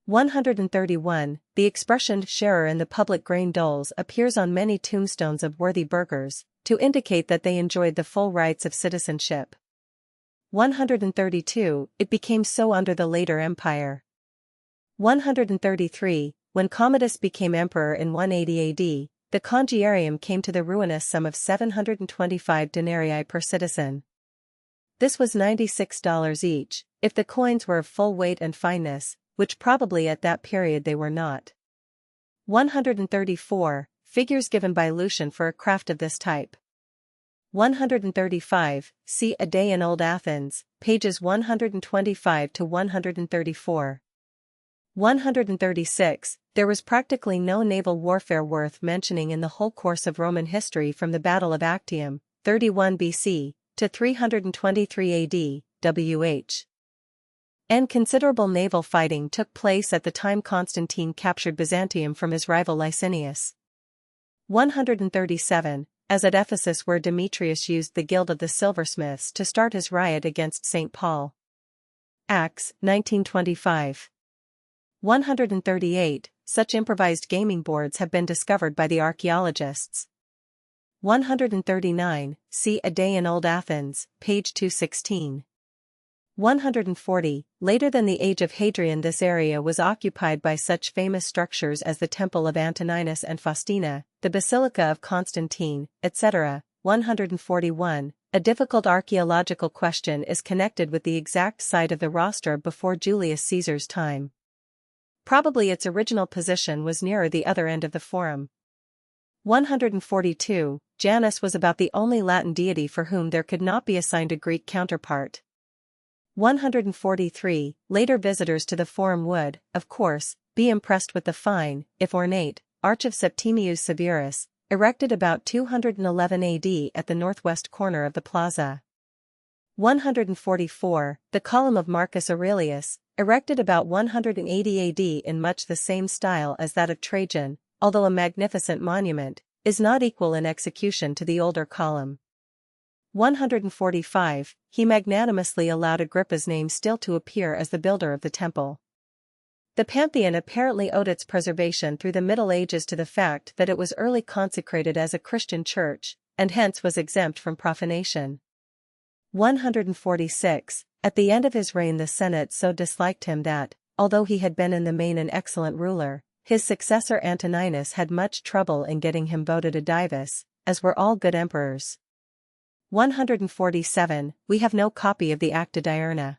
131. The expression sharer in the public grain doles appears on many tombstones of worthy burghers, to indicate that they enjoyed the full rights of citizenship. 132. It became so under the later empire. 133. When Commodus became emperor in 180 AD, the congiarium came to the ruinous sum of 725 denarii per citizen. This was $96 each, if the coins were of full weight and fineness, which probably at that period they were not. 134. Figures given by Lucian for a craft of this type. 135. See A Day in Old Athens, pages 125 to 134. 136. There was practically no naval warfare worth mentioning in the whole course of Roman history from the Battle of Actium, 31 BC, to 323 AD, WH. And considerable naval fighting took place at the time Constantine captured Byzantium from his rival Licinius. 137. As at Ephesus, where Demetrius used the guild of the silversmiths to start his riot against St. Paul. Acts, 1925. 138. Such improvised gaming boards have been discovered by the archaeologists. 139. See A Day in Old Athens, page 216. 140. Later than the age of Hadrian, this area was occupied by such famous structures as the Temple of Antoninus and Faustina, the Basilica of Constantine, etc. 141. A difficult archaeological question is connected with the exact site of the rostra before Julius Caesar's time. Probably its original position was nearer the other end of the forum. 142. Janus was about the only Latin deity for whom there could not be assigned a Greek counterpart. 143. Later visitors to the forum would, of course, be impressed with the fine, if ornate, arch of Septimius Severus, erected about 211 AD at the northwest corner of the plaza. 144. The column of Marcus Aurelius, erected about 180 AD in much the same style as that of Trajan, although a magnificent monument, is not equal in execution to the older column. 145. He magnanimously allowed Agrippa's name still to appear as the builder of the temple. The Pantheon apparently owed its preservation through the Middle Ages to the fact that it was early consecrated as a Christian church, and hence was exempt from profanation. 146. At the end of his reign the Senate so disliked him that, although he had been in the main an excellent ruler, his successor Antoninus had much trouble in getting him voted a divus, as were all good emperors. 147. We have no copy of the Acta Diurna.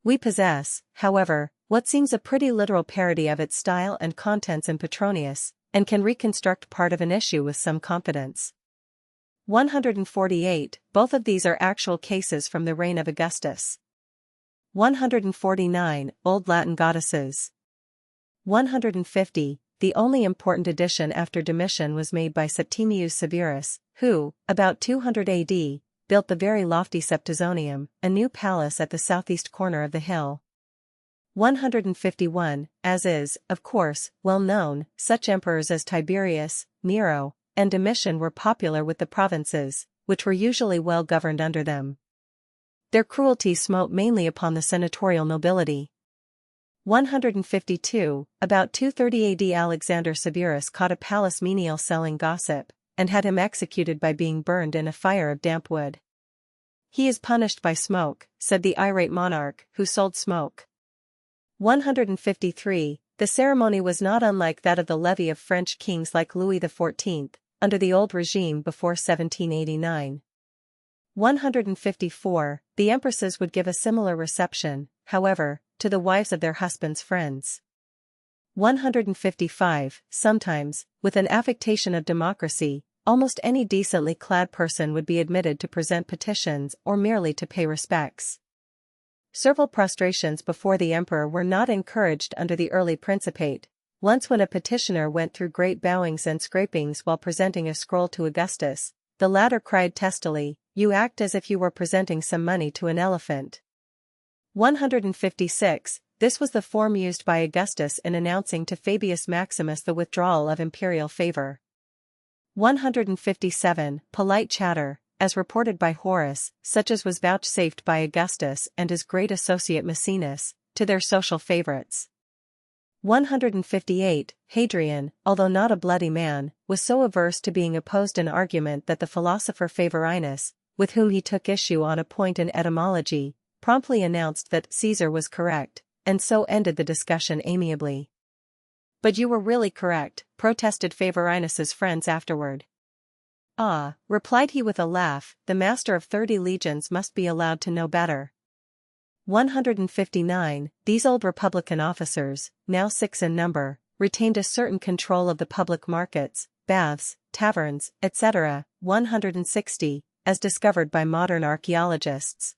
We possess, however, what seems a pretty literal parody of its style and contents in Petronius, and can reconstruct part of an issue with some confidence. 148. Both of these are actual cases from the reign of Augustus. 149. Old Latin goddesses. 150. The only important addition after Domitian was made by Septimius Severus, who, about 200 AD, built the very lofty Septizonium, a new palace at the southeast corner of the hill. 151. As is, of course, well known, such emperors as Tiberius, Nero, and Domitian were popular with the provinces, which were usually well governed under them. Their cruelty smote mainly upon the senatorial nobility. 152. About 230 AD Alexander Severus caught a palace menial selling gossip, and had him executed by being burned in a fire of damp wood. He is punished by smoke, said the irate monarch, who sold smoke. 153. The ceremony was not unlike that of the levee of French kings like Louis XIV, under the old regime before 1789. 154. The empresses would give a similar reception, however, to the wives of their husbands' friends. 155. Sometimes, with an affectation of democracy, almost any decently clad person would be admitted to present petitions or merely to pay respects. Servile prostrations before the emperor were not encouraged under the early Principate. Once when a petitioner went through great bowings and scrapings while presenting a scroll to Augustus, the latter cried testily, "You act as if you were presenting some money to an elephant." 156. This was the form used by Augustus in announcing to Fabius Maximus the withdrawal of imperial favor. 157. Polite chatter, as reported by Horace, such as was vouchsafed by Augustus and his great associate Maecenas, to their social favorites. 158. Hadrian, although not a bloody man, was so averse to being opposed in argument that the philosopher Favorinus, with whom he took issue on a point in etymology, promptly announced that Caesar was correct, and so ended the discussion amiably. "But you were really correct," protested Favorinus's friends afterward. "Ah," replied he with a laugh, "the master of 30 legions must be allowed to know better." 159. These old republican officers, now 6 in number, retained a certain control of the public markets, baths, taverns, etc. 160, as discovered by modern archaeologists.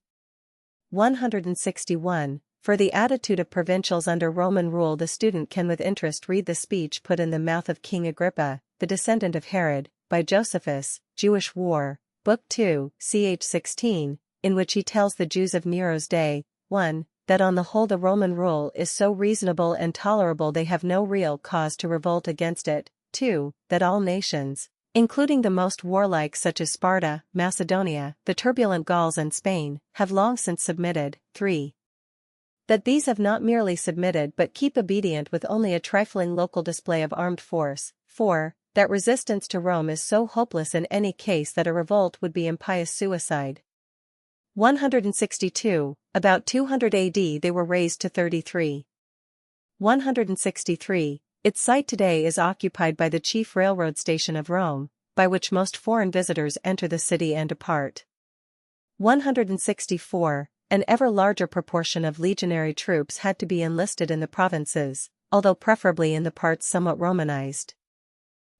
161. For the attitude of provincials under Roman rule, the student can with interest read the speech put in the mouth of King Agrippa, the descendant of Herod, by Josephus, Jewish War, Book 2, ch. 16, in which he tells the Jews of Nero's day, 1. That on the whole the Roman rule is so reasonable and tolerable they have no real cause to revolt against it, 2. That all nations, including the most warlike such as Sparta, Macedonia, the turbulent Gauls and Spain, have long since submitted, 3. That these have not merely submitted but keep obedient with only a trifling local display of armed force, 4. That resistance to Rome is so hopeless in any case that a revolt would be impious suicide. 162. About 200 AD they were raised to 33. 163. Its site today is occupied by the chief railroad station of Rome, by which most foreign visitors enter the city and depart. 164. An ever larger proportion of legionary troops had to be enlisted in the provinces, although preferably in the parts somewhat Romanized.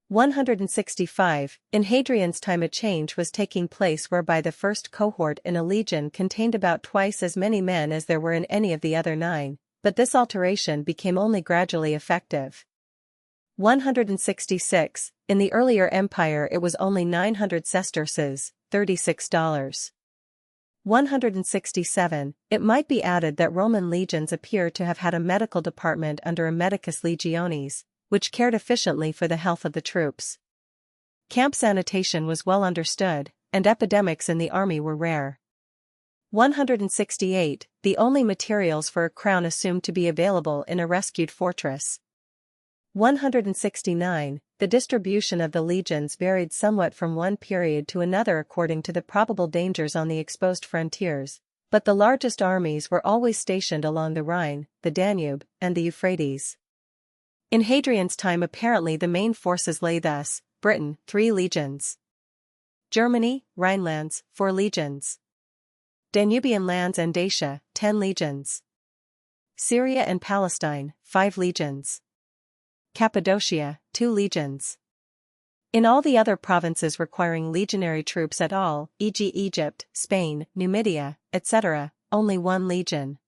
165. In Hadrian's time a change was taking place whereby the first cohort in a legion contained about twice as many men as there were in any of the other 9, but this alteration became only gradually effective. 166. In the earlier empire it was only 900 sesterces, $36. 167. It might be added that Roman legions appear to have had a medical department under a medicus legionis, which cared efficiently for the health of the troops. Camp sanitation was well understood, and epidemics in the army were rare. 168. The only materials for a crown assumed to be available in a rescued fortress. 169. The distribution of the legions varied somewhat from one period to another according to the probable dangers on the exposed frontiers, but the largest armies were always stationed along the Rhine, the Danube, and the Euphrates. In Hadrian's time apparently the main forces lay thus: Britain, 3 legions. Germany, Rhinelands, 4 legions. Danubian lands and Dacia, 10 legions. Syria and Palestine, 5 legions. Cappadocia, 2 legions. In all the other provinces requiring legionary troops at all, e.g. Egypt, Spain, Numidia, etc., only 1 legion.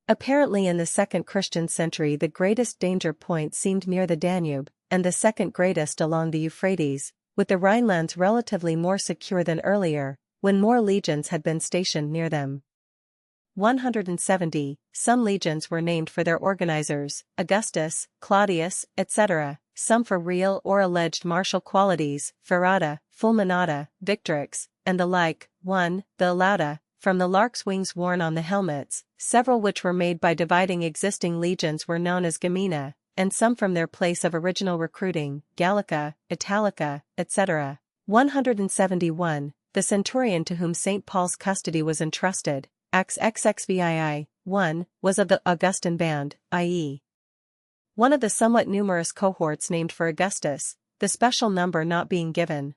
Apparently in the second Christian century the greatest danger point seemed near the Danube, and the second greatest along the Euphrates, with the Rhinelands relatively more secure than earlier, when more legions had been stationed near them. 170. Some legions were named for their organizers, Augustus, Claudius, etc., some for real or alleged martial qualities, Ferrata, Fulminata, Victrix, and the like. 1. The Alauda, from the lark's wings worn on the helmets, several which were made by dividing existing legions were known as Gemina, and some from their place of original recruiting, Gallica, Italica, etc. 171. The centurion to whom St. Paul's custody was entrusted, Acts XXVII, 1, was of the Augustan band, i.e. one of the somewhat numerous cohorts named for Augustus, the special number not being given.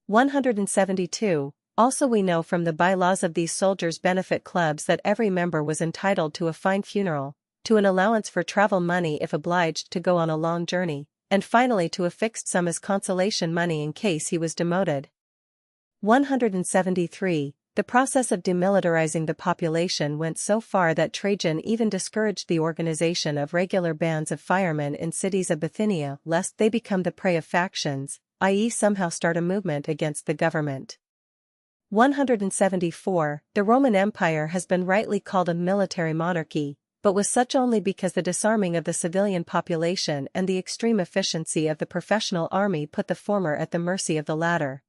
172. Also we know from the bylaws of these soldiers' benefit clubs that every member was entitled to a fine funeral, to an allowance for travel money if obliged to go on a long journey, and finally to a fixed sum as consolation money in case he was demoted. 173. The process of demilitarizing the population went so far that Trajan even discouraged the organization of regular bands of firemen in cities of Bithynia lest they become the prey of factions, i.e. somehow start a movement against the government. 174. The Roman Empire has been rightly called a military monarchy, but was such only because the disarming of the civilian population and the extreme efficiency of the professional army put the former at the mercy of the latter.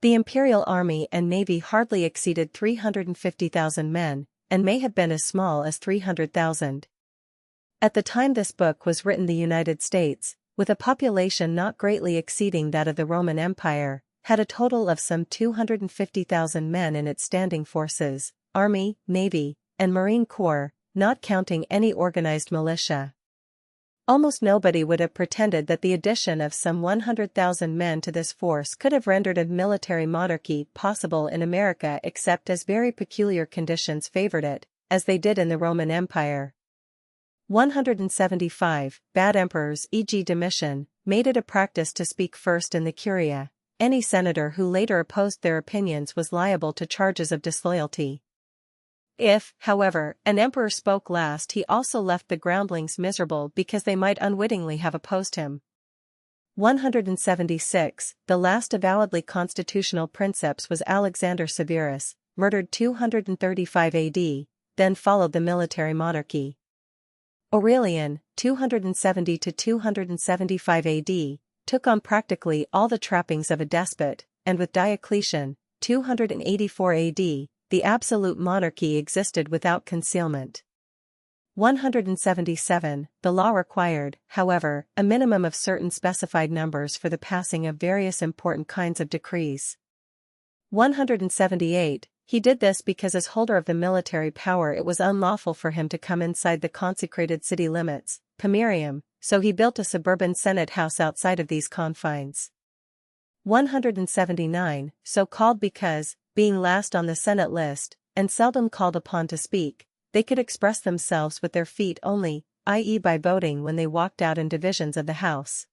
The imperial army and navy hardly exceeded 350,000 men, and may have been as small as 300,000. At the time this book was written, the United States, with a population not greatly exceeding that of the Roman Empire, had a total of some 250,000 men in its standing forces, army, navy, and marine corps, not counting any organized militia. Almost nobody would have pretended that the addition of some 100,000 men to this force could have rendered a military monarchy possible in America except as very peculiar conditions favored it, as they did in the Roman Empire. 175. Bad emperors, e.g. Domitian, made it a practice to speak first in the Curia. Any senator who later opposed their opinions was liable to charges of disloyalty. If, however, an emperor spoke last, he also left the groundlings miserable because they might unwittingly have opposed him. 176. The last avowedly constitutional princeps was Alexander Severus, murdered 235 AD, then followed the military monarchy. Aurelian, 270 to 275 AD, took on practically all the trappings of a despot, and with Diocletian, 284 AD, the absolute monarchy existed without concealment. 177. The law required, however, a minimum of certain specified numbers for the passing of various important kinds of decrees. 178. He did this because as holder of the military power it was unlawful for him to come inside the consecrated city limits, Pomerium, so he built a suburban senate house outside of these confines. 179. So called because, being last on the Senate list, and seldom called upon to speak, they could express themselves with their feet only, i.e. by voting when they walked out in divisions of the House.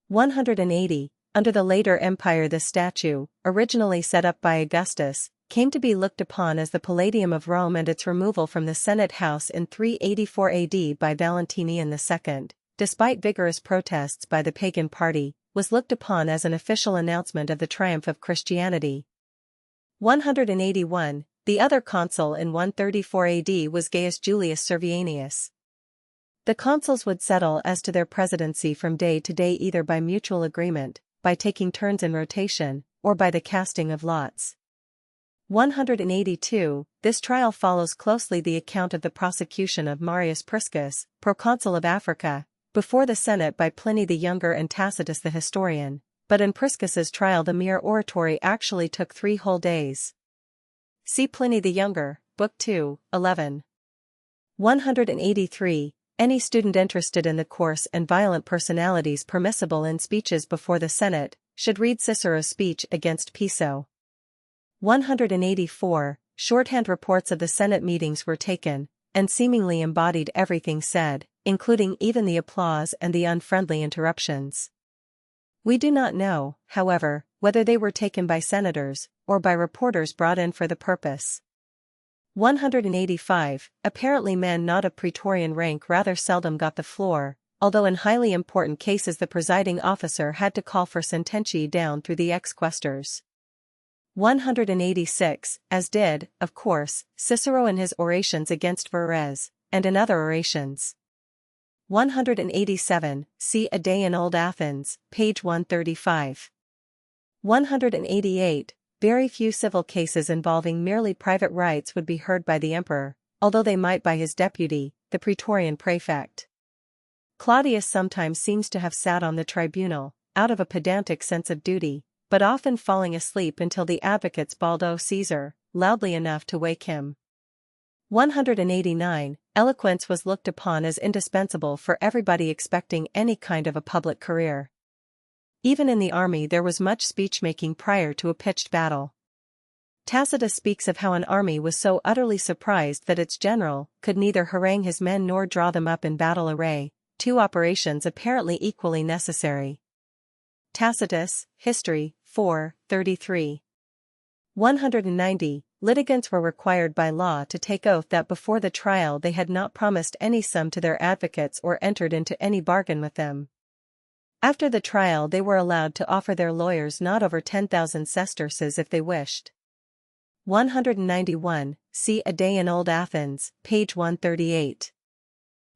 180. Under the later empire this statue, originally set up by Augustus, came to be looked upon as the Palladium of Rome, and its removal from the Senate House in 384 AD by Valentinian II, despite vigorous protests by the pagan party, was looked upon as an official announcement of the triumph of Christianity. 181. The other consul in 134 AD was Gaius Julius Servianus. The consuls would settle as to their presidency from day to day either by mutual agreement, by taking turns in rotation, or by the casting of lots. 182. This trial follows closely the account of the prosecution of Marius Priscus, proconsul of Africa, before the Senate by Pliny the Younger and Tacitus the historian, but in Priscus's trial the mere oratory actually took 3 whole days. See Pliny the Younger, Book 2, 11. 183. Any student interested in the coarse and violent personalities permissible in speeches before the Senate, should read Cicero's speech against Piso. 184. Shorthand reports of the Senate meetings were taken, and seemingly embodied everything said, including even the applause and the unfriendly interruptions. We do not know, however, whether they were taken by senators, or by reporters brought in for the purpose. 185. Apparently men not of praetorian rank rather seldom got the floor, although in highly important cases the presiding officer had to call for sententiae down through the ex-quaestors. 186, as did, of course, Cicero in his orations against Verres, and in other orations. 187, see A Day in Old Athens, page 135. 188, very few civil cases involving merely private rights would be heard by the emperor, although they might by his deputy, the praetorian praefect. Claudius sometimes seems to have sat on the tribunal, out of a pedantic sense of duty, but often falling asleep until the advocates bawled "O Caesar," loudly enough to wake him. 189, eloquence was looked upon as indispensable for everybody expecting any kind of a public career. Even in the army there was much speech-making prior to a pitched battle. Tacitus speaks of how an army was so utterly surprised that its general could neither harangue his men nor draw them up in battle array, two operations apparently equally necessary. Tacitus, History, 4:33. 190. Litigants were required by law to take oath that before the trial they had not promised any sum to their advocates or entered into any bargain with them. After the trial they were allowed to offer their lawyers not over 10,000 sesterces if they wished. 191. See A Day in Old Athens, page 138.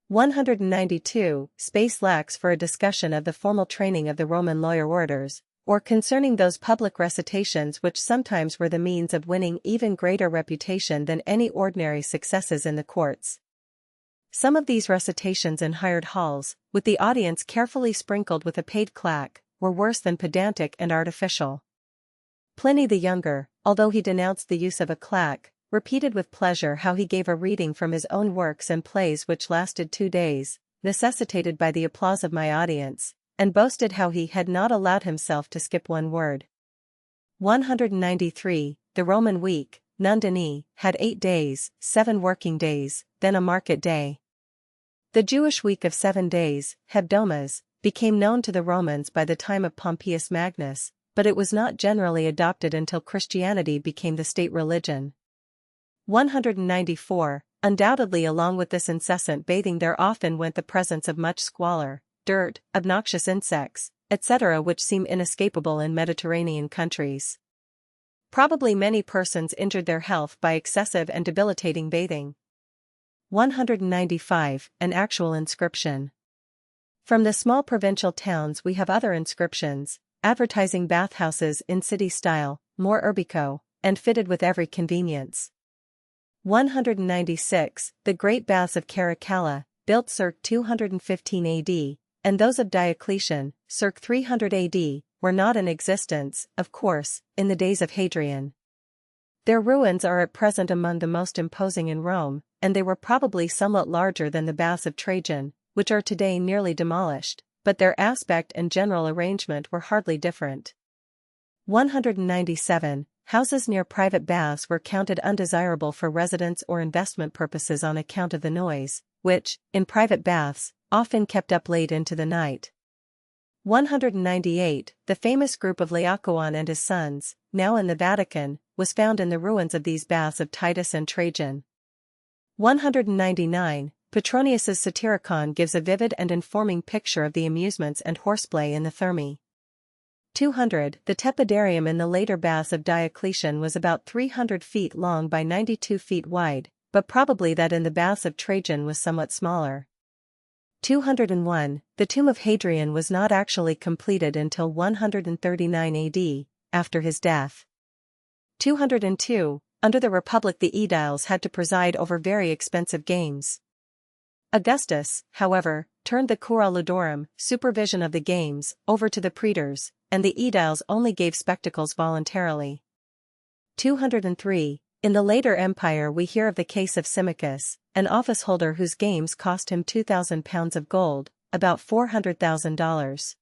192. Space lacks for a discussion of the formal training of the Roman lawyer orators, or concerning those public recitations which sometimes were the means of winning even greater reputation than any ordinary successes in the courts. Some of these recitations in hired halls, with the audience carefully sprinkled with a paid claque, were worse than pedantic and artificial. Pliny the Younger, although he denounced the use of a claque, repeated with pleasure how he gave a reading from his own works and plays which lasted 2 days, necessitated by the applause of my audience, and boasted how he had not allowed himself to skip one word. 193. The Roman week, non Denis, had 8 days, 7 working days, then a market day. The Jewish week of 7 days, Hebdomas, became known to the Romans by the time of Pompeius Magnus, but it was not generally adopted until Christianity became the state religion. 194. Undoubtedly along with this incessant bathing there often went the presence of much squalor, dirt, obnoxious insects, etc. which seem inescapable in Mediterranean countries. Probably many persons injured their health by excessive and debilitating bathing. 195. An actual inscription. From the small provincial towns we have other inscriptions, advertising bathhouses in city style, more urbico, and fitted with every convenience. 196. The great baths of Caracalla, built circa 215 AD, and those of Diocletian, circa 300 AD, were not in existence, of course, in the days of Hadrian. Their ruins are at present among the most imposing in Rome, and they were probably somewhat larger than the baths of Trajan, which are today nearly demolished, but their aspect and general arrangement were hardly different. 197. Houses near private baths were counted undesirable for residence or investment purposes on account of the noise, which, in private baths, often kept up late into the night. 198. The famous group of Laocoon and his sons, now in the Vatican, was found in the ruins of these baths of Titus and Trajan. 199. Petronius's Satyricon gives a vivid and informing picture of the amusements and horseplay in the Thermae. 200. The tepidarium in the later baths of Diocletian was about 300 feet long by 92 feet wide, but probably that in the baths of Trajan was somewhat smaller. 201. The tomb of Hadrian was not actually completed until 139 AD, after his death. 202. Under the Republic the aediles had to preside over very expensive games. Augustus, however, turned the cura ludorum, supervision of the games, over to the praetors, and the aediles only gave spectacles voluntarily. 203. In the later empire we hear of the case of Symmachus, an officeholder whose games cost him 2,000 pounds of gold, about $400,000.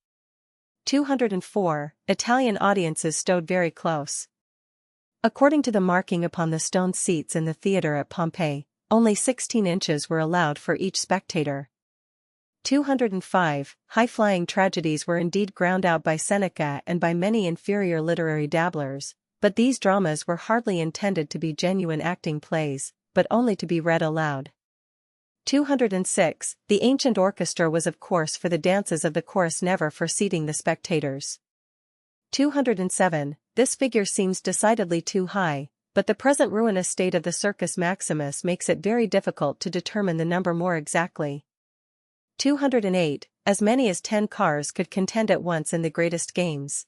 204. Italian audiences stood very close. According to the marking upon the stone seats in the theatre at Pompeii, only 16 inches were allowed for each spectator. 205. High-flying tragedies were indeed ground out by Seneca and by many inferior literary dabblers, but these dramas were hardly intended to be genuine acting plays, but only to be read aloud. 206. The ancient orchestra was of course for the dances of the chorus, never for seating the spectators. 207. This figure seems decidedly too high, but the present ruinous state of the Circus Maximus makes it very difficult to determine the number more exactly. 208. As many as 10 cars could contend at once in the greatest games.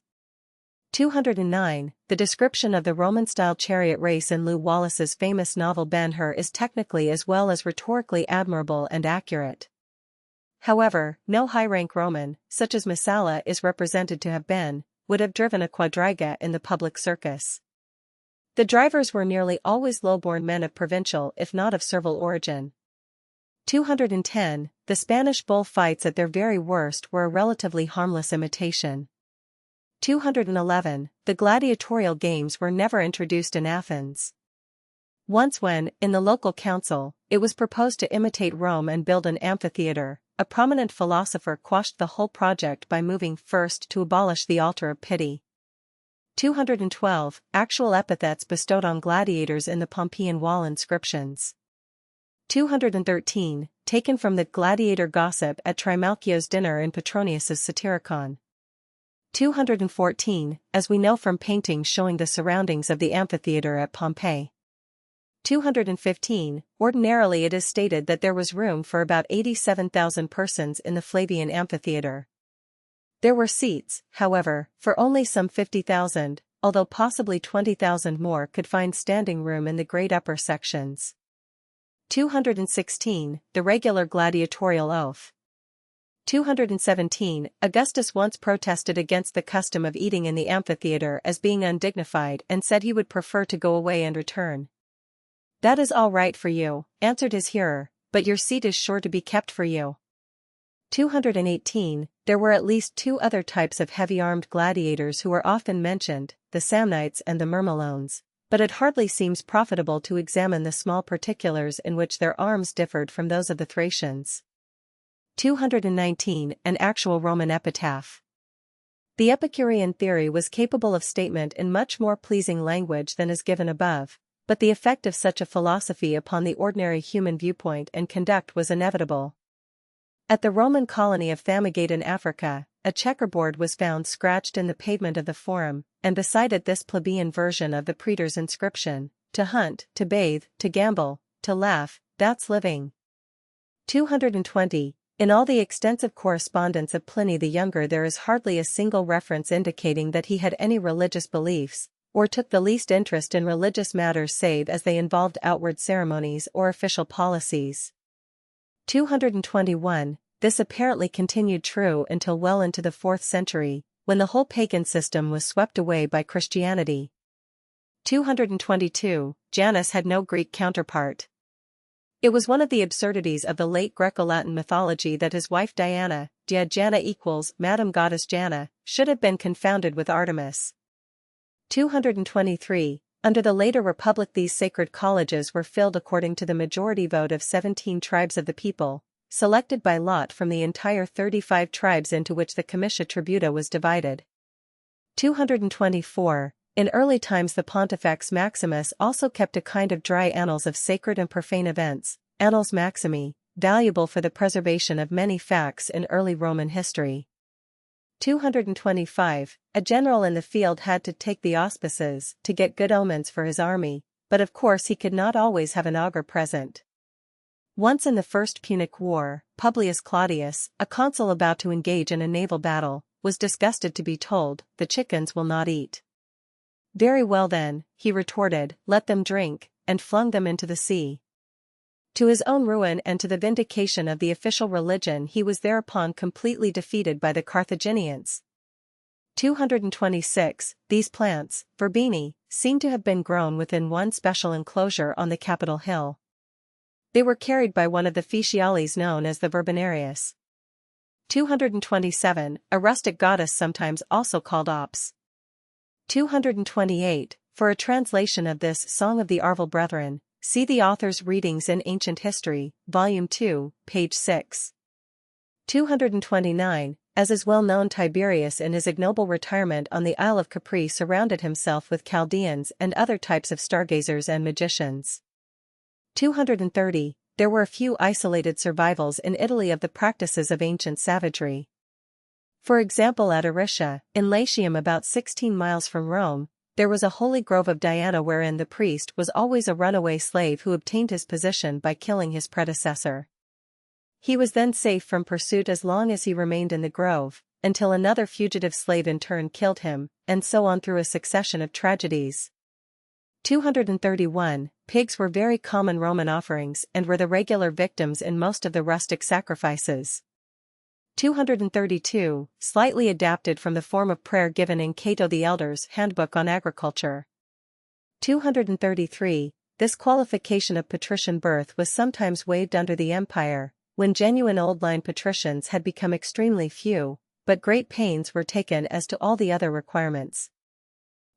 209. The description of the Roman-style chariot race in Lew Wallace's famous novel Ben-Hur is technically as well as rhetorically admirable and accurate. However, no high-rank Roman, such as Messala is represented to have been, would have driven a quadriga in the public circus. The drivers were nearly always low-born men of provincial if not of servile origin. 210. The Spanish bull fights at their very worst were a relatively harmless imitation. 211. The gladiatorial games were never introduced in Athens. Once when, in the local council, it was proposed to imitate Rome and build an amphitheater, a prominent philosopher quashed the whole project by moving first to abolish the altar of pity. 212. Actual epithets bestowed on gladiators in the Pompeian wall inscriptions. 213. Taken from the gladiator gossip at Trimalchio's dinner in Petronius's Satyricon. 214. As we know from paintings showing the surroundings of the amphitheater at Pompeii. 215. Ordinarily it is stated that there was room for about 87,000 persons in the Flavian amphitheater. There were seats, however, for only some 50,000, although possibly 20,000 more could find standing room in the great upper sections. 216. The regular gladiatorial oath. 217. Augustus once protested against the custom of eating in the amphitheater as being undignified and said he would prefer to go away and return. "That is all right for you," answered his hearer, "but your seat is sure to be kept for you." 218. There were at least two other types of heavy-armed gladiators who are often mentioned, the Samnites and the Myrmilones, but it hardly seems profitable to examine the small particulars in which their arms differed from those of the Thracians. 219. An actual Roman epitaph. The Epicurean theory was capable of statement in much more pleasing language than is given above, but the effect of such a philosophy upon the ordinary human viewpoint and conduct was inevitable. At the Roman colony of Thamagate in Africa, a checkerboard was found scratched in the pavement of the forum, and beside it this plebeian version of the praetor's inscription: "To hunt, to bathe, to gamble, to laugh, that's living." 220. In all the extensive correspondence of Pliny the Younger there is hardly a single reference indicating that he had any religious beliefs, or took the least interest in religious matters save as they involved outward ceremonies or official policies. 221. This apparently continued true until well into the 4th century, when the whole pagan system was swept away by Christianity. 222. Janus had no Greek counterpart. It was one of the absurdities of the late Greco-Latin mythology that his wife Diana, Jana equals Madam Goddess Jana, should have been confounded with Artemis. 223. Under the later republic these sacred colleges were filled according to the majority vote of 17 tribes of the people, selected by lot from the entire 35 tribes into which the comitia tributa was divided. 224. In early times the Pontifex Maximus also kept a kind of dry annals of sacred and profane events, Annals Maximi, valuable for the preservation of many facts in early Roman history. 225. A general in the field had to take the auspices to get good omens for his army, but of course he could not always have an augur present. Once in the First Punic War, Publius Claudius, a consul about to engage in a naval battle, was disgusted to be told, "The chickens will not eat." "Very well then," he retorted, "let them drink," and flung them into the sea. To his own ruin and to the vindication of the official religion he was thereupon completely defeated by the Carthaginians. 226. These plants, verbeni, seem to have been grown within one special enclosure on the Capitol Hill. They were carried by one of the Feciales known as the Verbinarius. 227. A rustic goddess sometimes also called Ops. 228. For a translation of this Song of the Arval Brethren, see the author's Readings in Ancient History, Volume 2, page 6. 229. As is well known, Tiberius in his ignoble retirement on the Isle of Capri surrounded himself with Chaldeans and other types of stargazers and magicians. 230. There were a few isolated survivals in Italy of the practices of ancient savagery. For example, at Aricia, in Latium about 16 miles from Rome, there was a holy grove of Diana wherein the priest was always a runaway slave who obtained his position by killing his predecessor. He was then safe from pursuit as long as he remained in the grove, until another fugitive slave in turn killed him, and so on through a succession of tragedies. 231. Pigs were very common Roman offerings and were the regular victims in most of the rustic sacrifices. 232. Slightly adapted from the form of prayer given in Cato the Elder's Handbook on Agriculture. 233. This qualification of patrician birth was sometimes waived under the empire, when genuine old-line patricians had become extremely few, but great pains were taken as to all the other requirements.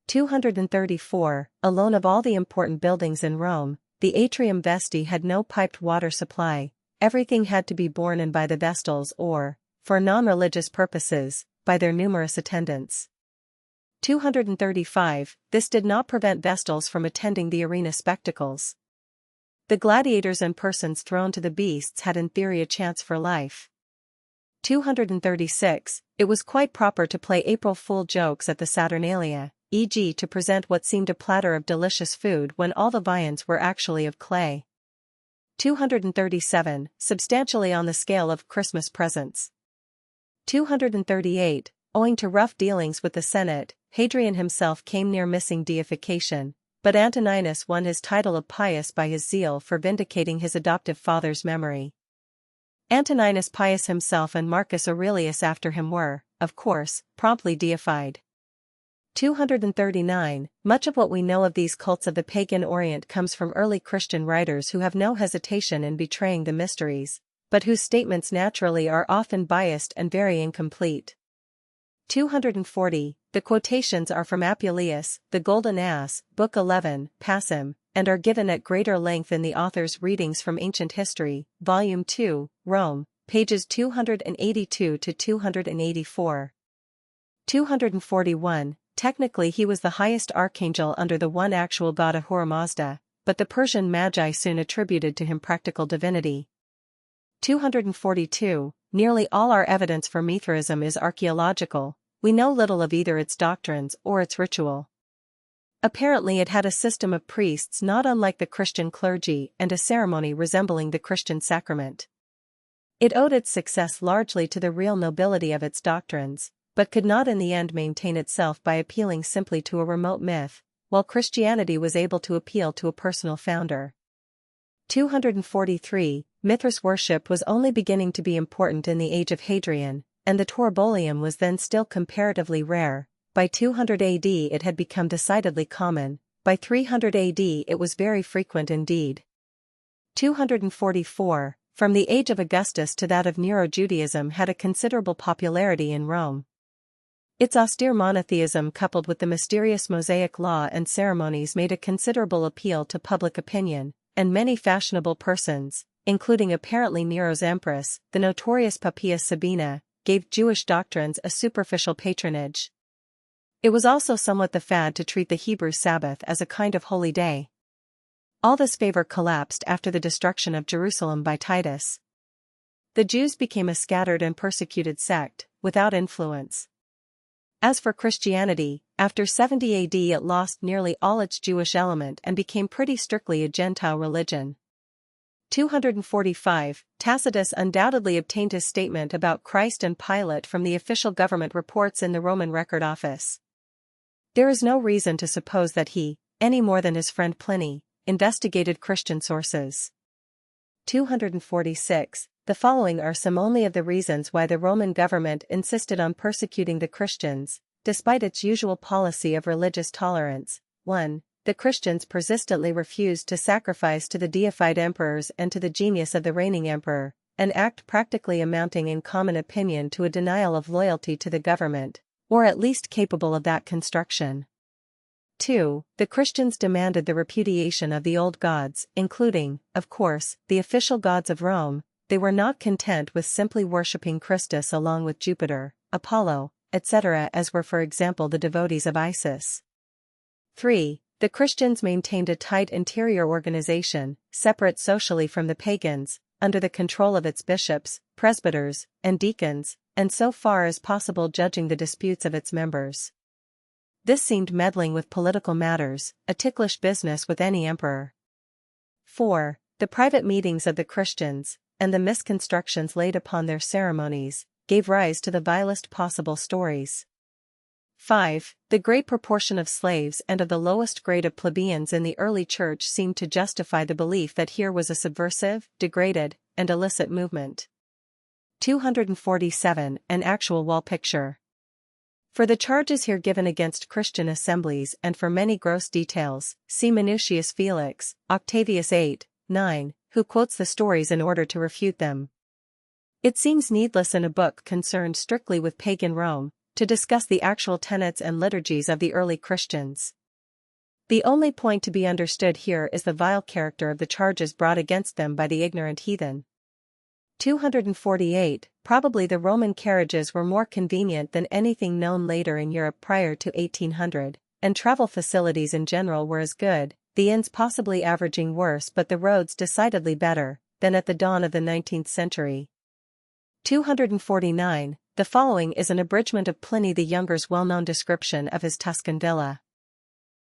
234, alone of all the important buildings in Rome, the Atrium Vesti had no piped water supply, everything had to be borne in by the Vestals or, for non-religious purposes, by their numerous attendants. 235, this did not prevent Vestals from attending the arena spectacles. The gladiators and persons thrown to the beasts had in theory a chance for life. 236, it was quite proper to play April Fool jokes at the Saturnalia, e.g. to present what seemed a platter of delicious food when all the viands were actually of clay. 237, substantially on the scale of Christmas presents. 238, owing to rough dealings with the Senate, Hadrian himself came near missing deification, but Antoninus won his title of Pius by his zeal for vindicating his adoptive father's memory. Antoninus Pius himself and Marcus Aurelius after him were, of course, promptly deified. 239, much of what we know of these cults of the pagan Orient comes from early Christian writers who have no hesitation in betraying the mysteries, but whose statements naturally are often biased and very incomplete. 240, the quotations are from Apuleius, the Golden Ass, Book 11, Passim, and are given at greater length in the author's Readings from Ancient History, Volume 2, Rome, pages 282 to 284. 241, technically he was the highest archangel under the one actual god Ahura Mazda, but the Persian Magi soon attributed to him practical divinity. 242, nearly all our evidence for Mithraism is archaeological. We know little of either its doctrines or its ritual. Apparently it had a system of priests not unlike the Christian clergy and a ceremony resembling the Christian sacrament. It owed its success largely to the real nobility of its doctrines, but could not in the end maintain itself by appealing simply to a remote myth, while Christianity was able to appeal to a personal founder. 243, Mithras worship was only beginning to be important in the age of Hadrian, and the Taurobolium was then still comparatively rare. By 200 AD it had become decidedly common, by 300 AD it was very frequent indeed. 244, from the age of Augustus to that of Nero Judaism had a considerable popularity in Rome. Its austere monotheism coupled with the mysterious Mosaic law and ceremonies made a considerable appeal to public opinion, and many fashionable persons, including apparently Nero's empress, the notorious Poppaea Sabina, gave Jewish doctrines a superficial patronage. It was also somewhat the fad to treat the Hebrew Sabbath as a kind of holy day. All this favor collapsed after the destruction of Jerusalem by Titus. The Jews became a scattered and persecuted sect, without influence. As for Christianity, after 70 AD it lost nearly all its Jewish element and became pretty strictly a Gentile religion. 245, Tacitus undoubtedly obtained his statement about Christ and Pilate from the official government reports in the Roman Record Office. There is no reason to suppose that he, any more than his friend Pliny, investigated Christian sources. 246, the following are some only of the reasons why the Roman government insisted on persecuting the Christians, despite its usual policy of religious tolerance. 1. The Christians persistently refused to sacrifice to the deified emperors and to the genius of the reigning emperor, an act practically amounting in common opinion to a denial of loyalty to the government, or at least capable of that construction. 2. The Christians demanded the repudiation of the old gods, including, of course, the official gods of Rome. They were not content with simply worshipping Christus along with Jupiter, Apollo, etc., as were for example the devotees of Isis. 3. The Christians maintained a tight interior organization, separate socially from the pagans, under the control of its bishops, presbyters, and deacons, and so far as possible judging the disputes of its members. This seemed meddling with political matters, a ticklish business with any emperor. 4. The private meetings of the Christians, and the misconstructions laid upon their ceremonies, gave rise to the vilest possible stories. 5. The great proportion of slaves and of the lowest grade of plebeians in the early church seemed to justify the belief that here was a subversive, degraded, and illicit movement. 247. An actual wall picture. For the charges here given against Christian assemblies and for many gross details, see Minucius Felix, Octavius 8, 9, who quotes the stories in order to refute them. It seems needless in a book concerned strictly with pagan Rome, to discuss the actual tenets and liturgies of the early Christians. The only point to be understood here is the vile character of the charges brought against them by the ignorant heathen. 248. Probably the Roman carriages were more convenient than anything known later in Europe prior to 1800, and travel facilities in general were as good, the inns possibly averaging worse but the roads decidedly better, than at the dawn of the 19th century. 249. The following is an abridgment of Pliny the Younger's well-known description of his Tuscan villa.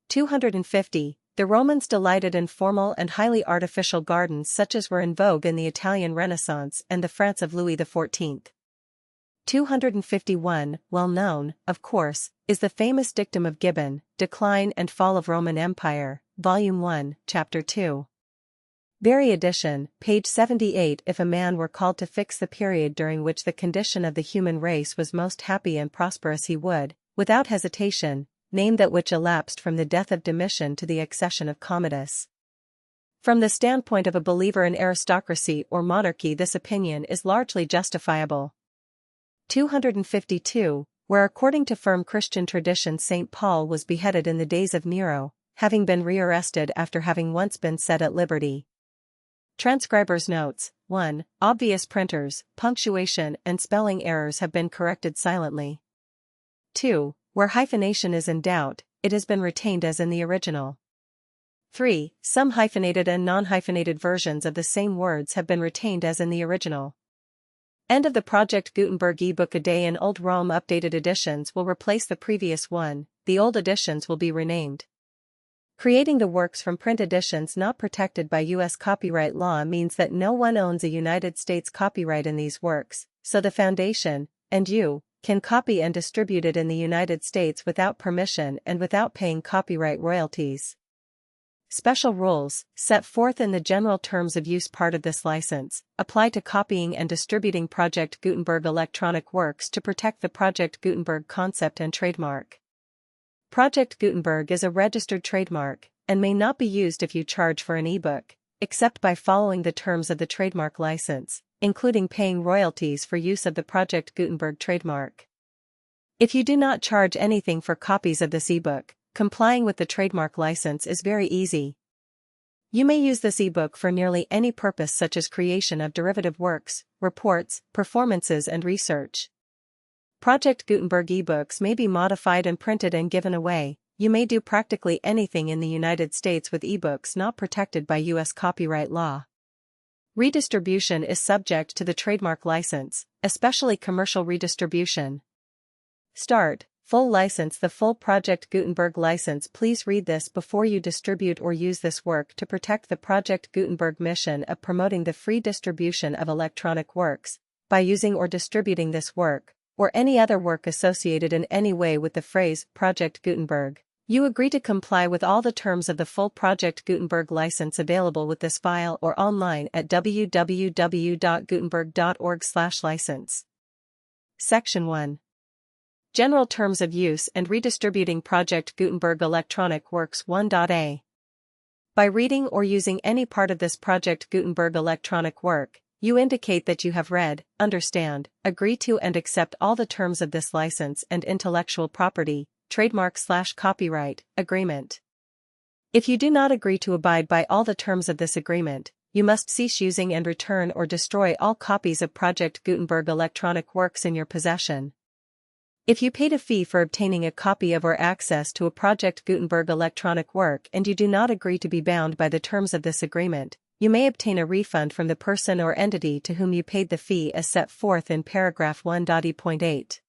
250. The Romans delighted in formal and highly artificial gardens such as were in vogue in the Italian Renaissance and the France of Louis XIV. 251. Well known, of course, is the famous dictum of Gibbon, Decline and Fall of Roman Empire, Volume 1, Chapter 2. Very edition, page 78. If a man were called to fix the period during which the condition of the human race was most happy and prosperous, he would, without hesitation, name that which elapsed from the death of Domitian to the accession of Commodus. From the standpoint of a believer in aristocracy or monarchy, this opinion is largely justifiable. 252. Where according to firm Christian tradition St. Paul was beheaded in the days of Nero, having been rearrested after having once been set at liberty. Transcriber's notes: 1. Obvious printers, punctuation and spelling errors have been corrected silently. 2. Where hyphenation is in doubt, it has been retained as in the original. 3. Some hyphenated and non-hyphenated versions of the same words have been retained as in the original. End of the Project Gutenberg ebook. A Day in Old Rome. Updated editions will replace the previous one, the old editions will be renamed. Creating the works from print editions not protected by U.S. copyright law means that no one owns a United States copyright in these works, so the Foundation, and you, can copy and distribute it in the United States without permission and without paying copyright royalties. Special rules, set forth in the general terms of use part of this license, apply to copying and distributing Project Gutenberg electronic works to protect the Project Gutenberg concept and trademark. Project Gutenberg is a registered trademark, and may not be used if you charge for an ebook, except by following the terms of the trademark license, including paying royalties for use of the Project Gutenberg trademark. If you do not charge anything for copies of this ebook, complying with the trademark license is very easy. You may use this ebook for nearly any purpose such as creation of derivative works, reports, performances and research. Project Gutenberg ebooks may be modified and printed and given away. You may do practically anything in the United States with ebooks not protected by U.S. copyright law. Redistribution is subject to the trademark license, especially commercial redistribution. Start. Full license. The full Project Gutenberg license. Please read this before you distribute or use this work to protect the Project Gutenberg mission of promoting the free distribution of electronic works, by using or distributing this work, or any other work associated in any way with the phrase Project Gutenberg. You agree to comply with all the terms of the full Project Gutenberg license available with this file or online at www.gutenberg.org/license. Section 1. General Terms of Use and Redistributing Project Gutenberg Electronic Works 1.a. By reading or using any part of this Project Gutenberg electronic work, you indicate that you have read, understand, agree to and accept all the terms of this license and intellectual property, trademark/copyright, agreement. If you do not agree to abide by all the terms of this agreement, you must cease using and return or destroy all copies of Project Gutenberg electronic works in your possession. If you paid a fee for obtaining a copy of or access to a Project Gutenberg electronic work and you do not agree to be bound by the terms of this agreement, you may obtain a refund from the person or entity to whom you paid the fee as set forth in paragraph 1.e.8.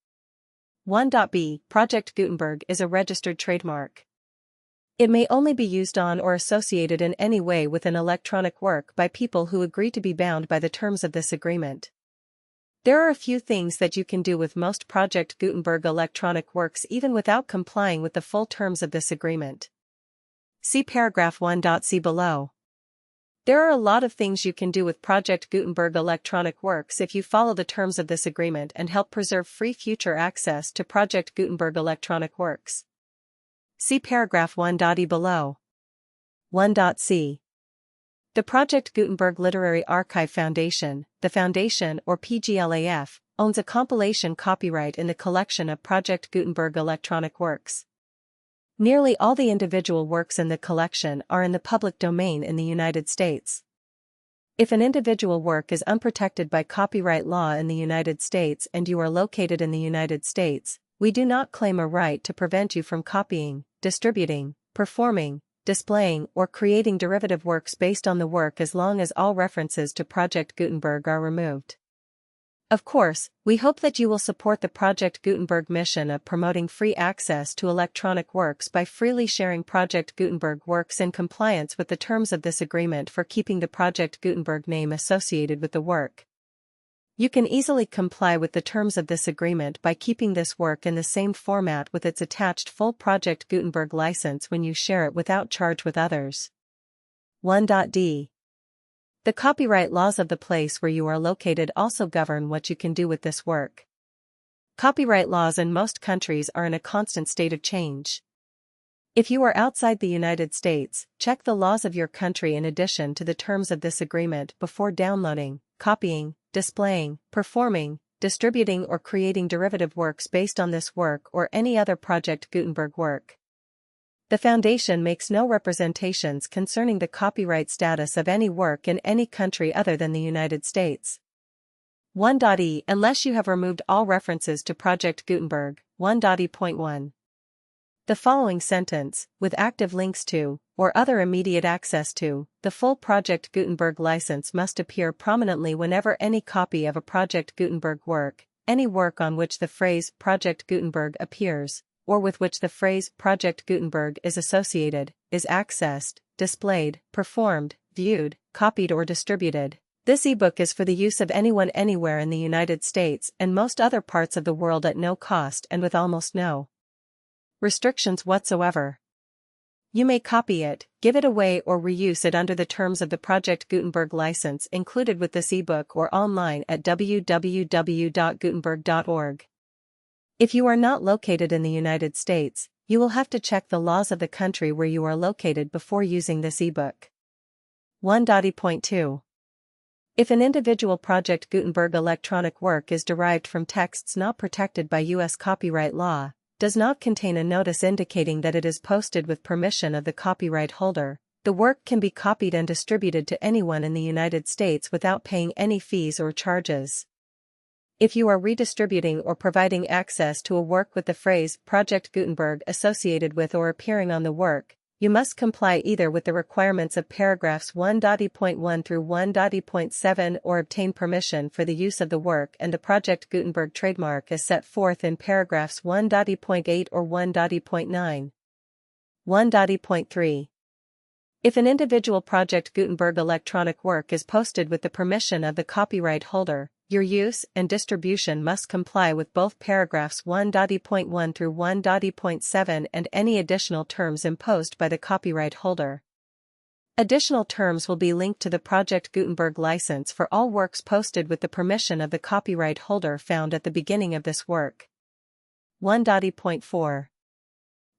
1.b. Project Gutenberg is a registered trademark. It may only be used on or associated in any way with an electronic work by people who agree to be bound by the terms of this agreement. There are a few things that you can do with most Project Gutenberg electronic works even without complying with the full terms of this agreement. See paragraph 1.c below. There are a lot of things you can do with Project Gutenberg electronic works if you follow the terms of this agreement and help preserve free future access to Project Gutenberg electronic works. See paragraph 1.e below. 1.c. The Project Gutenberg Literary Archive Foundation, the Foundation or PGLAF, owns a compilation copyright in the collection of Project Gutenberg electronic works. Nearly all the individual works in the collection are in the public domain in the United States. If an individual work is unprotected by copyright law in the United States and you are located in the United States, we do not claim a right to prevent you from copying, distributing, performing, displaying, or creating derivative works based on the work as long as all references to Project Gutenberg are removed. Of course, we hope that you will support the Project Gutenberg mission of promoting free access to electronic works by freely sharing Project Gutenberg works in compliance with the terms of this agreement for keeping the Project Gutenberg name associated with the work. You can easily comply with the terms of this agreement by keeping this work in the same format with its attached full Project Gutenberg license when you share it without charge with others. 1.d. The copyright laws of the place where you are located also govern what you can do with this work. Copyright laws in most countries are in a constant state of change. If you are outside the United States, check the laws of your country in addition to the terms of this agreement before downloading, copying, displaying, performing, distributing or creating derivative works based on this work or any other Project Gutenberg work. The Foundation makes no representations concerning the copyright status of any work in any country other than the United States. 1.e. Unless you have removed all references to Project Gutenberg. 1.e.1. The following sentence, with active links to, or other immediate access to, the full Project Gutenberg license must appear prominently whenever any copy of a Project Gutenberg work, any work on which the phrase Project Gutenberg appears, or with which the phrase Project Gutenberg is associated, is accessed, displayed, performed, viewed, copied or distributed. This ebook is for the use of anyone anywhere in the United States and most other parts of the world at no cost and with almost no restrictions whatsoever. You may copy it, give it away or reuse it under the terms of the Project Gutenberg license included with this ebook or online at www.gutenberg.org. If you are not located in the United States, you will have to check the laws of the country where you are located before using this ebook. 1.e.2. If an individual Project Gutenberg electronic work is derived from texts not protected by U.S. copyright law, does not contain a notice indicating that it is posted with permission of the copyright holder, the work can be copied and distributed to anyone in the United States without paying any fees or charges. If you are redistributing or providing access to a work with the phrase Project Gutenberg associated with or appearing on the work, you must comply either with the requirements of paragraphs 1.e.1 through 1.e.7 or obtain permission for the use of the work and the Project Gutenberg trademark as set forth in paragraphs 1.e.8 or 1.e.9. 1.e.3. If an individual Project Gutenberg electronic work is posted with the permission of the copyright holder, your use and distribution must comply with both paragraphs 1.e.1 through 1.e.7 and any additional terms imposed by the copyright holder. Additional terms will be linked to the Project Gutenberg license for all works posted with the permission of the copyright holder found at the beginning of this work. 1.e.4.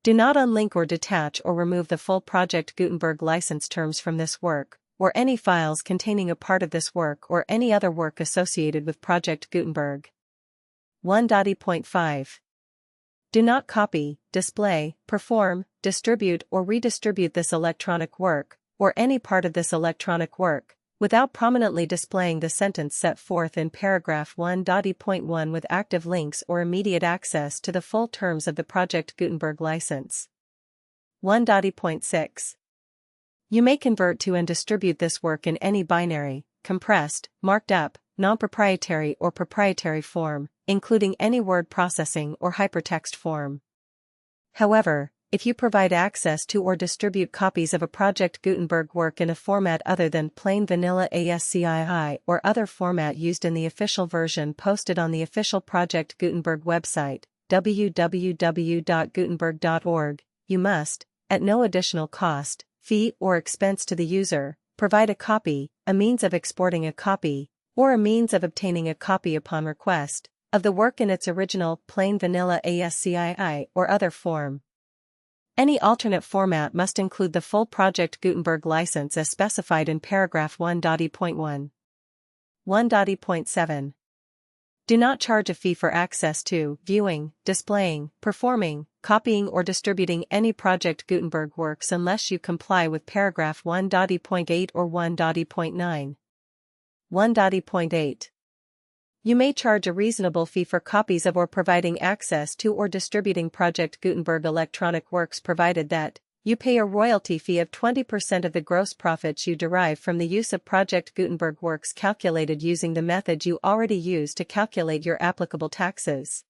Do not unlink or detach or remove the full Project Gutenberg license terms from this work, or any files containing a part of this work or any other work associated with Project Gutenberg. 1.e.5. Do not copy, display, perform, distribute or redistribute this electronic work, or any part of this electronic work, without prominently displaying the sentence set forth in paragraph 1.e.1 with active links or immediate access to the full terms of the Project Gutenberg license. 1.e.6. You may convert to and distribute this work in any binary, compressed, marked up, non-proprietary or proprietary form, including any word processing or hypertext form. However, if you provide access to or distribute copies of a Project Gutenberg work in a format other than plain vanilla ASCII or other format used in the official version posted on the official Project Gutenberg website, www.gutenberg.org, you must, at no additional cost, fee or expense to the user, provide a copy, a means of exporting a copy, or a means of obtaining a copy upon request, of the work in its original plain vanilla ASCII or other form. Any alternate format must include the full Project Gutenberg license as specified in paragraph 1.e.1. 1.e.7. Do not charge a fee for access to, viewing, displaying, performing, copying or distributing any Project Gutenberg works unless you comply with paragraph 1.e.8 or 1.e.9. 1.e.8. You may charge a reasonable fee for copies of or providing access to or distributing Project Gutenberg electronic works provided that you pay a royalty fee of 20% of the gross profits you derive from the use of Project Gutenberg works calculated using the method you already use to calculate your applicable taxes.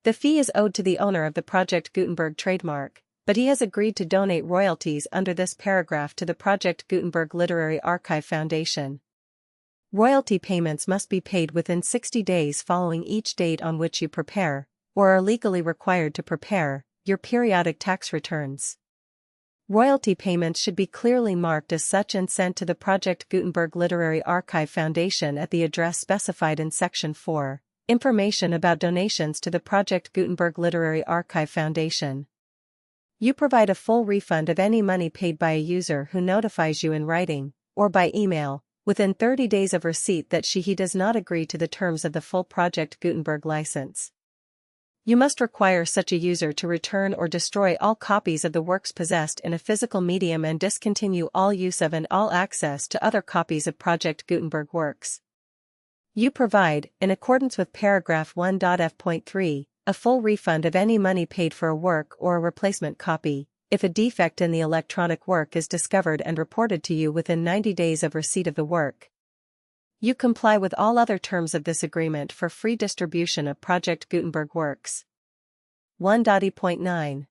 The fee is owed to the owner of the Project Gutenberg trademark, but he has agreed to donate royalties under this paragraph to the Project Gutenberg Literary Archive Foundation. Royalty payments must be paid within 60 days following each date on which you prepare, or are legally required to prepare, your periodic tax returns. Royalty payments should be clearly marked as such and sent to the Project Gutenberg Literary Archive Foundation at the address specified in Section 4. Information about donations to the Project Gutenberg Literary Archive Foundation. You provide a full refund of any money paid by a user who notifies you in writing, or by email, within 30 days of receipt that he does not agree to the terms of the full Project Gutenberg license. You must require such a user to return or destroy all copies of the works possessed in a physical medium and discontinue all use of and all access to other copies of Project Gutenberg works. You provide, in accordance with paragraph 1.f.3, a full refund of any money paid for a work or a replacement copy, if a defect in the electronic work is discovered and reported to you within 90 days of receipt of the work. You comply with all other terms of this agreement for free distribution of Project Gutenberg works. 1.e.9.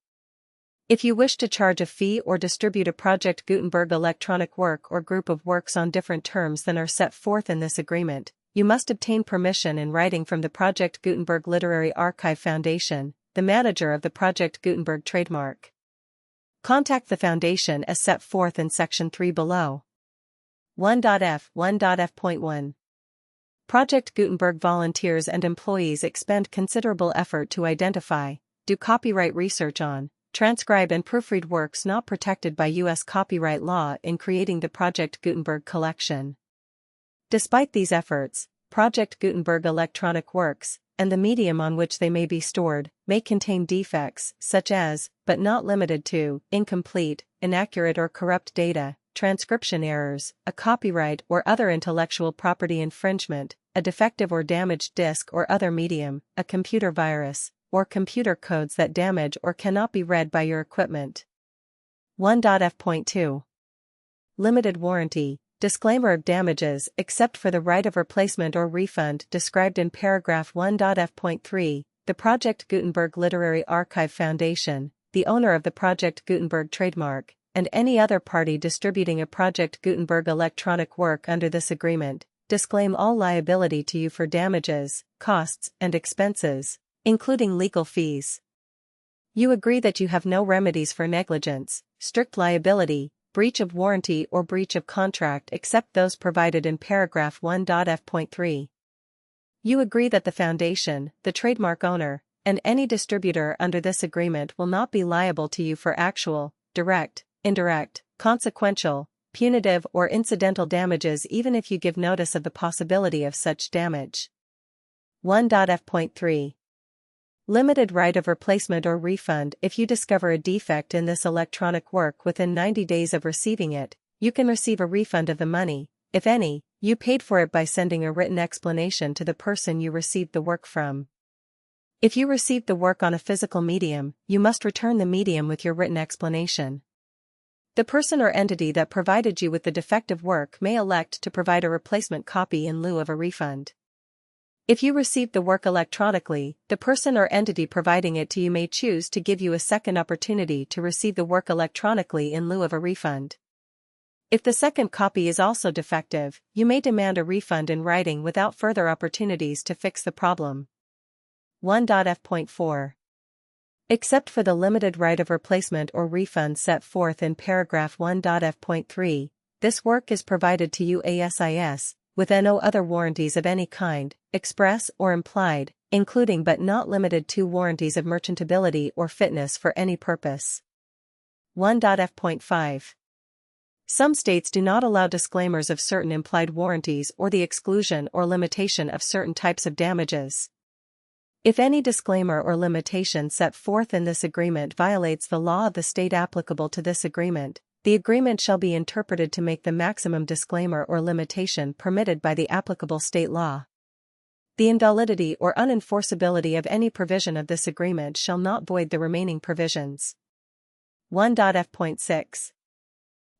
If you wish to charge a fee or distribute a Project Gutenberg electronic work or group of works on different terms than are set forth in this agreement, you must obtain permission in writing from the Project Gutenberg Literary Archive Foundation, the manager of the Project Gutenberg trademark. Contact the Foundation as set forth in Section 3 below. 1.f.1. Project Gutenberg volunteers and employees expend considerable effort to identify, do copyright research on, transcribe and proofread works not protected by U.S. copyright law in creating the Project Gutenberg collection. Despite these efforts, Project Gutenberg electronic works, and the medium on which they may be stored, may contain defects, such as, but not limited to, incomplete, inaccurate or corrupt data, transcription errors, a copyright or other intellectual property infringement, a defective or damaged disk or other medium, a computer virus, or computer codes that damage or cannot be read by your equipment. 1.f.2. Limited warranty. Disclaimer of damages except for the right of replacement or refund described in paragraph 1.f.3, the Project Gutenberg Literary Archive Foundation, the owner of the Project Gutenberg trademark, and any other party distributing a Project Gutenberg electronic work under this agreement, disclaim all liability to you for damages, costs, and expenses, including legal fees. You agree that you have no remedies for negligence, strict liability, breach of warranty or breach of contract except those provided in paragraph 1.f.3. You agree that the Foundation, the trademark owner, and any distributor under this agreement will not be liable to you for actual, direct, indirect, consequential, punitive or incidental damages even if you give notice of the possibility of such damage. 1.f.3. Limited right of replacement or refund. If you discover a defect in this electronic work within 90 days of receiving it, you can receive a refund of the money, if any, you paid for it by sending a written explanation to the person you received the work from. If you received the work on a physical medium, you must return the medium with your written explanation. The person or entity that provided you with the defective work may elect to provide a replacement copy in lieu of a refund. If you received the work electronically, the person or entity providing it to you may choose to give you a second opportunity to receive the work electronically in lieu of a refund. If the second copy is also defective, you may demand a refund in writing without further opportunities to fix the problem. 1.f.4. Except for the limited right of replacement or refund set forth in paragraph 1.f.3, this work is provided to you ASIS, with no other warranties of any kind, express or implied, including but not limited to warranties of merchantability or fitness for any purpose. 1.f.5. Some states do not allow disclaimers of certain implied warranties or the exclusion or limitation of certain types of damages. If any disclaimer or limitation set forth in this agreement violates the law of the state applicable to this agreement, the agreement shall be interpreted to make the maximum disclaimer or limitation permitted by the applicable state law. The invalidity or unenforceability of any provision of this agreement shall not void the remaining provisions. 1.f.6.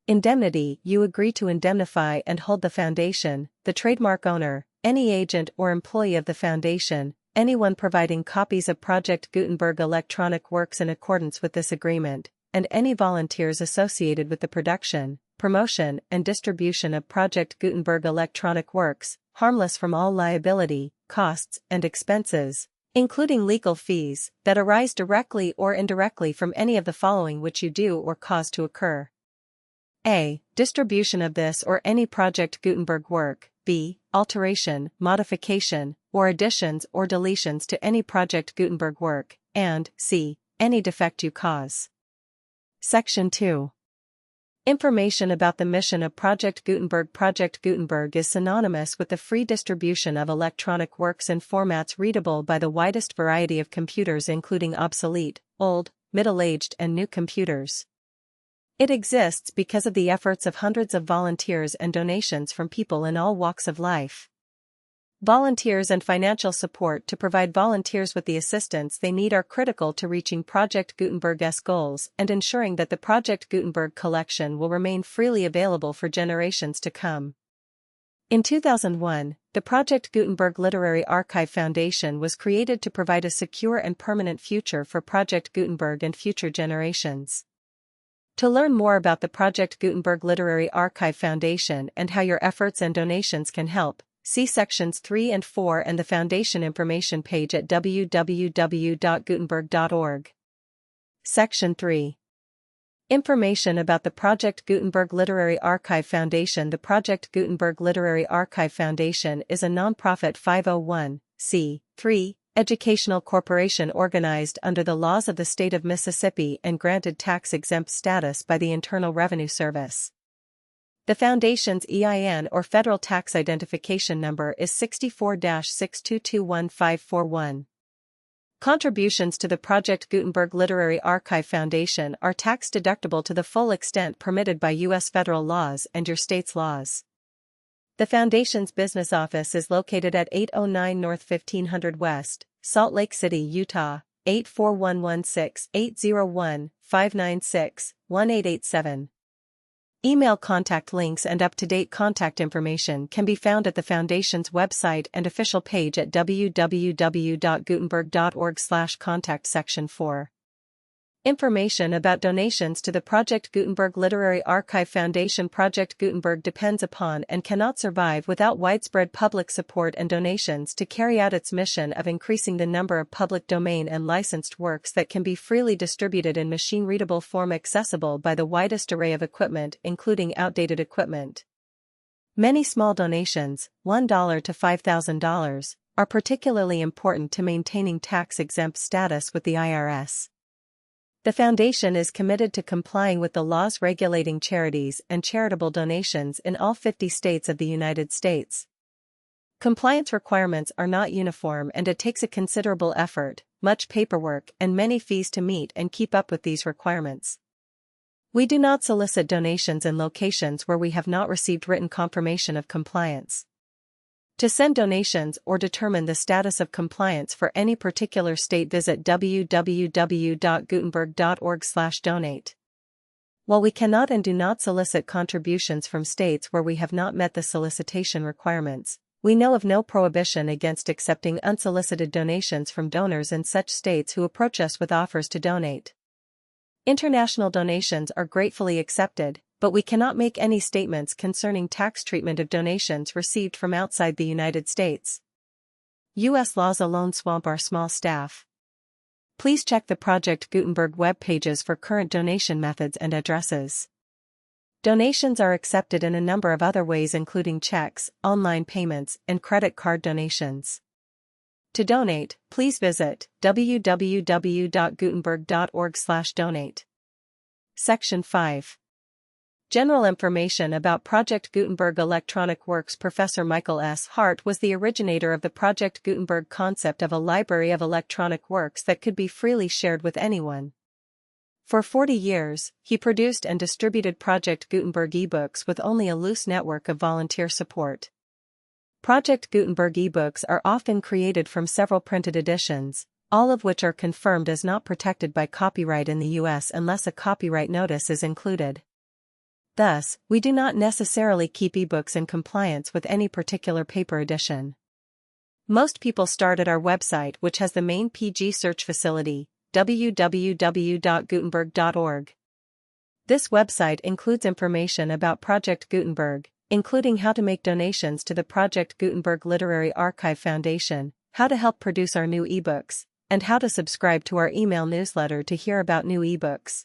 Indemnity. You agree to indemnify and hold the foundation, the trademark owner, any agent or employee of the foundation, anyone providing copies of Project Gutenberg electronic works in accordance with this agreement, and any volunteers associated with the production, promotion, and distribution of Project Gutenberg electronic works, harmless from all liability, costs, and expenses, including legal fees, that arise directly or indirectly from any of the following which you do or cause to occur. A. Distribution of this or any Project Gutenberg work. B. Alteration, modification, or additions or deletions to any Project Gutenberg work, and C. Any defect you cause. Section 2. Information about the mission of Project Gutenberg. Project Gutenberg is synonymous with the free distribution of electronic works in formats readable by the widest variety of computers, including obsolete, old, middle-aged, and new computers. It exists because of the efforts of hundreds of volunteers and donations from people in all walks of life. Volunteers and financial support to provide volunteers with the assistance they need are critical to reaching Project Gutenberg's goals and ensuring that the Project Gutenberg collection will remain freely available for generations to come. In 2001, the Project Gutenberg Literary Archive Foundation was created to provide a secure and permanent future for Project Gutenberg and future generations. To learn more about the Project Gutenberg Literary Archive Foundation and how your efforts and donations can help, see Sections 3 and 4 and the Foundation information page at www.gutenberg.org. Section 3. Information about the Project Gutenberg Literary Archive Foundation. The Project Gutenberg Literary Archive Foundation is a nonprofit 501(c)(3) educational corporation organized under the laws of the state of Mississippi and granted tax-exempt status by the Internal Revenue Service. The Foundation's EIN or Federal Tax Identification Number is 64-6221541. Contributions to the Project Gutenberg Literary Archive Foundation are tax-deductible to the full extent permitted by U.S. federal laws and your state's laws. The Foundation's business office is located at 809 North 1500 West, Salt Lake City, Utah, 84116-801-596-1887. Email contact links and up-to-date contact information can be found at the Foundation's website and official page at www.gutenberg.org/contact. Section 4. Information about donations to the Project Gutenberg Literary Archive Foundation. Project Gutenberg depends upon and cannot survive without widespread public support and donations to carry out its mission of increasing the number of public domain and licensed works that can be freely distributed in machine-readable form accessible by the widest array of equipment, including outdated equipment. Many small donations, $1 to $5,000, are particularly important to maintaining tax-exempt status with the IRS. The Foundation is committed to complying with the laws regulating charities and charitable donations in all 50 states of the United States. Compliance requirements are not uniform and it takes a considerable effort, much paperwork, and many fees to meet and keep up with these requirements. We do not solicit donations in locations where we have not received written confirmation of compliance. To send donations or determine the status of compliance for any particular state, visit www.gutenberg.org/donate. While we cannot and do not solicit contributions from states where we have not met the solicitation requirements, we know of no prohibition against accepting unsolicited donations from donors in such states who approach us with offers to donate. International donations are gratefully accepted, but we cannot make any statements concerning tax treatment of donations received from outside the United States. U.S. laws alone swamp our small staff. Please check the Project Gutenberg web pages for current donation methods and addresses. Donations are accepted in a number of other ways, including checks, online payments, and credit card donations. To donate, please visit www.gutenberg.org/donate. Section 5. General information about Project Gutenberg Electronic Works. Professor Michael S. Hart was the originator of the Project Gutenberg concept of a library of electronic works that could be freely shared with anyone. For 40 years, he produced and distributed Project Gutenberg ebooks with only a loose network of volunteer support. Project Gutenberg ebooks are often created from several printed editions, all of which are confirmed as not protected by copyright in the U.S. unless a copyright notice is included. Thus, we do not necessarily keep ebooks in compliance with any particular paper edition. Most people start at our website, which has the main PG search facility, www.gutenberg.org. This website includes information about Project Gutenberg, including how to make donations to the Project Gutenberg Literary Archive Foundation, how to help produce our new ebooks, and how to subscribe to our email newsletter to hear about new ebooks.